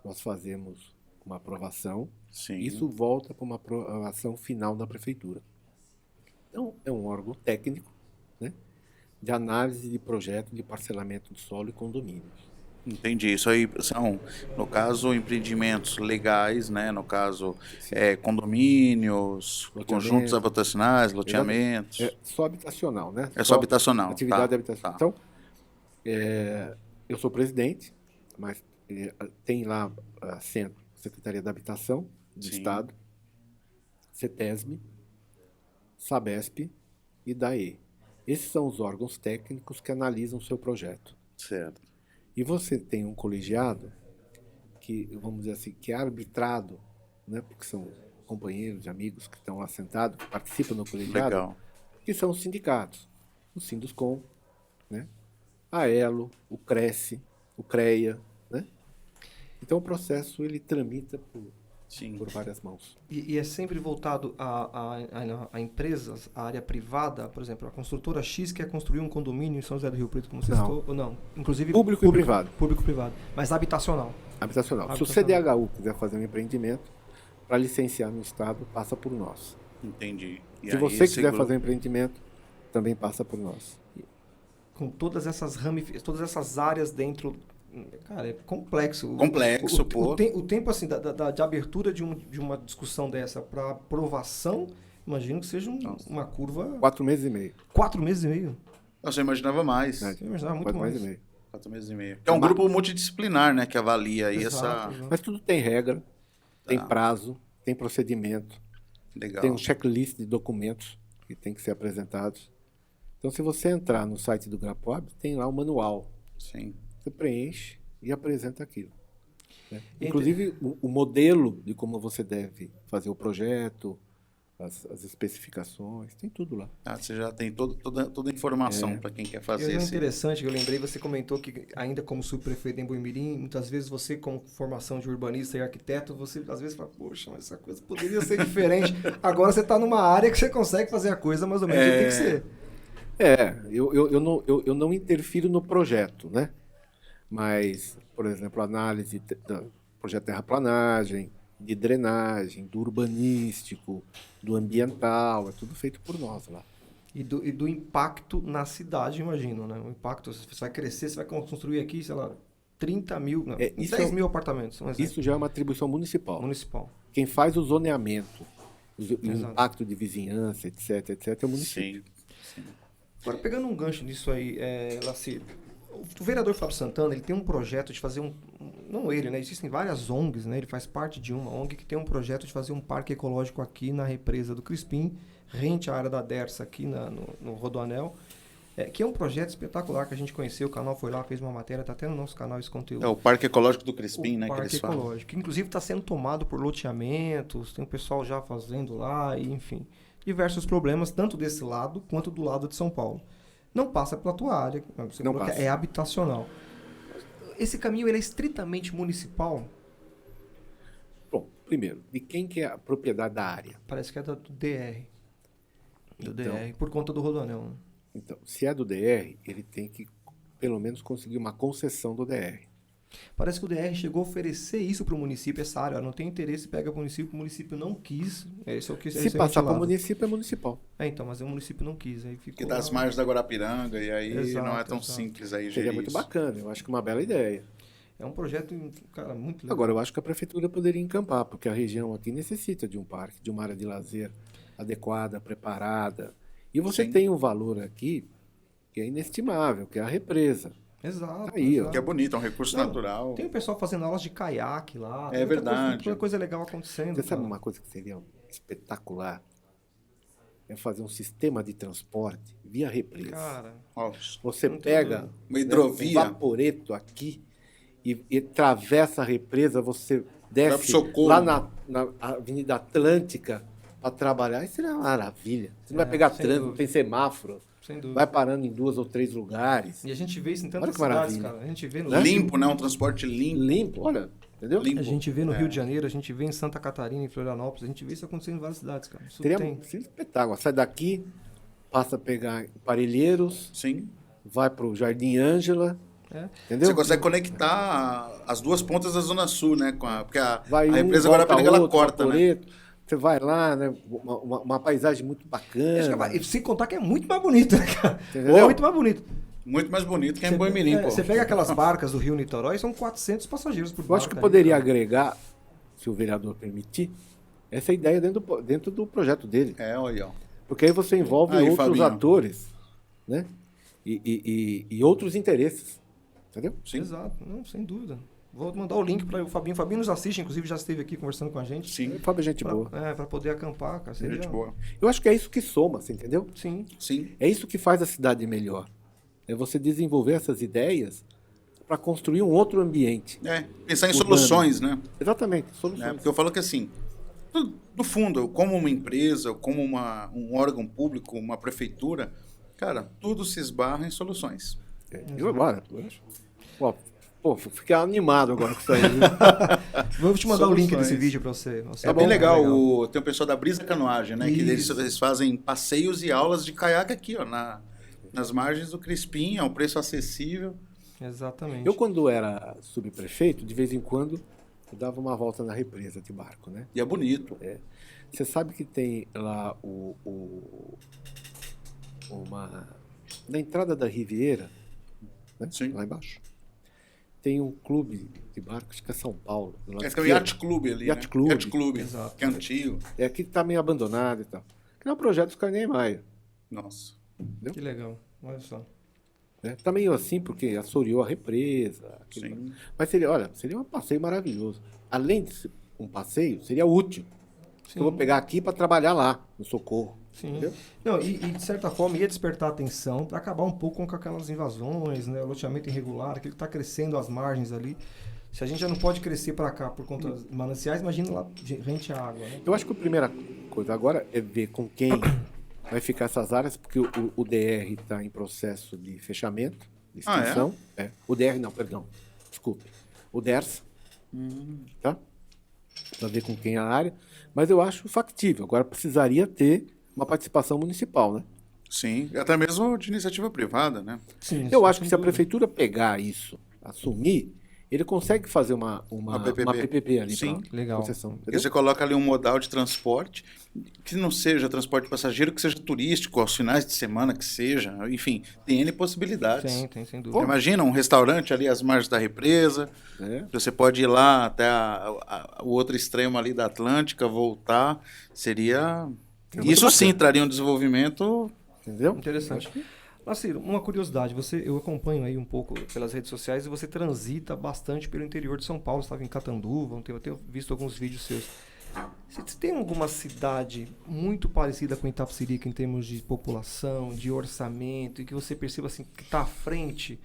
nós fazemos uma aprovação, Sim. isso volta para uma aprovação final da Prefeitura. Então, é um órgão técnico, né, de análise de projeto de parcelamento de solo e condomínios. Entendi. Isso aí são, no caso, empreendimentos legais, né? No caso, condomínios, Loteamento. conjuntos habitacionais, loteamentos. É só habitacional, né? É só habitacional. Atividade Tá, habitacional. tá. Então, eu sou presidente, mas tem lá assento Secretaria da Habitação do Sim. Estado, CETESB, SABESP e DAE. Esses são os órgãos técnicos que analisam o seu projeto. Certo. E você tem um colegiado que, vamos dizer assim, que é arbitrado, né, porque são companheiros e amigos que estão lá sentados, que participam do colegiado, Legal. que são os sindicatos. O Sinduscom, né, a ELO, o Cresce, o CREA, né? Então o processo ele tramita Sim. por várias mãos. E é sempre voltado a empresas, a área privada, por exemplo, a construtora X quer construir um condomínio em São José do Rio Preto, como você Não. citou, ou não? Inclusive Público e privado. Público-privado, mas habitacional. Habitacional. Se o Habitacional. CDHU quiser fazer um empreendimento, para licenciar no Estado, passa por nós. Entendi. E Se aí, você esse quiser grupo- fazer um empreendimento, também passa por nós. Com todas essas todas essas áreas dentro. Cara, é complexo. Complexo, pô. O tempo assim, de abertura de uma discussão dessa para aprovação, imagino que seja uma curva. 4 meses e meio. 4 meses e meio. Nossa, eu imaginava mais. Né? Eu imaginava muito 4 mais. meses e meio. 4 meses e meio. É um grupo multidisciplinar, né? Que avalia aí Exato, essa... exato. Mas tudo tem regra, tem Tá. prazo, tem procedimento, Legal. tem um checklist de documentos que tem que ser apresentados. Então, se você entrar no site do Grapoab, tem lá o manual. Sim. Você preenche e apresenta aquilo. Né? Entre- Inclusive, o modelo de como você deve fazer o projeto, as especificações, tem tudo lá. Ah, você já tem toda a informação para quem quer fazer É esse... interessante que eu lembrei, você comentou que ainda como subprefeito em Boimirim, muitas vezes você, como formação de urbanista e arquiteto, você às vezes fala, poxa, mas essa coisa poderia ser diferente. Agora você está numa área que você consegue fazer a coisa mais ou menos do que tem que ser. Eu não interfiro no projeto, né? Mas, por exemplo, análise do projeto de terraplanagem, de drenagem, do urbanístico, do ambiental, é tudo feito por nós lá. E do impacto na cidade, imagino, né? O impacto, você vai crescer, você vai construir aqui, sei lá, 30 mil, não, isso 10 mil apartamentos. Um exemplo. Isso já é uma atribuição municipal. Municipal. Quem faz o zoneamento, o Exato. impacto de vizinhança, etc, é o município. Sim. Agora, pegando um gancho nisso aí, Laci, o vereador Fábio Santana, ele tem um projeto de fazer não ele, né? Existem várias ONGs, né? Ele faz parte de uma ONG que tem um projeto de fazer um parque ecológico aqui na represa do Crispim, rente à área da Dersa aqui no Rodoanel, que é um projeto espetacular que a gente conheceu, o canal foi lá, fez uma matéria, tá até no nosso canal esse conteúdo. É o Parque Ecológico do Crispim, né? Que Parque eles falam. ecológico, que inclusive está sendo tomado por loteamentos, tem o pessoal já fazendo lá, e, enfim, diversos problemas, tanto desse lado quanto do lado de São Paulo. Não passa pela tua área, você Não falou que passa. é habitacional. Esse caminho ele é estritamente municipal? Bom, primeiro, de quem que é a propriedade da área? Parece que é do DR. Do Então. DR, por conta do Rodoanel. Né? Então, se é do DR, ele tem que, pelo menos, conseguir uma concessão do DR. Parece que o DR chegou a oferecer isso para o município, essa área. Não tem interesse, pega para o município não quis. Esse é o que Se passar para o município, é municipal. Então, mas o município não quis. Aí ficou Que das lá. margens da Guarapiranga, e aí Exato, não é tão exato. simples aí Seria gerir muito isso. bacana, eu acho que é uma bela ideia. É um projeto, cara, muito legal. Agora, eu acho que a prefeitura poderia encampar, porque a região aqui necessita de um parque, de uma área de lazer adequada, preparada. E você Sim. tem um valor aqui que é inestimável, que é a represa. Exato. Aí, ó. exato. Que é bonito, é um recurso Não, natural. Tem o pessoal fazendo aulas de caiaque lá. É tem muita verdade. Coisa, coisa legal acontecendo. Você sabe cara. uma coisa que seria espetacular? É fazer um sistema de transporte via represa. Cara, Ó, Você não tem pega dúvida. Uma hidrovia. um vaporeto aqui e atravessa a represa, você Vai desce pro Socorro. lá na Avenida Atlântica para trabalhar. Isso é uma maravilha. Você não vai pegar sem trânsito, não dúvida. tem semáforo. sem dúvida. Vai parando em 2 ou 3 lugares. E a gente vê isso em Olha tantas que cidades, maravilha. cara. A gente vê no Limpo, né? Um transporte limpo. Limpo, olha, entendeu? Limpo. A gente vê no Rio de Janeiro, a gente vê em Santa Catarina, em Florianópolis, a gente vê isso acontecendo em várias cidades, cara. Isso Seria tem. seria espetáculo. Sai daqui, passa a pegar Parelheiros, Sim. vai pro Jardim Ângela, É. entendeu? Você consegue conectar as duas pontas da Zona Sul, né? Porque a Vai a um, represa volta Guarapiranga, ela outro, corta, né? Vaporeto. Você vai lá, né? Uma paisagem muito Acho bacana. que sem contar que é muito mais bonito, né, cara? Entendeu? É muito mais bonito. Muito mais bonito que em Boimirim, pô. Você pega aquelas barcas do Rio Niterói, são 400 passageiros por barca. Eu acho que aí, poderia cara. agregar, se o vereador permitir, essa ideia dentro do projeto dele. É, olha, ó. Porque aí você envolve Aí, outros Fabinho. atores, né? E outros interesses. Entendeu? Sim. Exato, não, sem dúvida. Vou mandar o link para o Fabinho. O Fabinho nos assiste, inclusive já esteve aqui conversando com a gente. Sim. Fábio é gente boa. Para poder acampar, cara. Seria... Gente boa. Eu acho que é isso que soma, você entendeu? Sim. Sim. É isso que faz a cidade melhor. É você desenvolver essas ideias para construir um outro ambiente. É, pensar em Urbano. Soluções, né? Exatamente, Né? soluções. Porque eu falo que assim, do fundo, como uma empresa, como um órgão público, uma prefeitura, cara, tudo se esbarra em soluções. Eu agora, pô, fiquei animado agora com isso aí. viu? Vou te mandar o link Soluções. desse vídeo para você. É bem legal. Tem o pessoal da Brisa Canoagem, né? Que Isso. eles fazem passeios e aulas de caiaque aqui, ó, nas margens do Crispim, é um preço acessível. Exatamente. Eu, quando era subprefeito, de vez em quando, eu dava uma volta na represa de barco, né? E é bonito. Você sabe que tem lá na entrada da Riviera, né? Sim. Lá embaixo, tem um clube de barcos que é São Paulo. do lado É que é o esquerdo. Yacht Club ali, Yacht né? Club. Yacht Club, Exato. que é antigo. É aqui que tá meio abandonado e tal. Que não é um projeto dos Carney Maia. Nossa. Que legal. Olha só. Né? Tá meio assim porque assoreou a represa. Sim. Mas seria um passeio maravilhoso. Além de ser um passeio, seria útil. Sim. Eu vou pegar aqui para trabalhar lá, no Socorro. Sim. Entendeu? Não, e de certa forma ia despertar atenção para acabar um pouco com aquelas invasões, né? O loteamento irregular, aquilo que está crescendo às margens ali. Se a gente já não pode crescer para cá por conta dos mananciais, imagina lá rente à água, né? Eu acho que a primeira coisa agora é ver com quem vai ficar essas áreas, porque o DR está em processo de fechamento, de extinção. O DR não, perdão. Desculpe. O DERS. Tá? Para ver com quem é a área. Mas eu acho factível. Agora precisaria ter uma participação municipal, né? Sim. E até mesmo de iniciativa privada, né? Sim, Eu acho que sem se a dúvida. prefeitura pegar isso, assumir, ele consegue fazer uma PPP ali Sim. para Legal. concessão. Porque Entendeu? você coloca ali um modal de transporte que não seja transporte passageiro, que seja turístico, aos finais de semana que seja, enfim, tem N possibilidades. Tem, sem dúvida. Imagina um restaurante ali às margens da represa, É. você pode ir lá até o outro extremo ali da Atlântica, voltar, seria... muito Isso sim bacana. traria um desenvolvimento... Entendeu? Interessante. Nacir, uma curiosidade, eu acompanho aí um pouco pelas redes sociais e você transita bastante pelo interior de São Paulo, você estava em Catanduva, eu tenho visto alguns vídeos seus. Você tem alguma cidade muito parecida com Itapecerica em termos de população, de orçamento, e que você perceba assim, que está à frente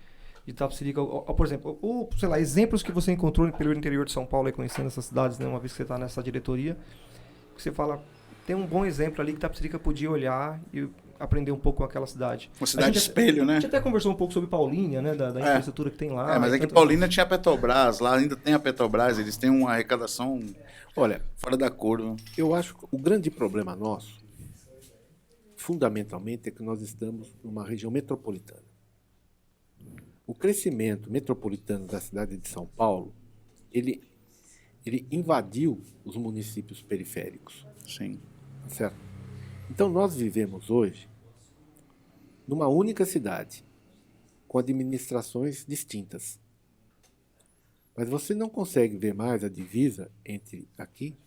de Itapecerica? Por exemplo, ou, sei lá, exemplos que você encontrou pelo interior de São Paulo, aí, conhecendo essas cidades, né, uma vez que você está nessa diretoria, que você fala, tem um bom exemplo ali que Itapecerica podia olhar e aprender um pouco com aquela cidade. Uma cidade de espelho, né? A gente até conversou um pouco sobre Paulínia, né, da infraestrutura que tem lá. Mas é que Paulínia tinha a Petrobras, lá ainda tem a Petrobras, eles têm uma arrecadação Olha, fora da curva. eu acho que o grande problema nosso, fundamentalmente, é que nós estamos numa região metropolitana. O crescimento metropolitano da cidade de São Paulo, ele invadiu os municípios periféricos, Sim. certo? Então nós vivemos hoje numa única cidade, com administrações distintas. Mas você não consegue ver mais a divisa entre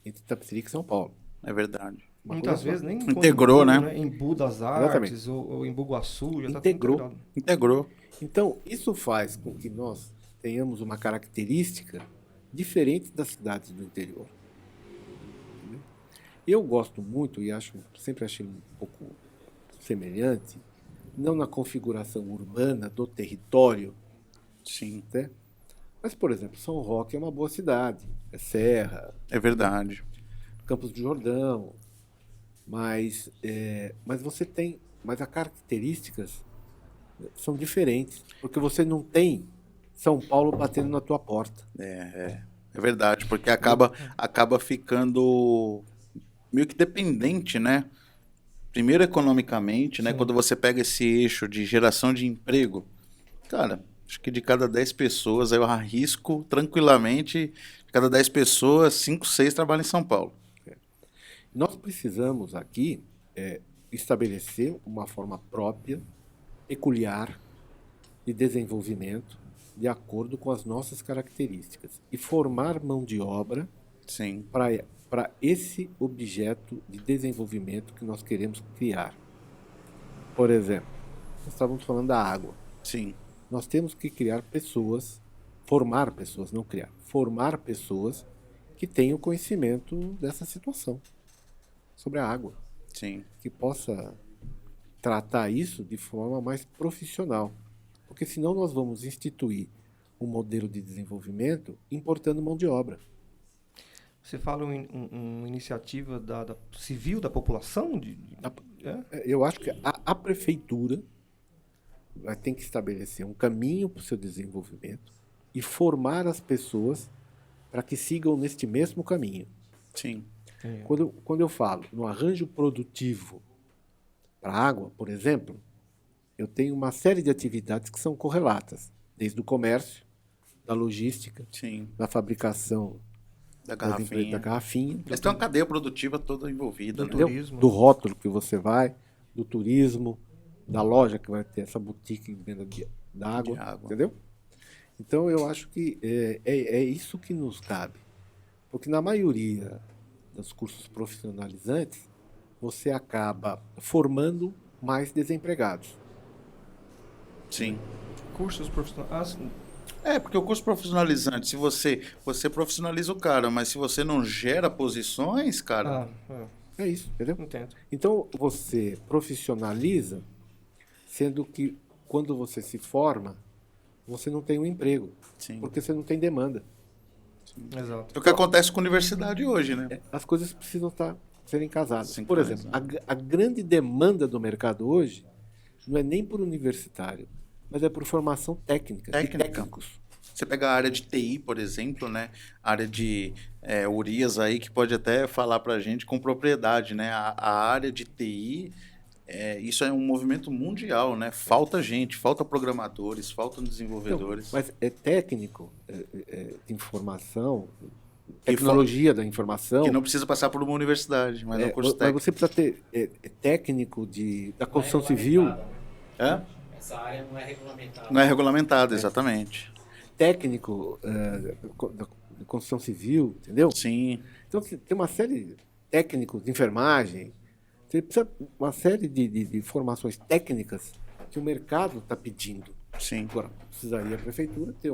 Itapecerica e São Paulo. É verdade. Uma Muitas coisa vezes nem Integrou, com né? Em Embu das Exatamente. Artes ou em Bugaçu, já está Integrou. Integrou. Então, isso faz com que nós tenhamos uma característica diferente das cidades do interior. Entendeu? Eu gosto muito, e sempre achei um pouco semelhante, não na configuração urbana do território, Sim. né? Mas, por exemplo, São Roque é uma boa cidade, é Serra, É verdade. Campos do Jordão, mas as características são diferentes, porque você não tem São Paulo batendo na tua porta. É verdade, porque acaba ficando meio que dependente, né? Primeiro economicamente, né? Sim. Quando você pega esse eixo de geração de emprego, cara, acho que de cada 10 pessoas, eu arrisco tranquilamente, de cada 10 pessoas, 5, 6 trabalham em São Paulo. Nós precisamos aqui estabelecer uma forma própria, peculiar, de desenvolvimento, de acordo com as nossas características, e formar mão de obra Sim, para esse objeto de desenvolvimento que nós queremos criar. Por exemplo, nós estávamos falando da água. sim, Nós temos que criar pessoas, formar pessoas, não criar, formar pessoas que tenham conhecimento dessa situação, sobre a água, sim. que possa tratar isso de forma mais profissional. Porque senão nós vamos instituir um modelo de desenvolvimento importando mão de obra. Você fala uma iniciativa da civil, da população? Eu acho que a prefeitura vai ter que estabelecer um caminho para o seu desenvolvimento e formar as pessoas para que sigam neste mesmo caminho. Sim, Quando eu falo no arranjo produtivo para a água, por exemplo, eu tenho uma série de atividades que são correlatas, desde o comércio, da logística, sim. da fabricação Da das empresas da garrafinha. garrafinha, Eles têm uma cadeia produtiva toda envolvida, né? Do turismo. do rótulo que você vai, do turismo, da loja que vai ter essa boutique de venda d'água, De água. entendeu? Então eu acho que é isso que nos cabe, porque na maioria dos cursos profissionalizantes você acaba formando mais desempregados. Sim. Cursos profissionais. Porque o curso profissionalizante, se você profissionaliza o cara, mas se você não gera posições, cara, É isso, entendeu? Entendo. Então você profissionaliza, sendo que quando você se forma, você não tem um emprego, sim. porque você não tem demanda. Exato. É o que acontece com a universidade hoje, né? As coisas precisam serem casadas. Por Sincronizadas. exemplo, a grande demanda do mercado hoje não é nem por universitário, mas é por formação técnica. De Técnica. técnicos. Você pega a área de TI, por exemplo, né? A área de Urias aí, que pode até falar pra gente com propriedade, né? A área de TI isso é um movimento mundial, né? Falta gente, falta programadores, faltam desenvolvedores. Mas é técnico de informação, tecnologia da informação. Que não precisa passar por uma universidade, mas é um curso Mas técnico. você precisa ter técnico da construção civil, É? Essa área não é regulamentada. Não é regulamentado, exatamente. técnico da construção civil, entendeu? Sim, Então tem uma série de técnicos de enfermagem, você precisa uma série de formações técnicas que o mercado está pedindo. sim. Agora, precisaria a prefeitura ter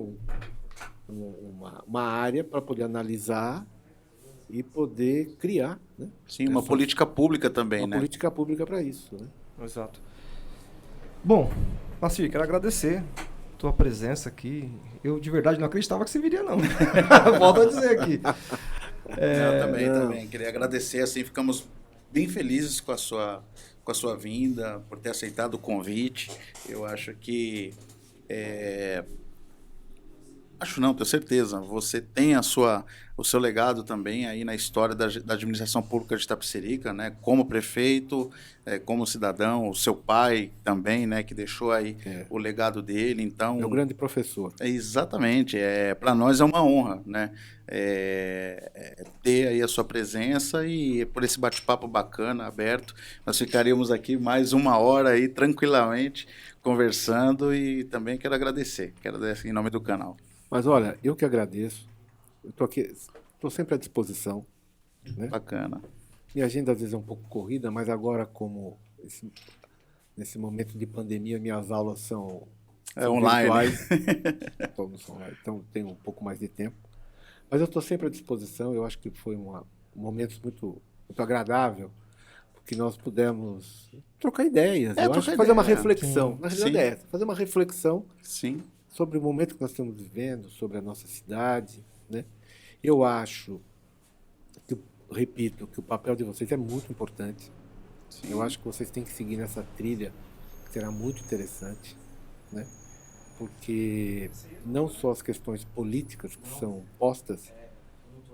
uma área para poder analisar e poder criar, né? Sim, uma política pública também, Uma né? política pública para isso, né? Exato. Bom, Lacir, quero agradecer a tua presença aqui. Eu, de verdade, não acreditava que você viria, não. Volto a dizer aqui. Eu também. Queria agradecer, assim, ficamos bem felizes com a sua vinda, por ter aceitado o convite. Eu acho que... Acho não, tenho certeza. Você tem o seu legado também aí na história da administração pública de Itapecerica, né? Como prefeito, como cidadão, o seu pai também, né? Que deixou aí o legado dele. Então, Meu grande professor. exatamente. Para nós é uma honra, né? Ter aí a sua presença e por esse bate-papo bacana, aberto. Nós ficaríamos aqui mais 1 hora aí tranquilamente conversando e também quero agradecer em nome do canal. Mas olha, eu que agradeço. Eu estou aqui, estou sempre à disposição, né? Bacana. Minha agenda às vezes é um pouco corrida, mas agora como nesse momento de pandemia minhas aulas são Online. virtuais, todos online, então tenho um pouco mais de tempo. Mas eu estou sempre à disposição. Eu acho que foi um momento muito, muito agradável, porque nós pudemos trocar ideias. Eu acho que fazer uma reflexão. Sim. Na realidade é essa, fazer uma reflexão Sim. sobre o momento que nós estamos vivendo, sobre a nossa cidade, né? Eu acho, repito, que o papel de vocês é muito importante. Sim. Eu acho que vocês têm que seguir nessa trilha, que será muito interessante, né? Porque não só as questões políticas que são postas,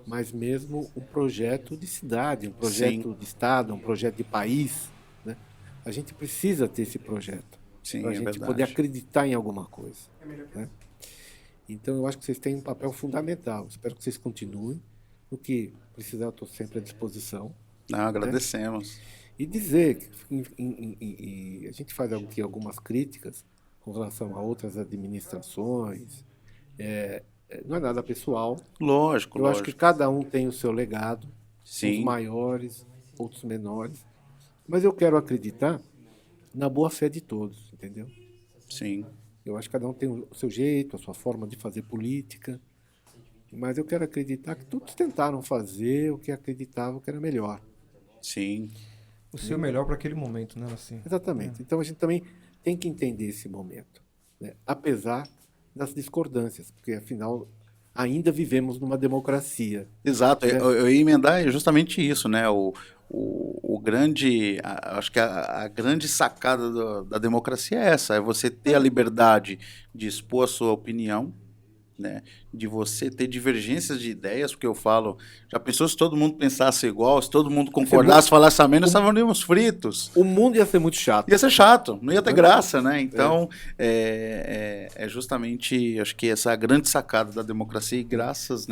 mas mesmo um projeto de cidade, um projeto de Estado, um projeto de país, né? A gente precisa ter esse projeto Sim, para a é gente verdade. poder acreditar em alguma coisa, né? Então eu acho que vocês têm um papel fundamental. Espero que vocês continuem. O que precisar, eu estou sempre à disposição. Não, agradecemos. E dizer que a gente faz aqui algumas críticas com relação a outras administrações. Não é nada pessoal. Lógico, Eu acho que cada um tem o seu legado, Sim. uns maiores, outros menores. Mas eu quero acreditar na boa fé de todos, entendeu? Sim. Eu acho que cada um tem o seu jeito, a sua forma de fazer política. Mas eu quero acreditar que todos tentaram fazer o que acreditavam que era melhor. Sim. O seu melhor para aquele momento, né, assim. Exatamente. Então a gente também tem que entender esse momento, né? Apesar das discordâncias, porque afinal ainda vivemos numa democracia. Exato. Eu ia emendar justamente isso, né? O grande, acho que a grande sacada da democracia é essa, é você ter a liberdade de expor a sua opinião, né? De você ter divergências de ideias, porque eu falo, já pensou se todo mundo pensasse igual, se todo mundo concordasse, falasse amém, nós estaríamos fritos. O mundo ia ser muito chato. Ia ser chato, não ia ter graça, né? Então, é justamente, acho que essa é a grande sacada da democracia e graças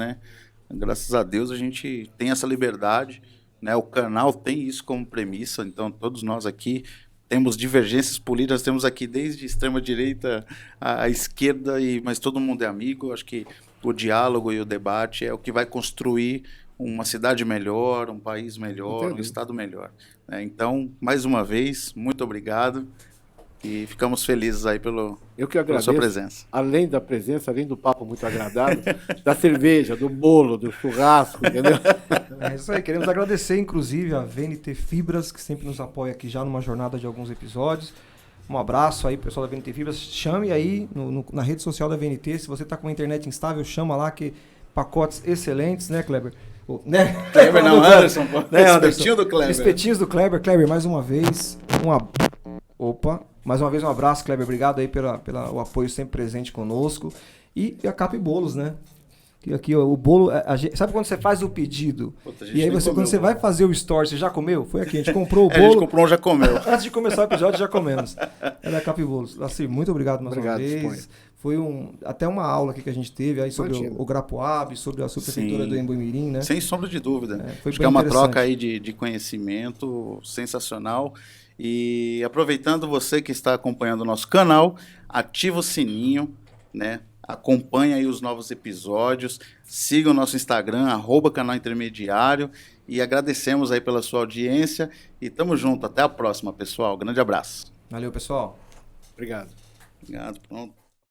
a Deus a gente tem essa liberdade, né? O canal tem isso como premissa, então todos nós aqui temos divergências políticas, temos aqui desde extrema-direita à esquerda, mas todo mundo é amigo. Acho que o diálogo e o debate é o que vai construir uma cidade melhor, um país melhor, um estado melhor, né? Então, mais uma vez, muito obrigado e ficamos felizes aí pela sua presença. Além da presença, além do papo muito agradável, da cerveja, do bolo, do churrasco, entendeu? É isso aí, queremos agradecer inclusive a VNT Fibras, que sempre nos apoia aqui já numa jornada de alguns episódios. Um abraço aí, pessoal da VNT Fibras. Chame aí na rede social da VNT, se você está com a internet instável, chama lá, que pacotes excelentes, né, Kleber? Né? Kleber não, Anderson, né, espetinho do Kleber. Espetinhos do Kleber. Kleber, mais uma vez, mais uma vez um abraço, Kleber. Obrigado aí pelo apoio sempre presente conosco. E a Cap Bolos, né? Que aqui, ó, o bolo, sabe quando você faz o pedido? Puta, a gente E aí nem quando comeu você o bolo. vai fazer o story, você já comeu? Foi aqui, a gente comprou o A gente bolo. comprou um, já comeu. Antes de começar o episódio, já comemos. É da Capibolos. Lacir, muito obrigado mais uma Obrigado, vez. disponha. Foi até uma aula aqui que a gente teve aí sobre Imagina. o Grapuab, sobre a subprefeitura Sim. do Embu-Mirim, né? Sem sombra de dúvida. Foi Acho que bem é uma interessante. troca aí de conhecimento sensacional. E aproveitando você que está acompanhando o nosso canal, ativa o sininho, né? Acompanhe aí os novos episódios, siga o nosso Instagram, @canal intermediário, e agradecemos aí pela sua audiência e tamo junto. Até a próxima, pessoal. Grande abraço. Valeu, pessoal. Obrigado. Obrigado. Pronto.